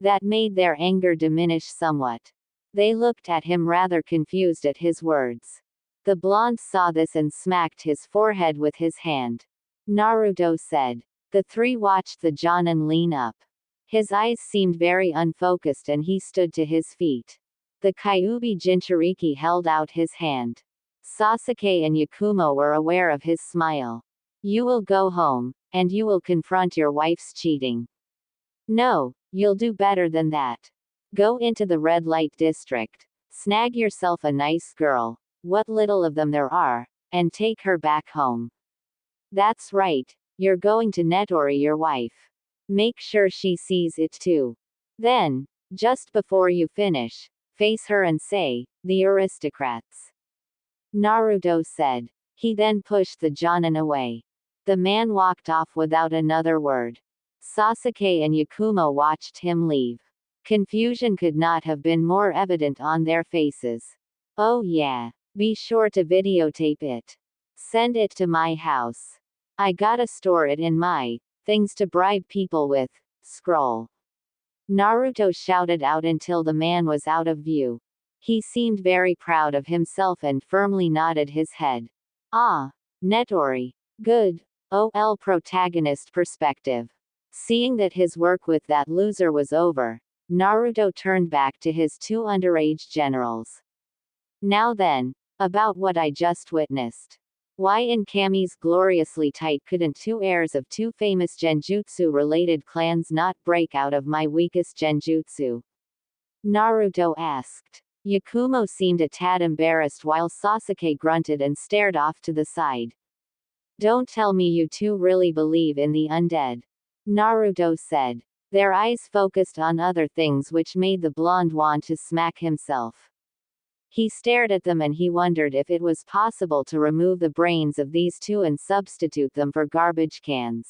That made their anger diminish somewhat. They looked at him rather confused at his words. The blonde saw this and smacked his forehead with his hand. Naruto said. The 3 watched the Jonin lean up. His eyes seemed very unfocused and he stood to his feet. The Kyuubi Jinchuriki held out his hand. Sasuke and Yakumo were aware of his smile. You will go home, and you will confront your wife's cheating. No, you'll do better than that. Go into the red light district, snag yourself a nice girl, what little of them there are, and take her back home. That's right, you're going to Netori your wife. Make sure she sees it too. Then, just before you finish, face her and say, the aristocrats. Naruto said. He then pushed the Jonin away. The man walked off without another word. Sasuke and Yakumo watched him leave. Confusion could not have been more evident on their faces. Oh yeah. Be sure to videotape it. Send it to my house. I gotta store it in my things to bribe people with scroll. Naruto shouted out until the man was out of view. He seemed very proud of himself and firmly nodded his head. Ah, Netori. Good. OL protagonist perspective. Seeing that his work with that loser was over, Naruto turned back to his 2 underage generals. Now then, about what I just witnessed. Why in Kami's gloriously tight couldn't 2 heirs of 2 famous genjutsu-related clans not break out of my weakest genjutsu? Naruto asked. Yakumo seemed a tad embarrassed while Sasuke grunted and stared off to the side. Don't tell me you two really believe in the undead. Naruto said. Their eyes focused on other things which made the blonde want to smack himself. He stared at them and he wondered if it was possible to remove the brains of these 2 and substitute them for garbage cans.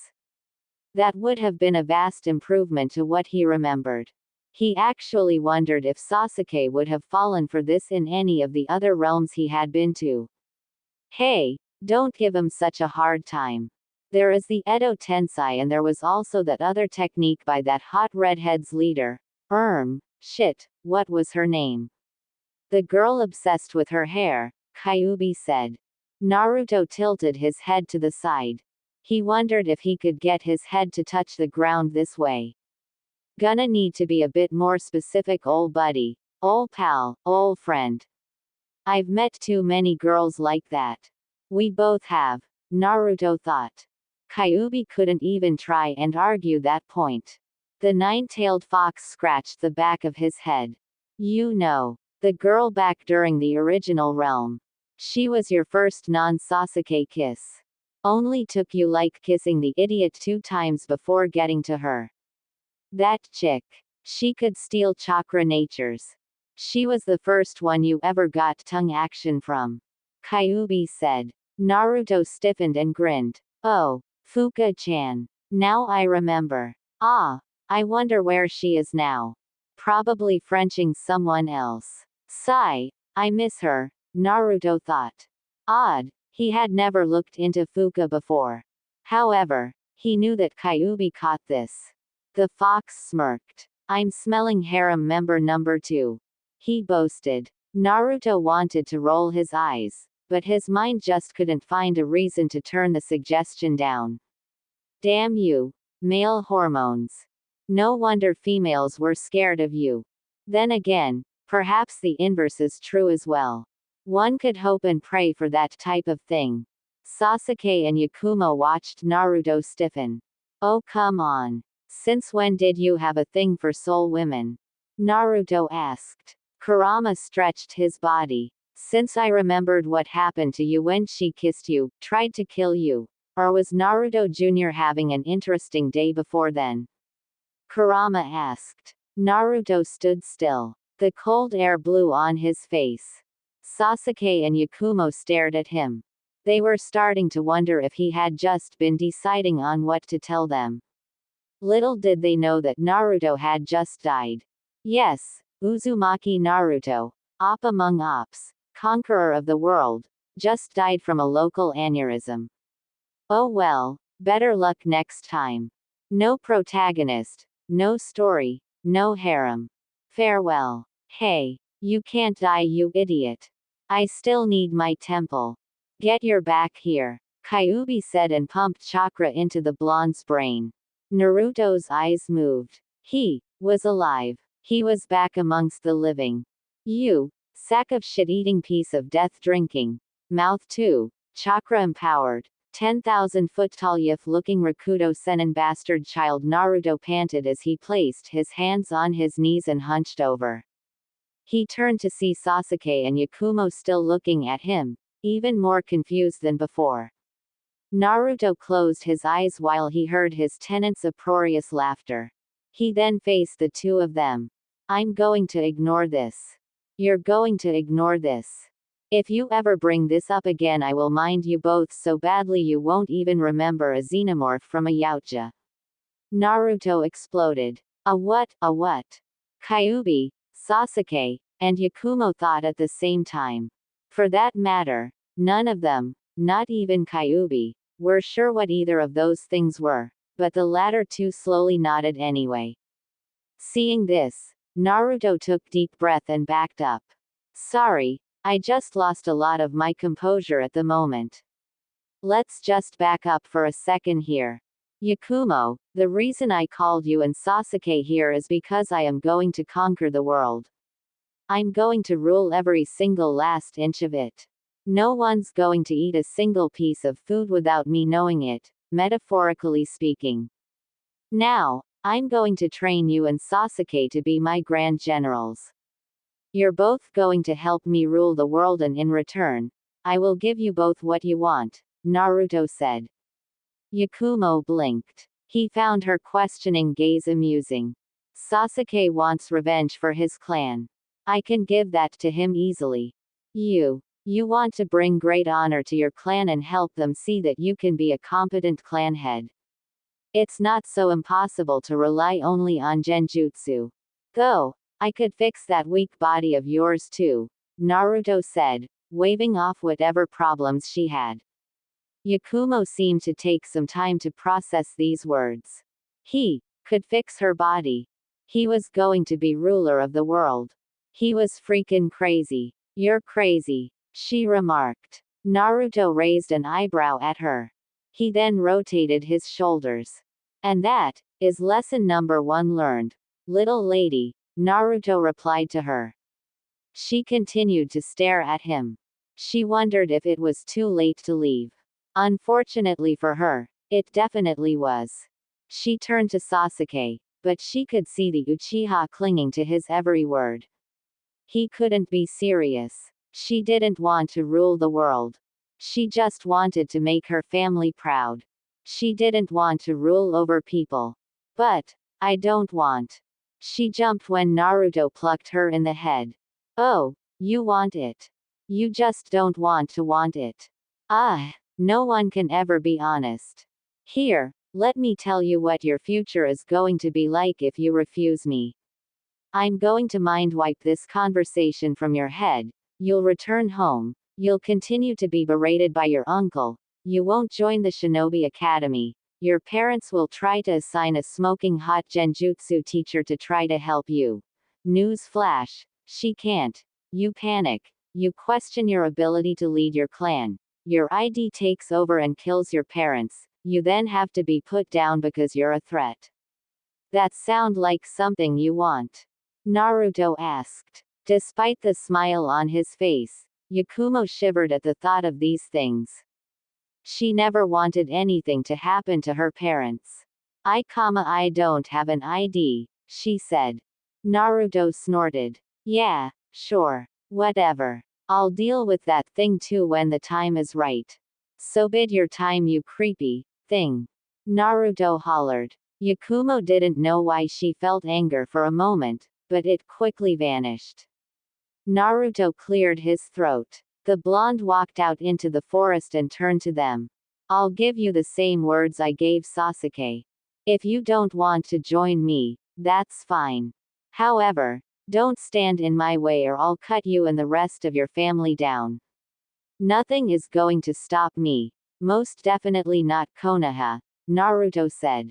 That would have been a vast improvement to what he remembered. He actually wondered if Sasuke would have fallen for this in any of the other realms he had been to. Hey, don't give him such a hard time. There is the Edo Tensei and there was also that other technique by that hot redhead's leader. Shit, what was her name? The girl obsessed with her hair, Kyuubi said. Naruto tilted his head to the side. He wondered if he could get his head to touch the ground this way. Gonna need to be a bit more specific, ol' buddy, ol' pal, ol' friend. I've met too many girls like that. We both have, Naruto thought. Kyuubi couldn't even try and argue that point. The nine-tailed fox scratched the back of his head. You know, the girl back during the original realm. She was your first non-Sasuke kiss. Only took you like kissing the idiot 2 times before getting to her. That chick. She could steal chakra natures. She was the first one you ever got tongue action from. Kyuubi said. Naruto stiffened and grinned. Oh, Fuka-chan. Now I remember. Ah, I wonder where she is now. Probably Frenching someone else. Sigh, I miss her, Naruto thought. Odd, he had never looked into Fuka before. However, he knew that Kyuubi caught this. The fox smirked. I'm smelling harem member number 2. He boasted. Naruto wanted to roll his eyes, but his mind just couldn't find a reason to turn the suggestion down. Damn you, male hormones. No wonder females were scared of you. Then again, perhaps the inverse is true as well. One could hope and pray for that type of thing. Sasuke and Yakumo watched Naruto stiffen. Oh come on. Since when did you have a thing for soul women? Naruto asked. Kurama stretched his body. Since I remembered what happened to you when she kissed you, tried to kill you. Or was Naruto Jr. having an interesting day before then? Kurama asked. Naruto stood still. The cold air blew on his face. Sasuke and Yakumo stared at him. They were starting to wonder if he had just been deciding on what to tell them. Little did they know that Naruto had just died. Yes, Uzumaki Naruto, Op among Ops, conqueror of the world, just died from a local aneurysm. Oh well, better luck next time. No protagonist, no story, no harem. Farewell. Hey, you can't die, you idiot. I still need my temple. Get your back here, Kyuubi said and pumped chakra into the blonde's brain. Naruto's eyes moved. He was alive. He was back amongst the living. You, sack of shit-eating piece of death drinking. Mouth too, chakra empowered. 10,000-foot tall youth-looking Rakuto Sennin bastard child, Naruto panted as he placed his hands on his knees and hunched over. He turned to see Sasuke and Yakumo still looking at him, even more confused than before. Naruto closed his eyes while he heard his tenant's uproarious laughter. He then faced the two of them. I'm going to ignore this. You're going to ignore this. If you ever bring this up again, I will mind you both so badly you won't even remember a xenomorph from a yautja. Naruto exploded. A what? A what? Kyuubi, Sasuke, and Yakumo thought at the same time. For that matter, none of them, not even Kyuubi, were sure what either of those things were, but the latter two slowly nodded anyway. Seeing this, Naruto took deep breath and backed up. Sorry, I just lost a lot of my composure at the moment. Let's just back up for a second here. Yakumo, the reason I called you and Sasuke here is because I am going to conquer the world. I'm going to rule every single last inch of it. No one's going to eat a single piece of food without me knowing it, metaphorically speaking. Now, I'm going to train you and Sasuke to be my grand generals. You're both going to help me rule the world, and in return, I will give you both what you want, Naruto said. Yakumo blinked. He found her questioning gaze amusing. Sasuke wants revenge for his clan. I can give that to him easily. You want to bring great honor to your clan and help them see that you can be a competent clan head. It's not so impossible to rely only on genjutsu. Though, I could fix that weak body of yours too, Naruto said, waving off whatever problems she had. Yakumo seemed to take some time to process these words. He could fix her body. He was going to be ruler of the world. He was freaking crazy. You're crazy, she remarked. Naruto raised an eyebrow at her. He then rotated his shoulders. And that is lesson number 1 learned. Little lady, Naruto replied to her. She continued to stare at him. She wondered if it was too late to leave. Unfortunately for her, It definitely was. She turned to Sasuke, but she could see the Uchiha clinging to his every word. He couldn't be serious. She didn't want to rule the world. She just wanted to make her family proud. She didn't want to rule over people. But, I don't want. She jumped when Naruto plucked her in the head. Oh, you want it. You just don't want it. Ah, no one can ever be honest. Here, let me tell you what your future is going to be like if you refuse me. I'm going to mind wipe this conversation from your head. You'll return home. You'll continue to be berated by your uncle. You won't join the Shinobi Academy. Your parents will try to assign a smoking hot genjutsu teacher to try to help you. News flash. She can't. You panic. You question your ability to lead your clan. Your ID takes over and kills your parents. You then have to be put down because you're a threat. That sound like something you want? Naruto asked. Despite the smile on his face, Yakumo shivered at the thought of these things. She never wanted anything to happen to her parents. I don't have an ID, she said. Naruto snorted. Yeah, sure. Whatever. I'll deal with that thing too when the time is right. So bid your time, you creepy thing. Naruto hollered. Yakumo didn't know why she felt anger for a moment, but it quickly vanished. Naruto cleared his throat. The blonde walked out into the forest and turned to them. I'll give you the same words I gave Sasuke. If you don't want to join me, that's fine. However, don't stand in my way or I'll cut you and the rest of your family down. Nothing is going to stop me. Most definitely not Konoha, Naruto said.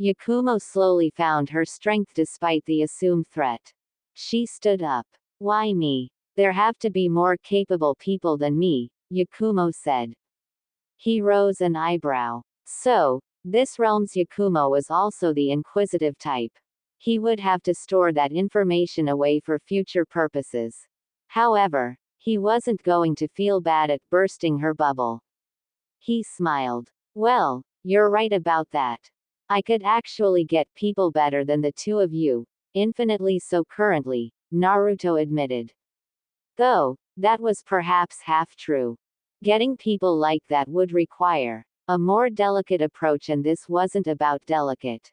Yakumo slowly found her strength despite the assumed threat. She stood up. Why me? There have to be more capable people than me, Yakumo said. He rose an eyebrow. So, this realm's Yakumo was also the inquisitive type. He would have to store that information away for future purposes. However, he wasn't going to feel bad at bursting her bubble. He smiled. Well, you're right about that. I could actually get people better than the two of you, infinitely so currently, Naruto admitted. Though, that was perhaps half true. Getting people like that would require a more delicate approach, and this wasn't about delicate.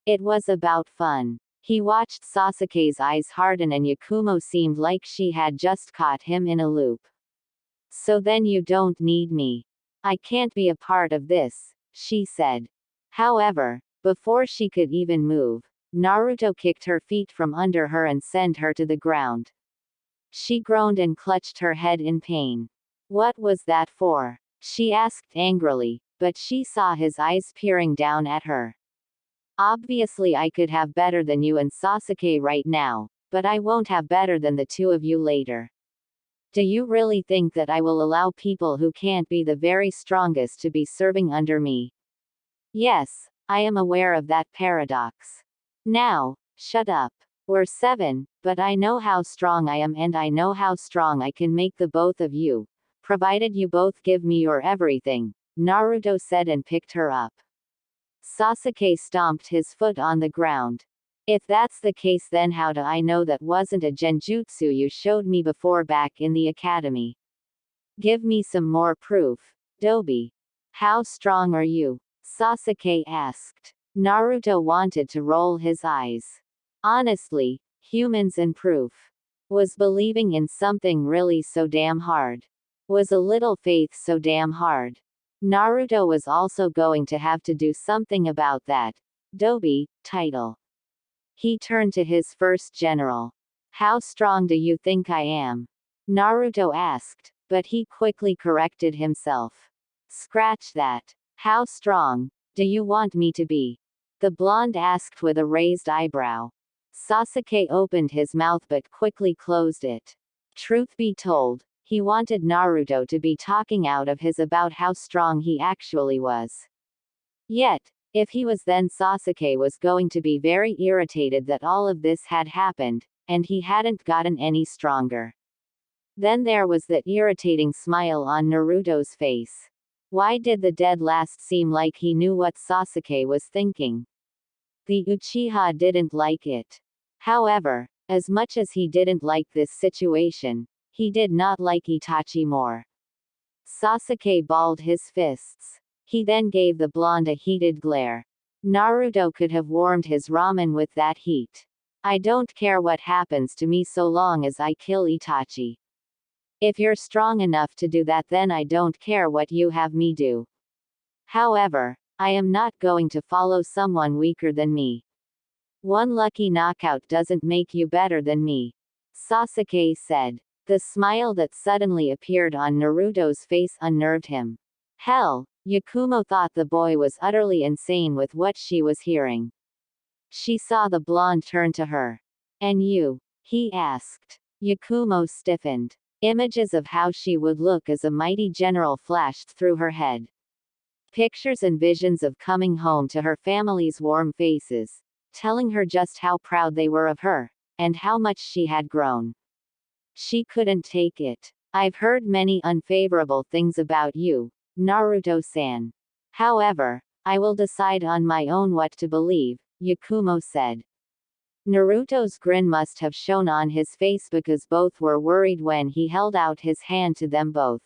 It was about fun. He watched Sasuke's eyes harden and Yakumo seemed like she had just caught him in a loop. So then you don't need me. I can't be a part of this, she said. However, before she could even move, Naruto kicked her feet from under her and sent her to the ground. She groaned and clutched her head in pain. What was that for? She asked angrily, but she saw his eyes peering down at her. Obviously I could have better than you and Sasuke right now, but I won't have better than the two of you later. Do you really think that I will allow people who can't be the very strongest to be serving under me? Yes, I am aware of that paradox. Now, shut up. We're 7, but I know how strong I am and I know how strong I can make the both of you, provided you both give me your everything, Naruto said and picked her up. Sasuke stomped his foot on the ground. If that's the case, then how do I know that wasn't a genjutsu you showed me before back in the academy? Give me some more proof, Dobi. How strong are you? Sasuke asked. Naruto wanted to roll his eyes. Honestly, humans and proof. Was believing in something really so damn hard? Was a little faith so damn hard? Naruto was also going to have to do something about that Dobi title. He turned to his first general. How strong do you think I am? Naruto asked, but he quickly corrected himself. Scratch that. How strong do you want me to be? The blonde asked with a raised eyebrow. Sasuke opened his mouth but quickly closed it. Truth be told, he wanted Naruto to be talking out of his about how strong he actually was. Yet, if he was, then Sasuke was going to be very irritated that all of this had happened, and he hadn't gotten any stronger. Then there was that irritating smile on Naruto's face. Why did the dead last seem like he knew what Sasuke was thinking? The Uchiha didn't like it. However, as much as he didn't like this situation, he did not like Itachi more. Sasuke balled his fists. He then gave the blonde a heated glare. Naruto could have warmed his ramen with that heat. I don't care what happens to me so long as I kill Itachi. If you're strong enough to do that, then I don't care what you have me do. However, I am not going to follow someone weaker than me. One lucky knockout doesn't make you better than me, Sasuke said. The smile that suddenly appeared on Naruto's face unnerved him. Hell, Yakumo thought the boy was utterly insane with what she was hearing. She saw the blonde turn to her. And you? He asked. Yakumo stiffened. Images of how she would look as a mighty general flashed through her head. Pictures and visions of coming home to her family's warm faces, telling her just how proud they were of her, and how much she had grown. She couldn't take it. I've heard many unfavorable things about you, Naruto-san. However, I will decide on my own what to believe, Yakumo said. Naruto's grin must have shown on his face because both were worried when he held out his hand to them both.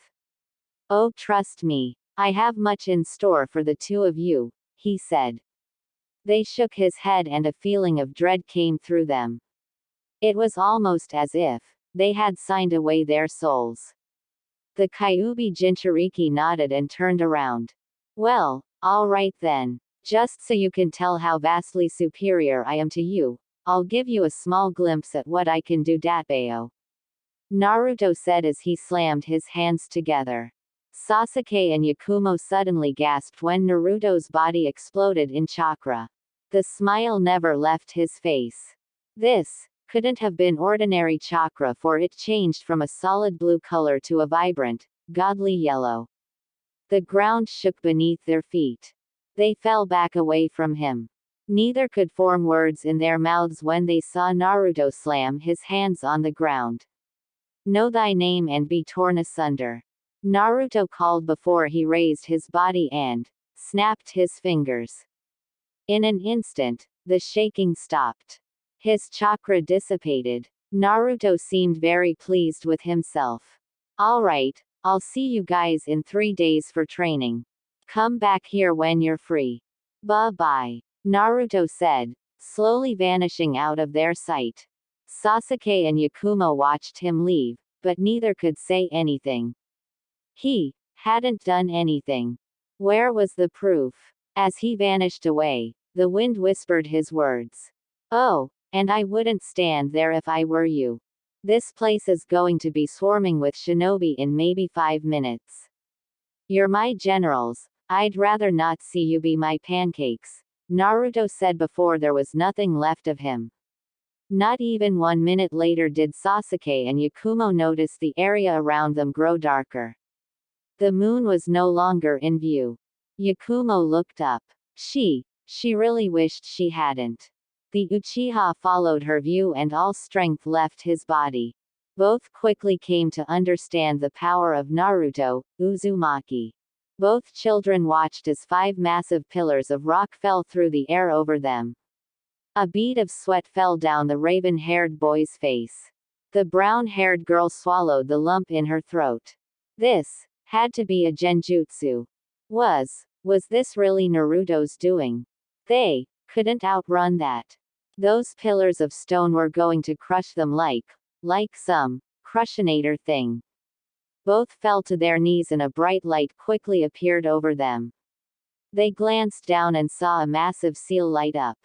Oh, trust me, I have much in store for the two of you, he said. They shook his head and a feeling of dread came through them. It was almost as if they had signed away their souls. The Kyuubi Jinchuriki nodded and turned around. Well, all right then. Just so you can tell how vastly superior I am to you, I'll give you a small glimpse at what I can do, Datbeo. Naruto said as he slammed his hands together. Sasuke and Yakumo suddenly gasped when Naruto's body exploded in chakra. The smile never left his face. This couldn't have been ordinary chakra, for it changed from a solid blue color to a vibrant, godly yellow. The ground shook beneath their feet. They fell back away from him. Neither could form words in their mouths when they saw Naruto slam his hands on the ground. Know thy name and be torn asunder, Naruto called before he raised his body and snapped his fingers. In an instant, the shaking stopped. His chakra dissipated. Naruto seemed very pleased with himself. Alright, I'll see you guys in 3 days for training. Come back here when you're free. Bye-bye, Naruto said, slowly vanishing out of their sight. Sasuke and Yakumo watched him leave, but neither could say anything. He hadn't done anything. Where was the proof? As he vanished away, the wind whispered his words. Oh, and I wouldn't stand there if I were you. This place is going to be swarming with shinobi in maybe 5 minutes. You're my generals, I'd rather not see you be my pancakes, Naruto said before there was nothing left of him. Not even 1 minute later did Sasuke and Yakumo notice the area around them grow darker. The moon was no longer in view. Yakumo looked up. She really wished she hadn't. The Uchiha followed her view and all strength left his body. Both quickly came to understand the power of Naruto, Uzumaki. Both children watched as 5 massive pillars of rock fell through the air over them. A bead of sweat fell down the raven-haired boy's face. The brown-haired girl swallowed the lump in her throat. This had to be a genjutsu. Was this really Naruto's doing? They couldn't outrun that. Those pillars of stone were going to crush them like some crushinator thing. Both fell to their knees and a bright light quickly appeared over them. They glanced down and saw a massive seal light up.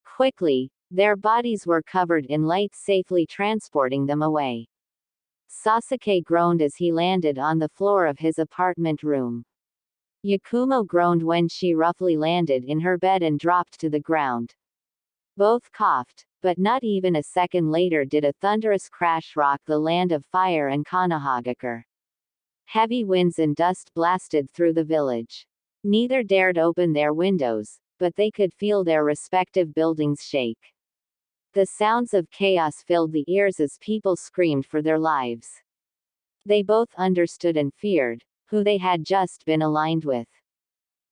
Quickly, their bodies were covered in light, safely transporting them away. Sasuke groaned as he landed on the floor of his apartment room. Yakumo groaned when she roughly landed in her bed and dropped to the ground. Both coughed, but not even a second later did a thunderous crash rock the land of fire and Konohagakure. Heavy winds and dust blasted through the village. Neither dared open their windows, but they could feel their respective buildings shake. The sounds of chaos filled the ears as people screamed for their lives. They both understood and feared who they had just been aligned with.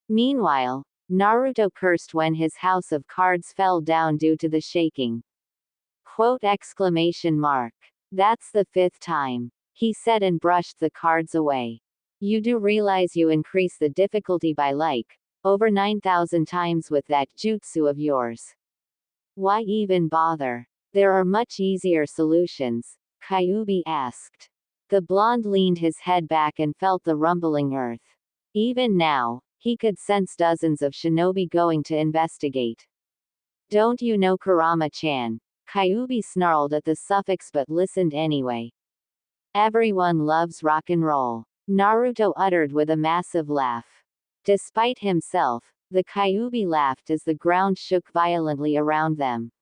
Meanwhile, Naruto cursed when his house of cards fell down due to the shaking. Quote exclamation mark. That's the 5th time, he said and brushed the cards away. You do realize you increase the difficulty by like, over 9,000 times with that jutsu of yours. Why even bother? There are much easier solutions, Kyuubi asked. The blonde leaned his head back and felt the rumbling earth. Even now, he could sense dozens of shinobi going to investigate. Don't you know Kurama-chan? Kyuubi snarled at the suffix but listened anyway. Everyone loves rock and roll, Naruto uttered with a massive laugh. Despite himself, the Kyuubi laughed as the ground shook violently around them.